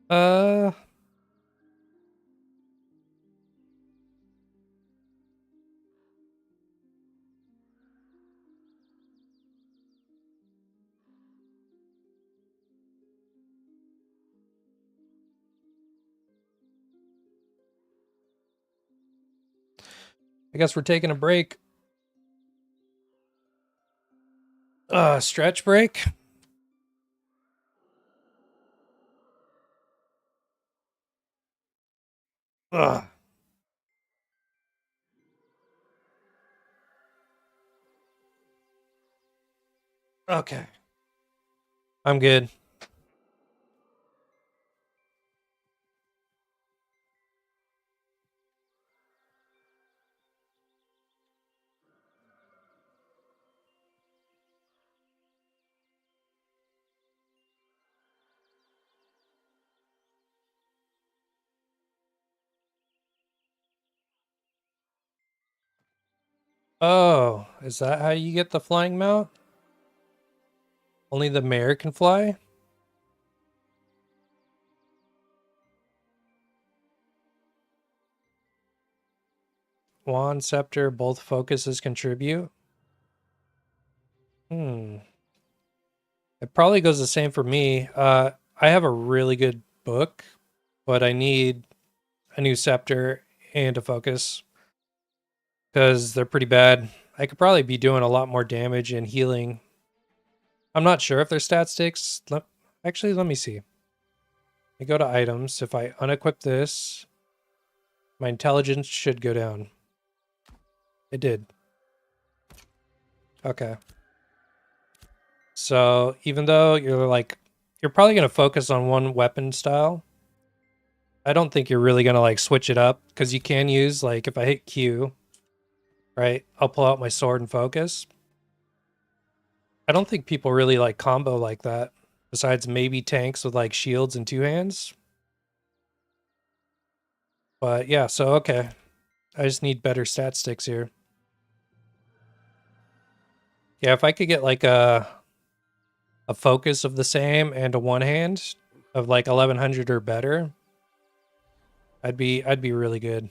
Uh, I guess we're taking a break. Stretch break. Ugh. Okay. I'm good. Oh, is that how you get the flying mount? Only the mayor can fly? Wand, scepter, both focuses contribute? Hmm. It probably goes the same for me. I have a really good book, but I need a new scepter and a focus because they're pretty bad. I could probably be doing a lot more damage and healing. I'm not sure if they're stat sticks. Actually, let me see. I go to items. If I unequip this, my intelligence should go down. It did. Okay. So even though you're probably going to focus on one weapon style, I don't think you're really going to like switch it up because you can use like if I hit Q, right, I'll pull out my sword and focus. I don't think people really like combo like that besides maybe tanks with like shields and two hands. But yeah, so okay. I just need better stat sticks here. Yeah, if I could get like a focus of the same and a one hand of like 1100 or better, I'd be really good.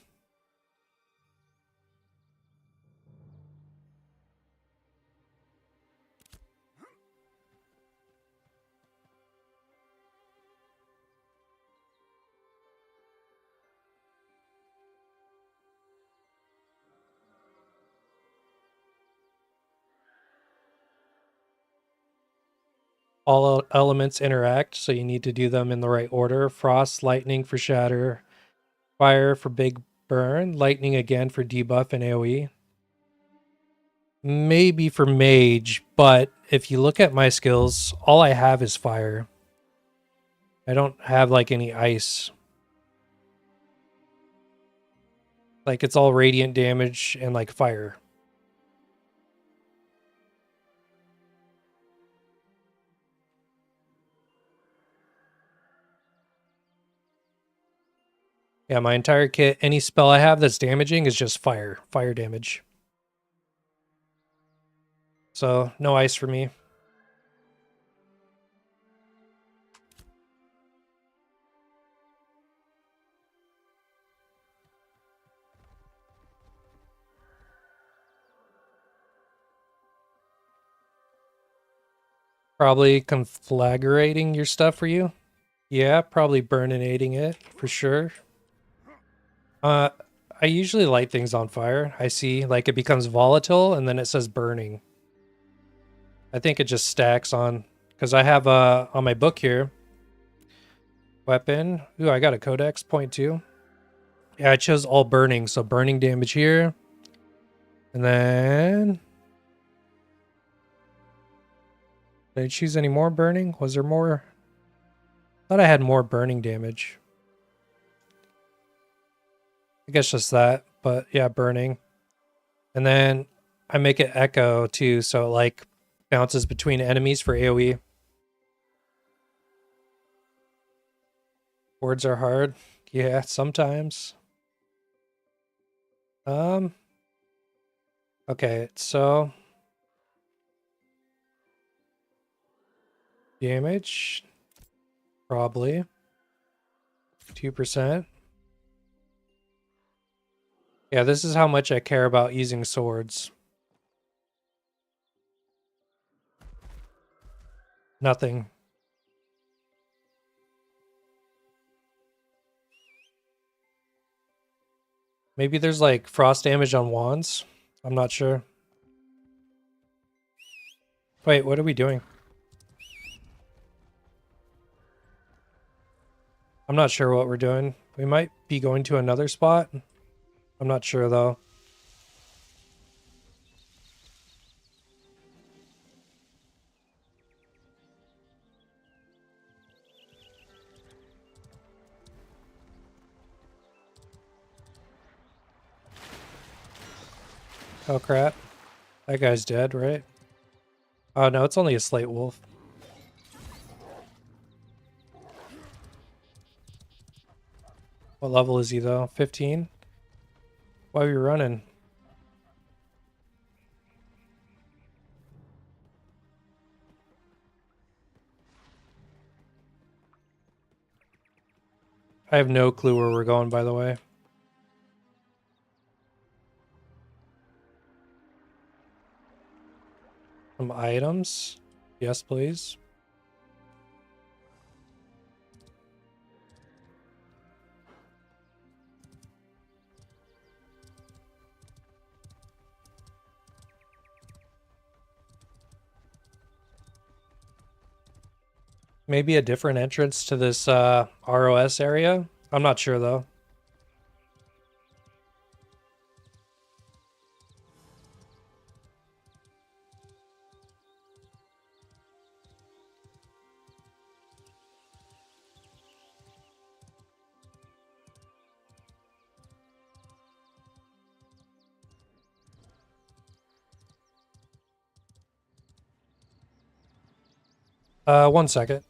All elements interact, so you need to do them in the right order. Frost, lightning for shatter, fire for big burn, lightning again for debuff and AoE. Maybe for mage, but if you look at my skills, all I have is fire. I don't have like any ice. Like it's all radiant damage and like fire. Yeah, my entire kit, any spell I have that's damaging is just fire damage. So no ice for me. Probably conflagrating your stuff for you. Yeah, probably burninating it for sure. Uh, I usually light things on fire. I see like it becomes volatile and then it says burning. I think it just stacks on because I have on my book here weapon. Ooh, I got a codex point two. Yeah, I chose all burning, so burning damage here. And then did I choose any more burning? Was there more? I thought I had more burning damage. I guess just that, but yeah, burning. And then I make it echo too, so it like bounces between enemies for AoE. Words are hard. Yeah, sometimes. Um okay, so damage probably 2%. Yeah, this is how much I care about using swords. Nothing. Maybe there's like frost damage on wands. I'm not sure. Wait, what are we doing? I'm not sure what we're doing. We might be going to another spot. I'm not sure though. Oh crap. That guy's dead, right? Oh no, it's only a slate wolf. What level is he though? 15? Why are we running? I have no clue where we're going, by the way. Some items? Yes, please. Maybe a different entrance to this ROS area? I'm not sure though. One second.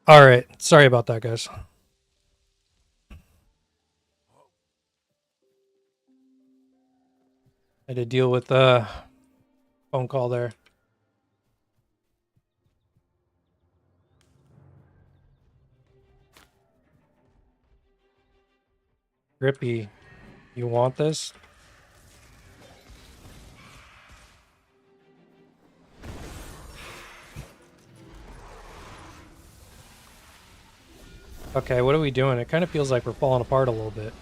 All right. Sorry about that, guys. I had to deal with a phone call there. Grippy, you want this? Okay, what are we doing? It kind of feels like we're falling apart a little bit.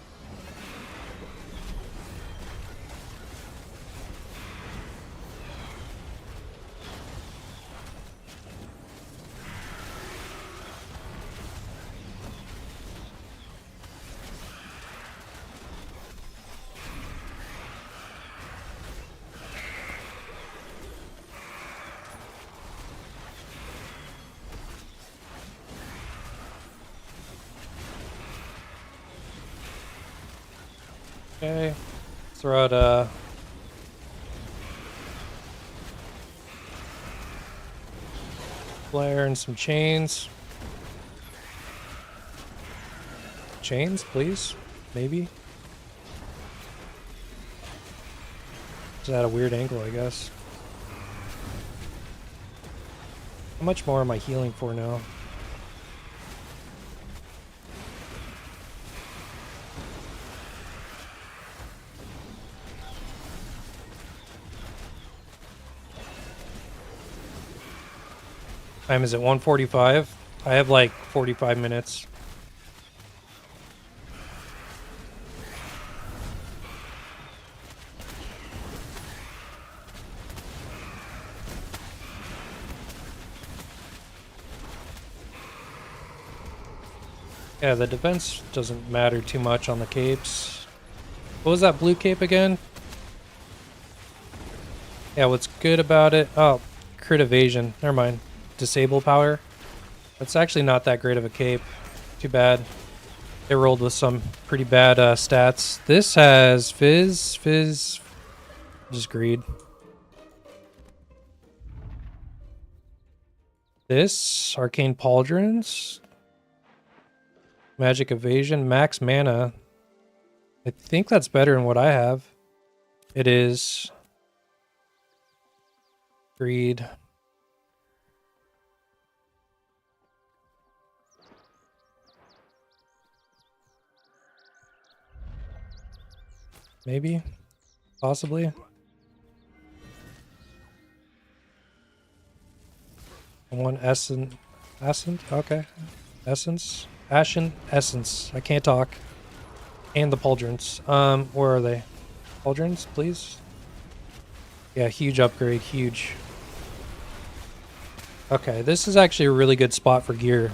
Okay, throw out flare and some chains. Chains, please? Maybe? Is that a weird angle, I guess? How much more am I healing for now? Time is at 1:45. I have like 45 minutes. Yeah, the defense doesn't matter too much on the capes. What was that blue cape again? Yeah, what's good about it? Oh, crit evasion. Never mind. Disable power. That's actually not that great of a cape. Too bad. They rolled with some pretty bad stats. This has fizz, just greed. This, arcane pauldrons, magic evasion, max mana. I think that's better than what I have. It is greed. Maybe, possibly. One essence, okay. Essence, ashen essence. I can't talk. And the pauldrons. Where are they? Pauldrons, please. Yeah, huge upgrade, huge. Okay, this is actually a really good spot for gear.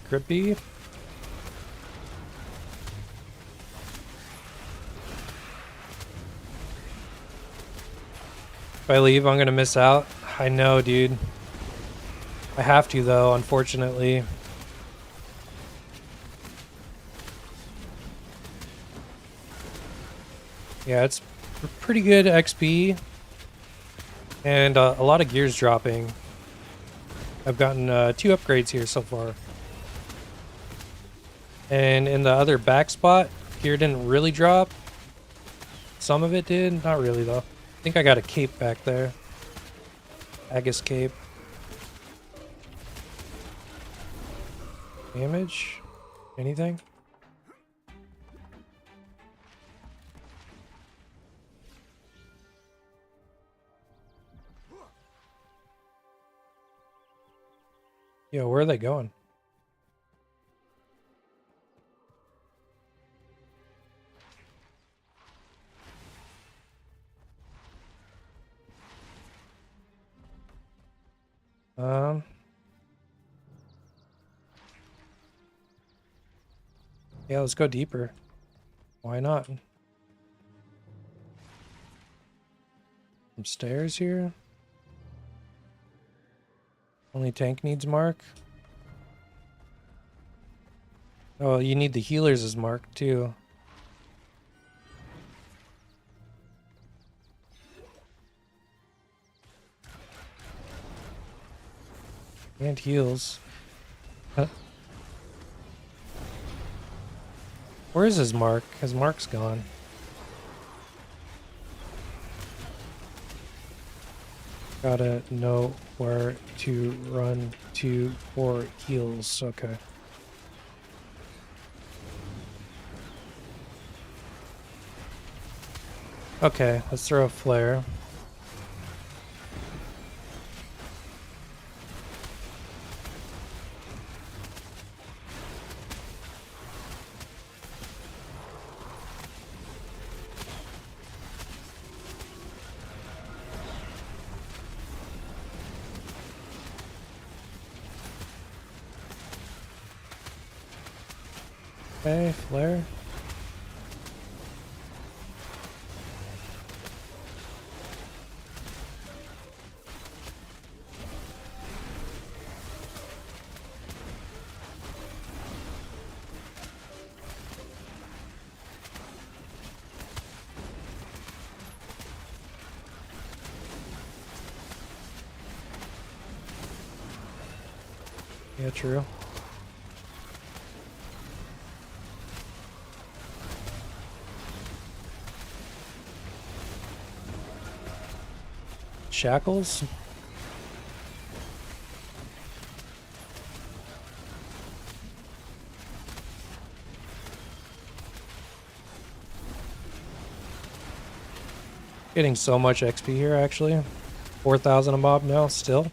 Grippy. If I leave, I'm gonna miss out. I know, dude. I have to, though, unfortunately. Yeah, it's pretty good XP. And a lot of gears dropping. I've gotten 2 upgrades here so far. And in the other back spot, gear didn't really drop. Some of it did. Not really, though. I think I got a cape back there. Agus cape. Damage? Anything? Yo, where are they going? Um, Yeah, let's go deeper. Why not? Some stairs here. Only tank needs mark. Oh, you need the healers as mark too. And heals. Huh. Where is his mark? His mark's gone. Gotta know where to run to for heals. Okay. Okay, let's throw a flare. Okay, flare. Yeah, true. Shackles? Getting so much XP here, actually. 4,000 a mob now, still.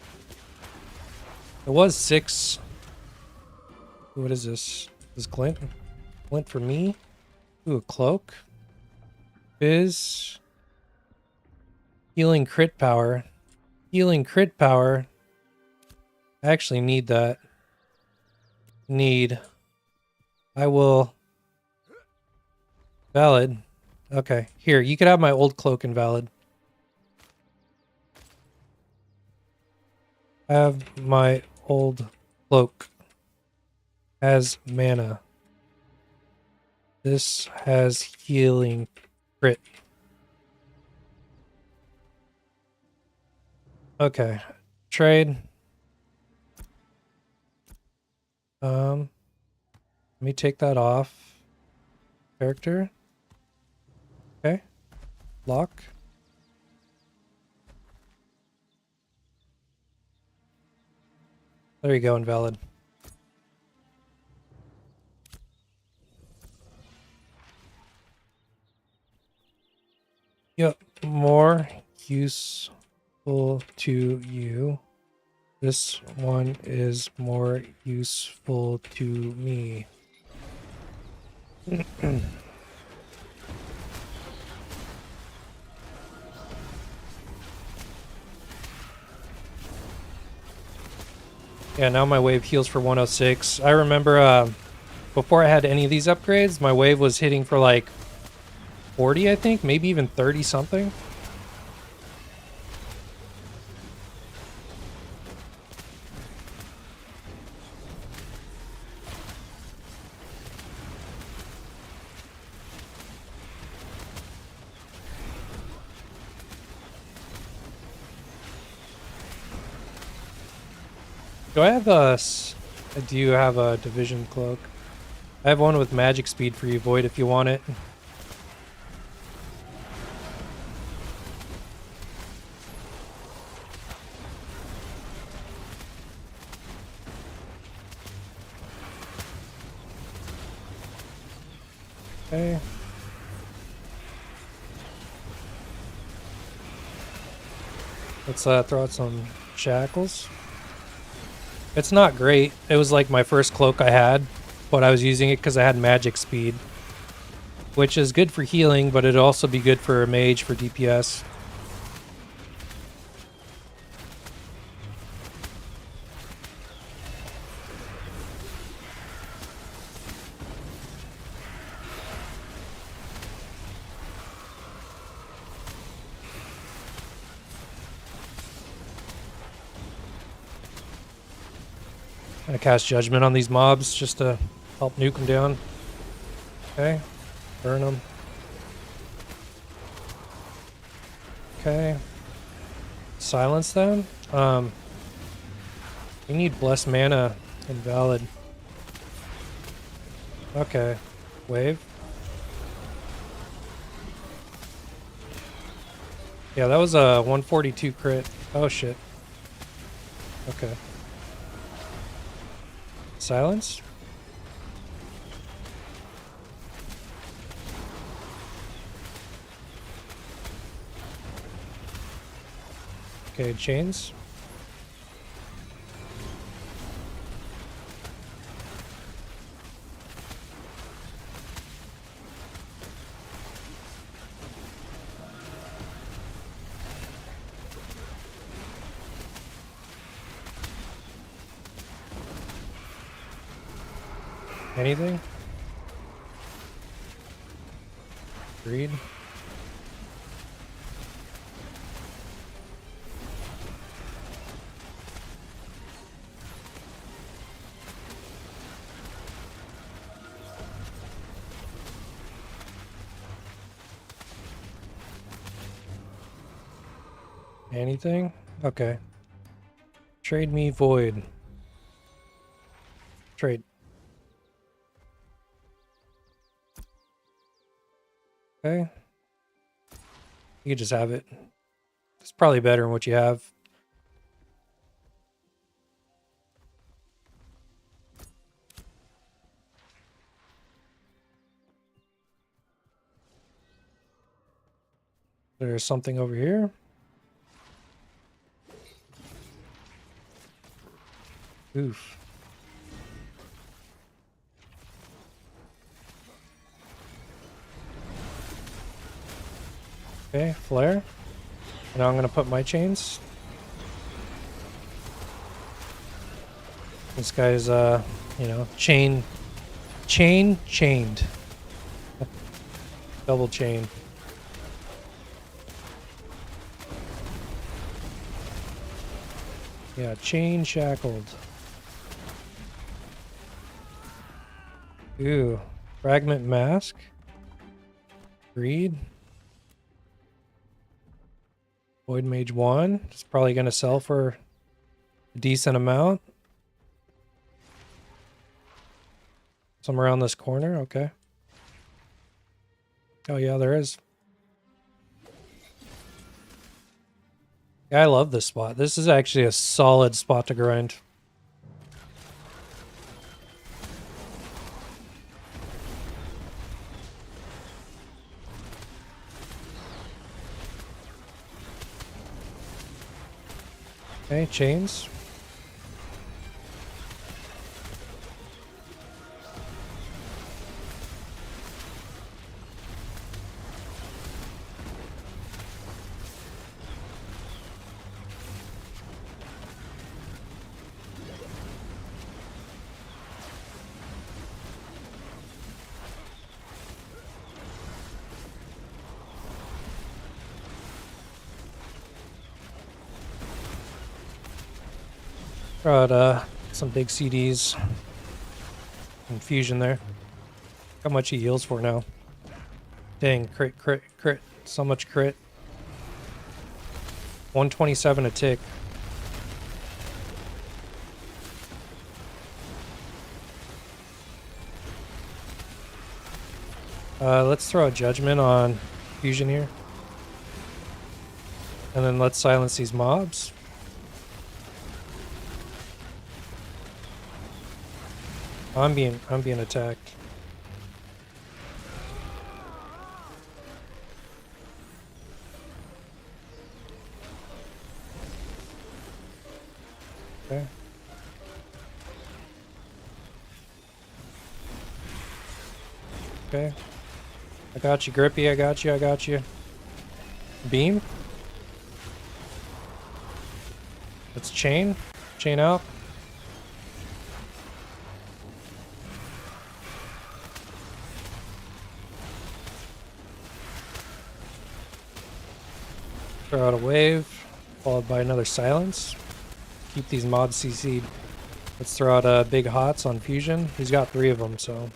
It was 6. What is this? This is Clint? Clint for me? Ooh, a cloak. Fizz. Healing crit power. Healing crit power. I actually need that. I will. Valid. Okay, here, you could have my old cloak invalid. Have my old cloak. Has mana. This has healing crit. Okay, trade. Let me take that off. Character. Okay. Lock. There you go, invalid. Yep, more useful to you. This one is more useful to me. Yeah, now my wave heals for 106. I remember before I had any of these upgrades, my wave was hitting for like 40, I think, maybe even 30 something. Do I have a... I do have a division cloak. I have one with magic speed for you, Void, if you want it. Okay. Let's throw out some shackles. It's not great. It was like my first cloak I had, but I was using it because I had magic speed, which is good for healing, but it'd also be good for a mage for DPS. Gonna cast Judgment on these mobs just to help nuke them down. Okay. Burn them. Okay. Silence them. We need blessed mana. Invalid. Okay. Wave. Yeah, that was a 142 crit. Oh shit. Okay. Silence. Okay, chains. Anything? Greed. Anything? Okay. Trade me void. Trade. Okay. You can just have it. It's probably better than what you have. There's something over here. Oof. Okay, flare. Now I'm gonna put my chains. This guy's you know, chained. Double chain. Yeah, chain shackled. Ooh. Fragment mask. Greed. Void Mage 1. It's probably gonna sell for a decent amount. Somewhere around this corner, okay. Oh yeah, there is. Yeah, I love this spot. This is actually a solid spot to grind. Okay, chains. Got some big CDs. Infusion there. How much he heals for now? Dang, crit, crit, crit. So much crit. 127 a tick. Let's throw a judgment on fusion here. And then let's silence these mobs. I'm being attacked. Okay. Okay. I got you, Grippy. I got you. I got you. Beam. Let's chain. Chain out. Throw out a wave, followed by another silence. Keep these mobs CC'd. Let's throw out big hots on fusion. He's got 3 of them, so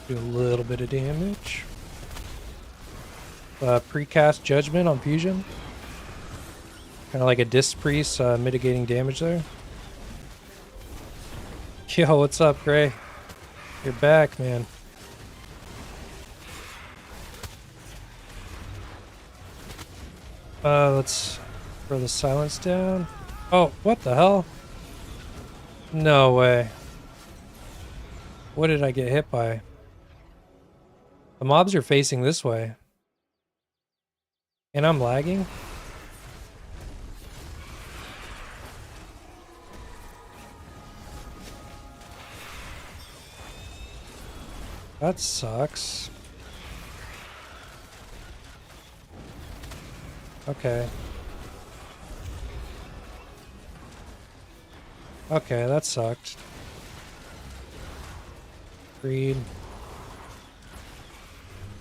do a little bit of damage. Precast judgment on fusion. Kind of like a disc priest, mitigating damage there. Yo, what's up, Gray? You're back, man. Let's throw the silence down. Oh, what the hell? No way. What did I get hit by? The mobs are facing this way. And I'm lagging? That sucks. Okay. Okay, that sucked. Read.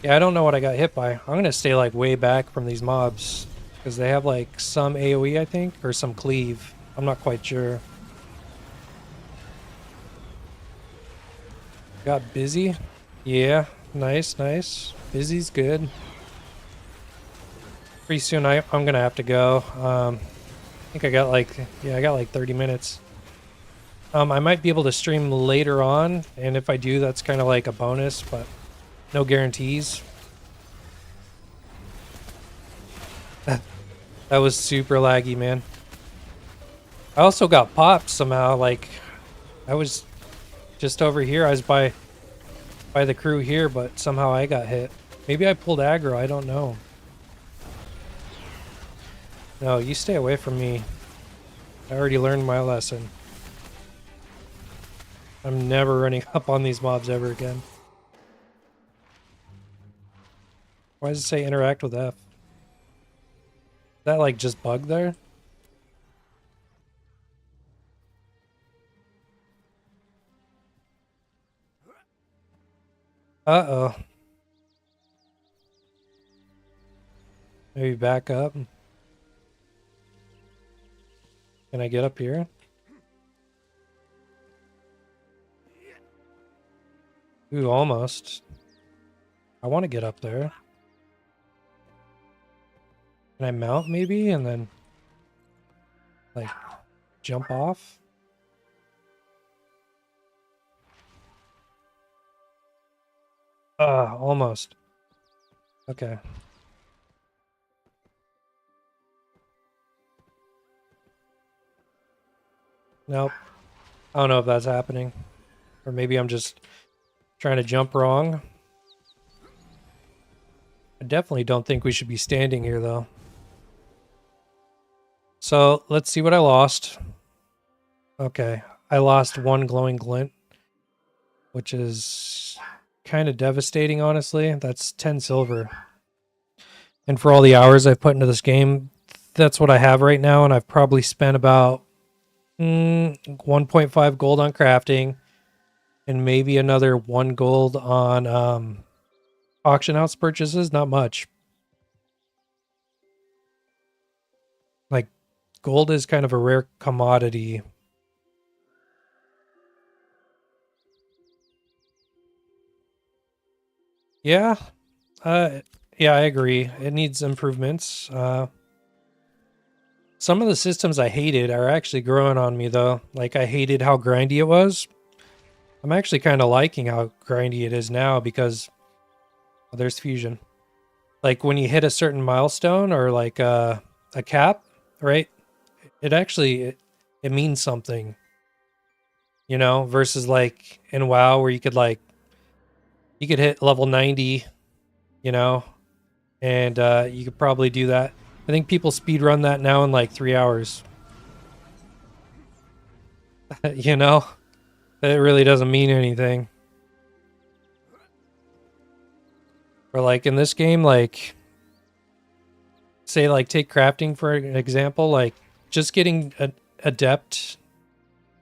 Yeah, I don't know what I got hit by. I'm gonna stay like way back from these mobs because they have like some AoE, I think, or some cleave. I'm not quite sure. Got busy. Yeah, nice, nice. Busy's good. Pretty soon I'm gonna have to go. I think I got like, yeah, I got like 30 minutes. I might be able to stream later on, and if I do, that's kind of like a bonus, but no guarantees. That was super laggy, man. I also got popped somehow, like, I was just over here, I was by the crew here, but somehow I got hit. Maybe I pulled aggro, I don't know. No, you stay away from me. I already learned my lesson. I'm never running up on these mobs ever again. Why does it say interact with F? Is that like just bug there? Uh-oh. Maybe back up. Can I get up here? Ooh, almost. I want to get up there. Can I mount maybe and then like jump off? Almost. Okay. Nope. I don't know if that's happening. Or maybe I'm just trying to jump wrong. I definitely don't think we should be standing here though. So let's see what I lost. Okay. I lost 1 glowing glint, which is kind of devastating, honestly. That's 10 silver. And for all the hours I've put into this game, that's what I have right now, and I've probably spent about 1.5 gold on crafting, and maybe another 1 gold on auction house purchases. Not much. Like, gold is kind of a rare commodity. Yeah. Yeah, I agree. It needs improvements. Some of the systems I hated are actually growing on me, though. Like, I hated how grindy it was. I'm actually kind of liking how grindy it is now because there's fusion. Like, when you hit a certain milestone or, like, a cap, right? It actually, it means something. You know? Versus, like, in WoW where you could, like, you could hit level 90, you know? And you could probably do that. I think people speedrun that now in like 3 hours. You know? It really doesn't mean anything. Or like in this game, like, say like take crafting for an example, like just getting adept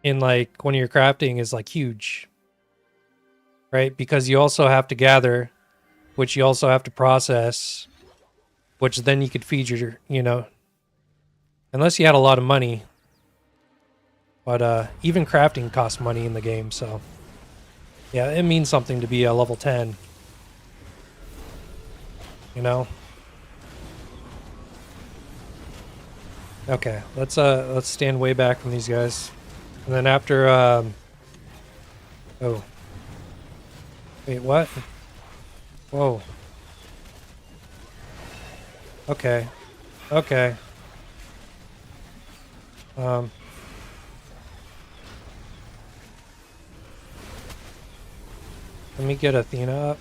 in like when you're crafting is like huge. Right? Because you also have to gather, which you also have to process, which then you could feed your, you know, unless you had a lot of money, But even crafting costs money in the game, so yeah, it means something to be a level 10. You know? Okay, let's stand way back from these guys. And then after oh. Wait, what? Whoa. Okay. Okay. Let me get Athena up.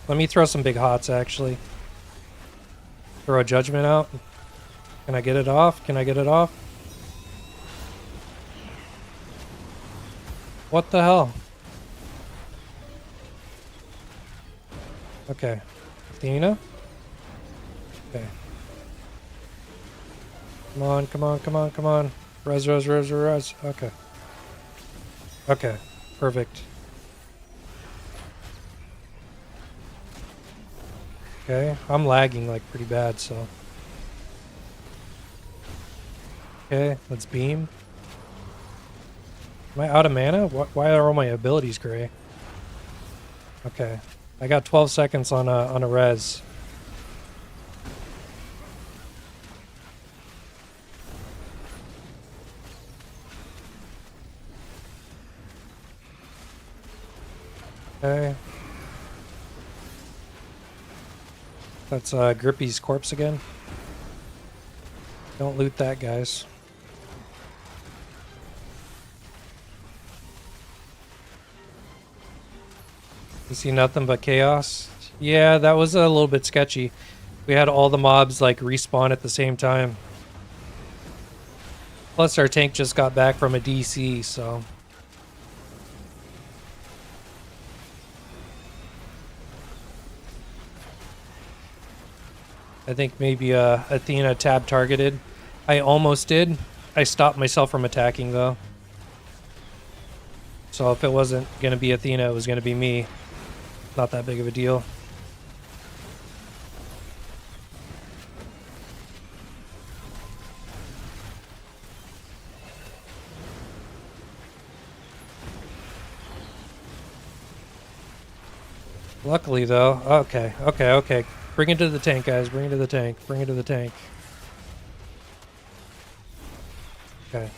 Let me throw some big hots, actually. Throw a judgment out. Can I get it off? Can I get it off? What the hell? Okay. Athena? Okay. Come on, come on, come on, come on. Res, res, res, res. Okay. Okay. Perfect. Okay. I'm lagging like pretty bad, so. Okay, let's beam. Am I out of mana? Why are all my abilities gray? Okay. I got 12 seconds on a res. Okay. That's Grippy's corpse again. Don't loot that, guys. You see nothing but chaos? Yeah, that was a little bit sketchy. We had all the mobs like respawn at the same time. Plus our tank just got back from a DC, so... I think maybe Athena tab targeted. I almost did. I stopped myself from attacking though. So if it wasn't going to be Athena, it was going to be me. Not that big of a deal. Luckily though, okay. Bring it to the tank, guys. Bring it to the tank. Bring it to the tank. Okay.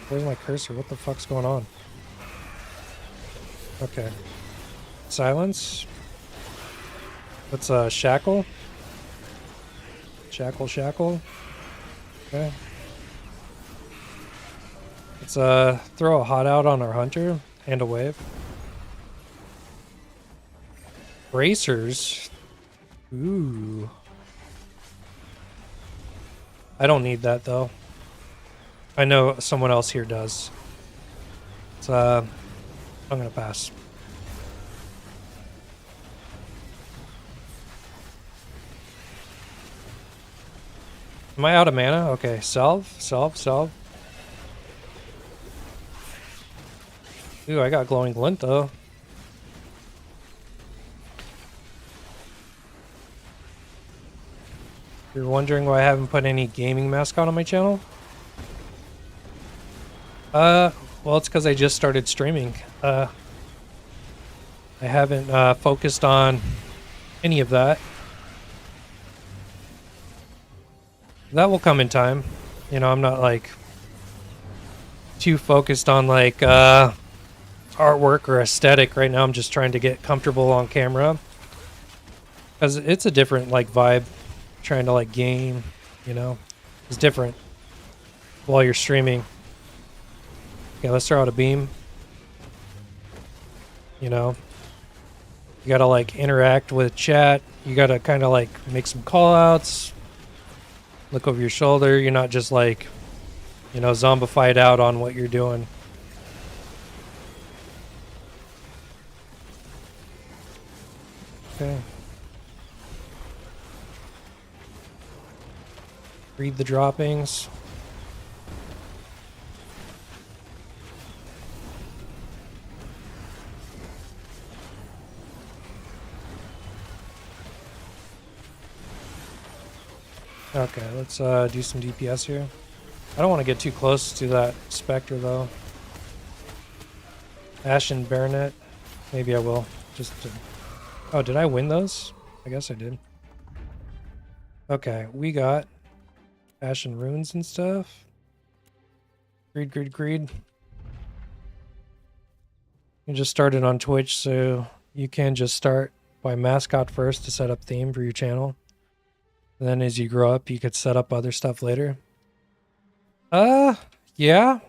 Where's my cursor? What the fuck's going on? Okay. Silence. Let's shackle. Shackle. Okay. Let's throw a hot out on our hunter and a wave. Bracers. Ooh. I don't need that though. I know someone else here does. So I'm gonna pass. Am I out of mana? Okay, salve. Ooh, I got glowing glint though. You're wondering why I haven't put any gaming mascot on my channel? Well, it's because I just started streaming. I haven't focused on any of that. That will come in time. You know, I'm not like too focused on like artwork or aesthetic right now. I'm just trying to get comfortable on camera. Because it's a different like vibe. Trying to like game, you know, it's different while you're streaming. Okay, let's throw out a beam. You know, you gotta like interact with chat. You gotta kind of like make some call outs. Look over your shoulder. You're not just like, you know, zombified out on what you're doing. Okay. Read the droppings. Okay, let's do some DPS here. I don't want to get too close to that Spectre, though. Ashen Baronet. Maybe I will. Just to... Oh, did I win those? I guess I did. Okay, we got Ashen Runes and stuff. Greed, greed, greed. You just started on Twitch, so you can just start by mascot first to set up theme for your channel. And then as you grow up, you could set up other stuff later. Yeah.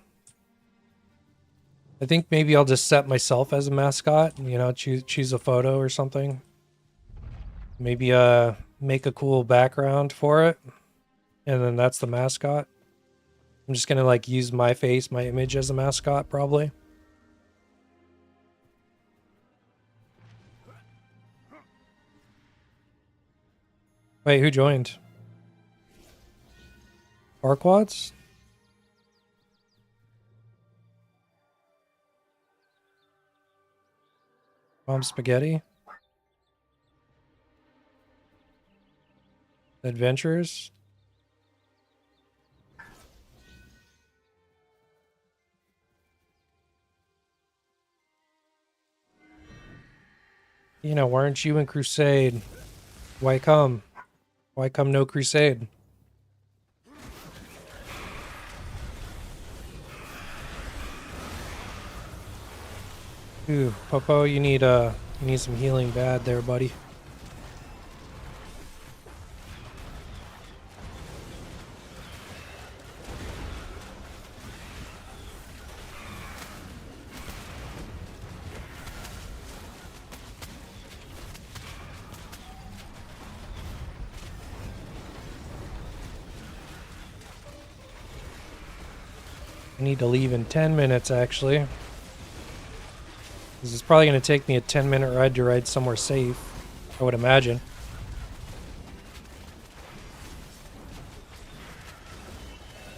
I think maybe I'll just set myself as a mascot, you know, choose a photo or something. Maybe make a cool background for it. And then that's the mascot. I'm just gonna like use my face, my image as a mascot probably. Wait, who joined? Farquads? Mom Spaghetti? Adventurers? You know, why aren't you in Crusade? Why come? Why come no Crusade? Ooh, Popo, you need some healing bad there, buddy. I need to leave in 10 minutes, actually. This is probably going to take me a 10-minute ride to ride somewhere safe, I would imagine.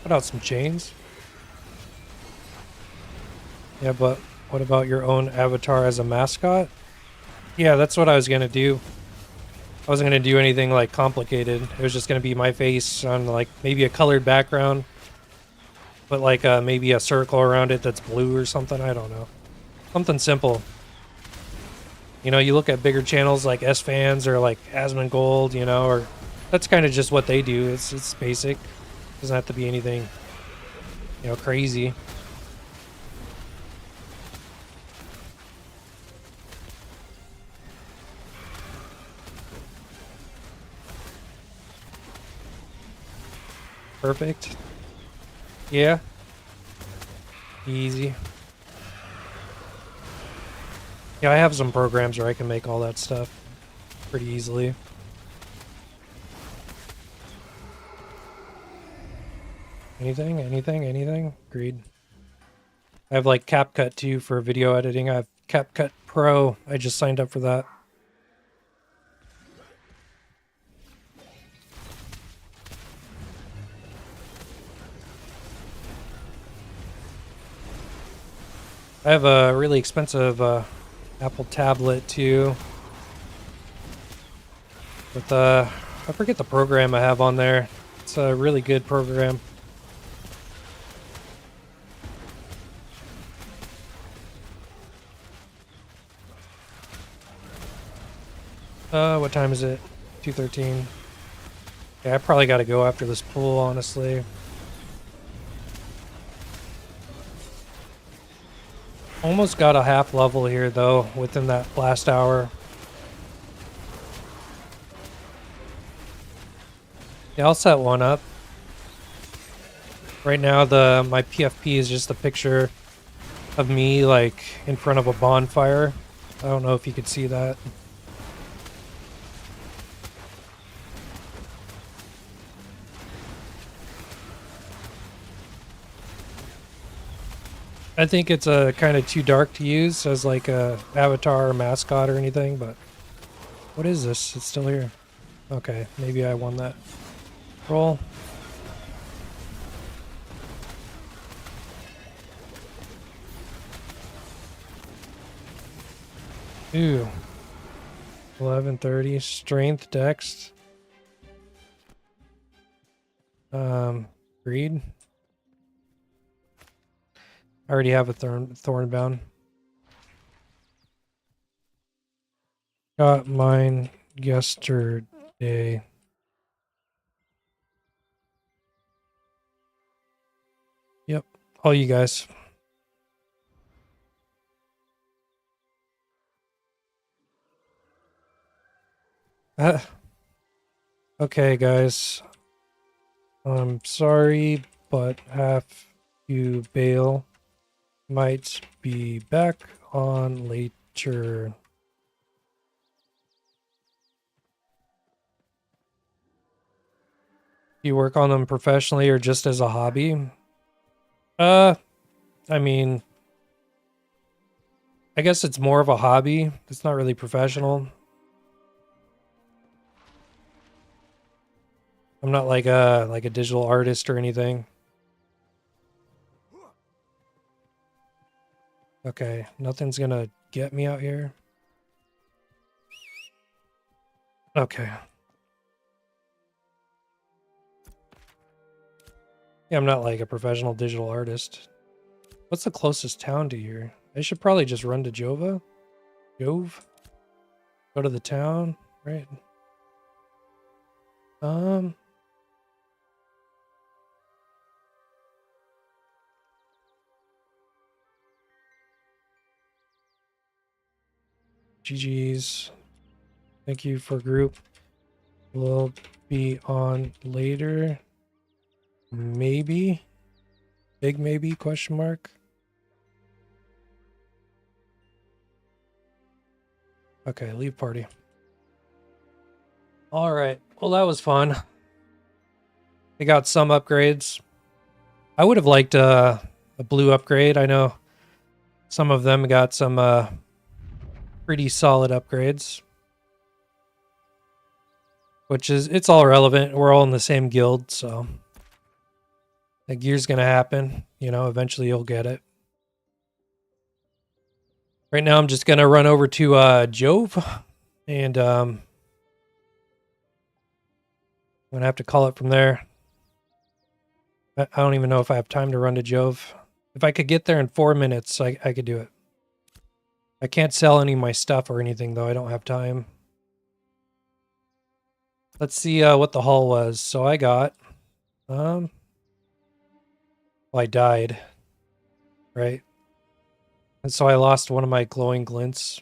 Put out some chains. Yeah, but what about your own avatar as a mascot? Yeah, that's what I was going to do. I wasn't going to do anything, like, complicated. It was just going to be my face on, like, maybe a colored background. But, like, maybe a circle around it that's blue or something. I don't know. Something simple. You know, you look at bigger channels like S-Fans or, like, Asmongold, you know, or... That's kind of just what they do. It's basic. Doesn't have to be anything, you know, crazy. Perfect. Yeah. Easy. Yeah, I have some programs where I can make all that stuff pretty easily. Anything? Anything? Anything? Agreed. I have like CapCut too for video editing. I have CapCut Pro. I just signed up for that. I have a really expensive Apple tablet too. With I forget the program I have on there. It's a really good program. What time is it? 2:13. Yeah, I probably got to go after this pool, honestly. Almost got a half level here, though, within that last hour. Yeah, I'll set one up. Right now, my PFP is just a picture of me, like, in front of a bonfire. I don't know if you could see that. I think it's kind of too dark to use as like a avatar or mascot or anything, but what is this? It's still here. Okay, maybe I won that. Roll. Ooh. 1130 strength dex. Greed. I already have a Thornbound. Got mine yesterday. Yep, all you guys. Okay, guys. I'm sorry, but have to bail. Might be back on later. You work on them professionally or just as a hobby? I mean, I guess it's more of a hobby. It's not really professional. I'm not like a digital artist or anything. Okay, nothing's gonna get me out here. Okay. Yeah, I'm not like a professional digital artist. What's the closest town to here? I should probably just run to Jove. Go to the town, right? GG's. Thank you for group. We'll be on later. Maybe. Big maybe, question mark. Okay, leave party. All right. Well, that was fun. They got some upgrades. I would have liked a blue upgrade. I know some of them got some pretty solid upgrades. Which is, it's all relevant. We're all in the same guild, so the gear's gonna happen. You know, eventually you'll get it. Right now I'm just gonna run over to Jove and I'm gonna have to call it from there. I don't even know if I have time to run to Jove. If I could get there in 4 minutes, I could do it. I can't sell any of my stuff or anything though. I don't have time. Let's see what the haul was. So I got well, I died, right? And so I lost one of my glowing glints.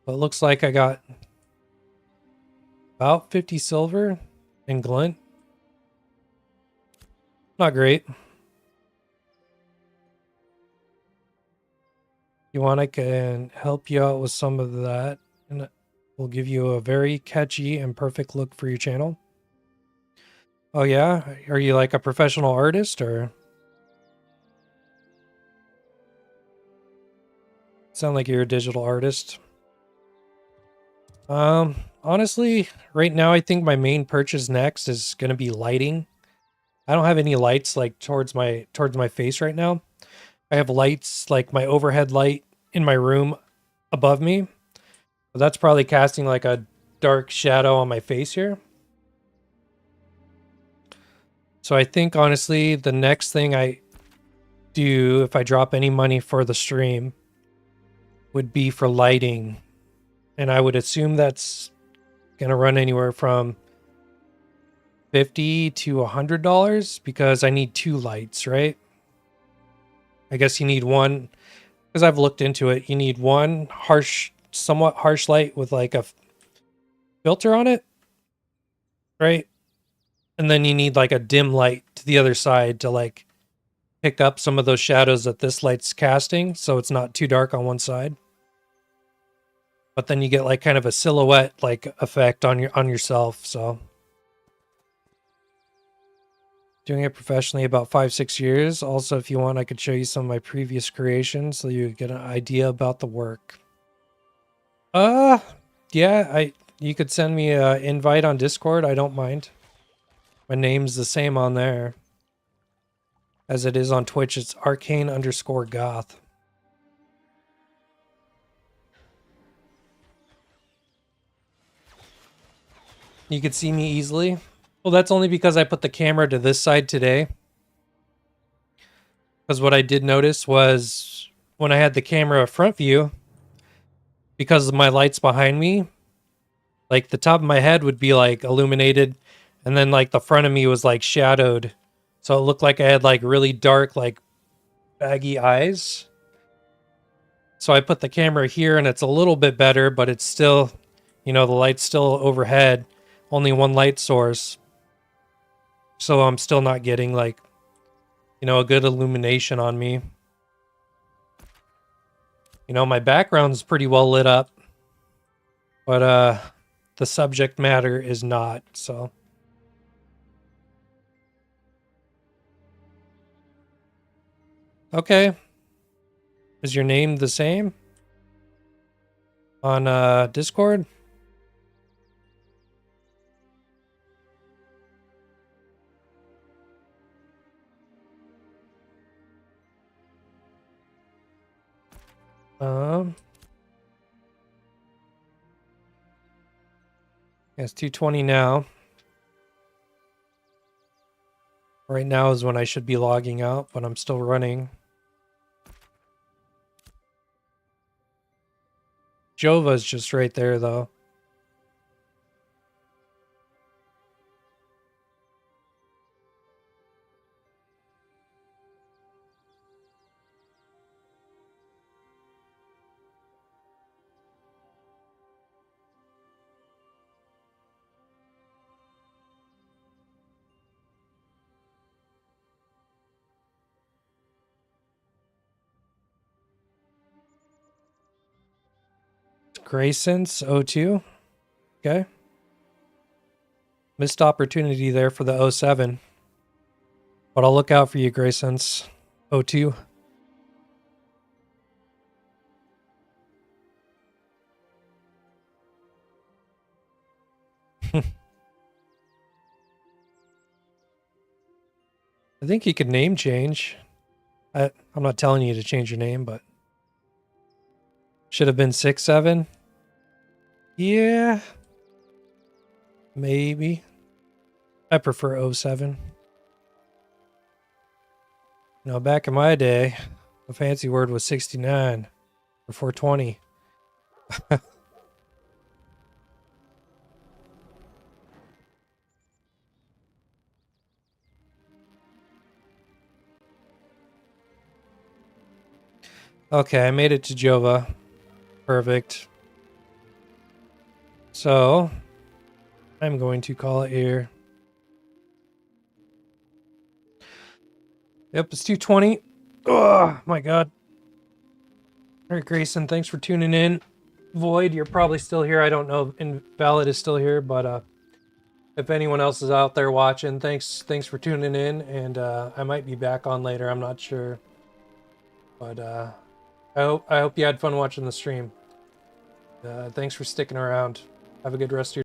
But it looks like I got about 50 silver and glint. Not great. You want, I can help you out with some of that, and we'll give you a very catchy and perfect look for your channel. Oh yeah? Are you like a professional artist or? Sound like you're a digital artist. Honestly, right now I think my main purchase next is gonna be lighting. I don't have any lights like towards my face right now. I have lights like my overhead light in my room above me. But that's probably casting like a dark shadow on my face here. So I think honestly the next thing I do if I drop any money for the stream would be for lighting. And I would assume that's gonna run anywhere from $50 to $100 because I need 2 lights, right? I guess you need one, because I've looked into it, you need one somewhat harsh light with like a filter on it, right? And then you need like a dim light to the other side to like pick up some of those shadows that this light's casting, so it's not too dark on one side. But then you get like kind of a silhouette like effect on yourself, so doing it professionally about 5-6 years. Also, if you want, I could show you some of my previous creations so you get an idea about the work. Yeah, you could send me an invite on Discord. I don't mind. My name's the same on there as it is on Twitch. It's arcane_goth. You could see me easily. Well, that's only because I put the camera to this side today. Because what I did notice was when I had the camera front view, because of my lights behind me, like the top of my head would be like illuminated, and then like the front of me was like shadowed. So it looked like I had like really dark, like baggy eyes. So I put the camera here and it's a little bit better, but it's still, the light's still overhead, only one light source. So I'm still not getting like, a good illumination on me. My background's pretty well lit up, but the subject matter is not, so. Okay. Is your name the same on Discord? It's 2:20 now. Right now is when I should be logging out, but I'm still running. Jova's just right there, though. Grayson's 02. Okay. Missed opportunity there for the 07. But I'll look out for you, Grayson's 02. I think you could name change. I'm not telling you to change your name, but should have been 6-7. Yeah, maybe. I prefer 07. Back in my day, the fancy word was 69 or 420. Okay, I made it to Jova. Perfect. So, I'm going to call it here. Yep, it's 2:20. Oh, my God. All right, Grayson, thanks for tuning in. Void, you're probably still here. I don't know if Invalid is still here, but if anyone else is out there watching, thanks for tuning in, and I might be back on later. I'm not sure. But I hope you had fun watching the stream. Thanks for sticking around. Have a good rest of your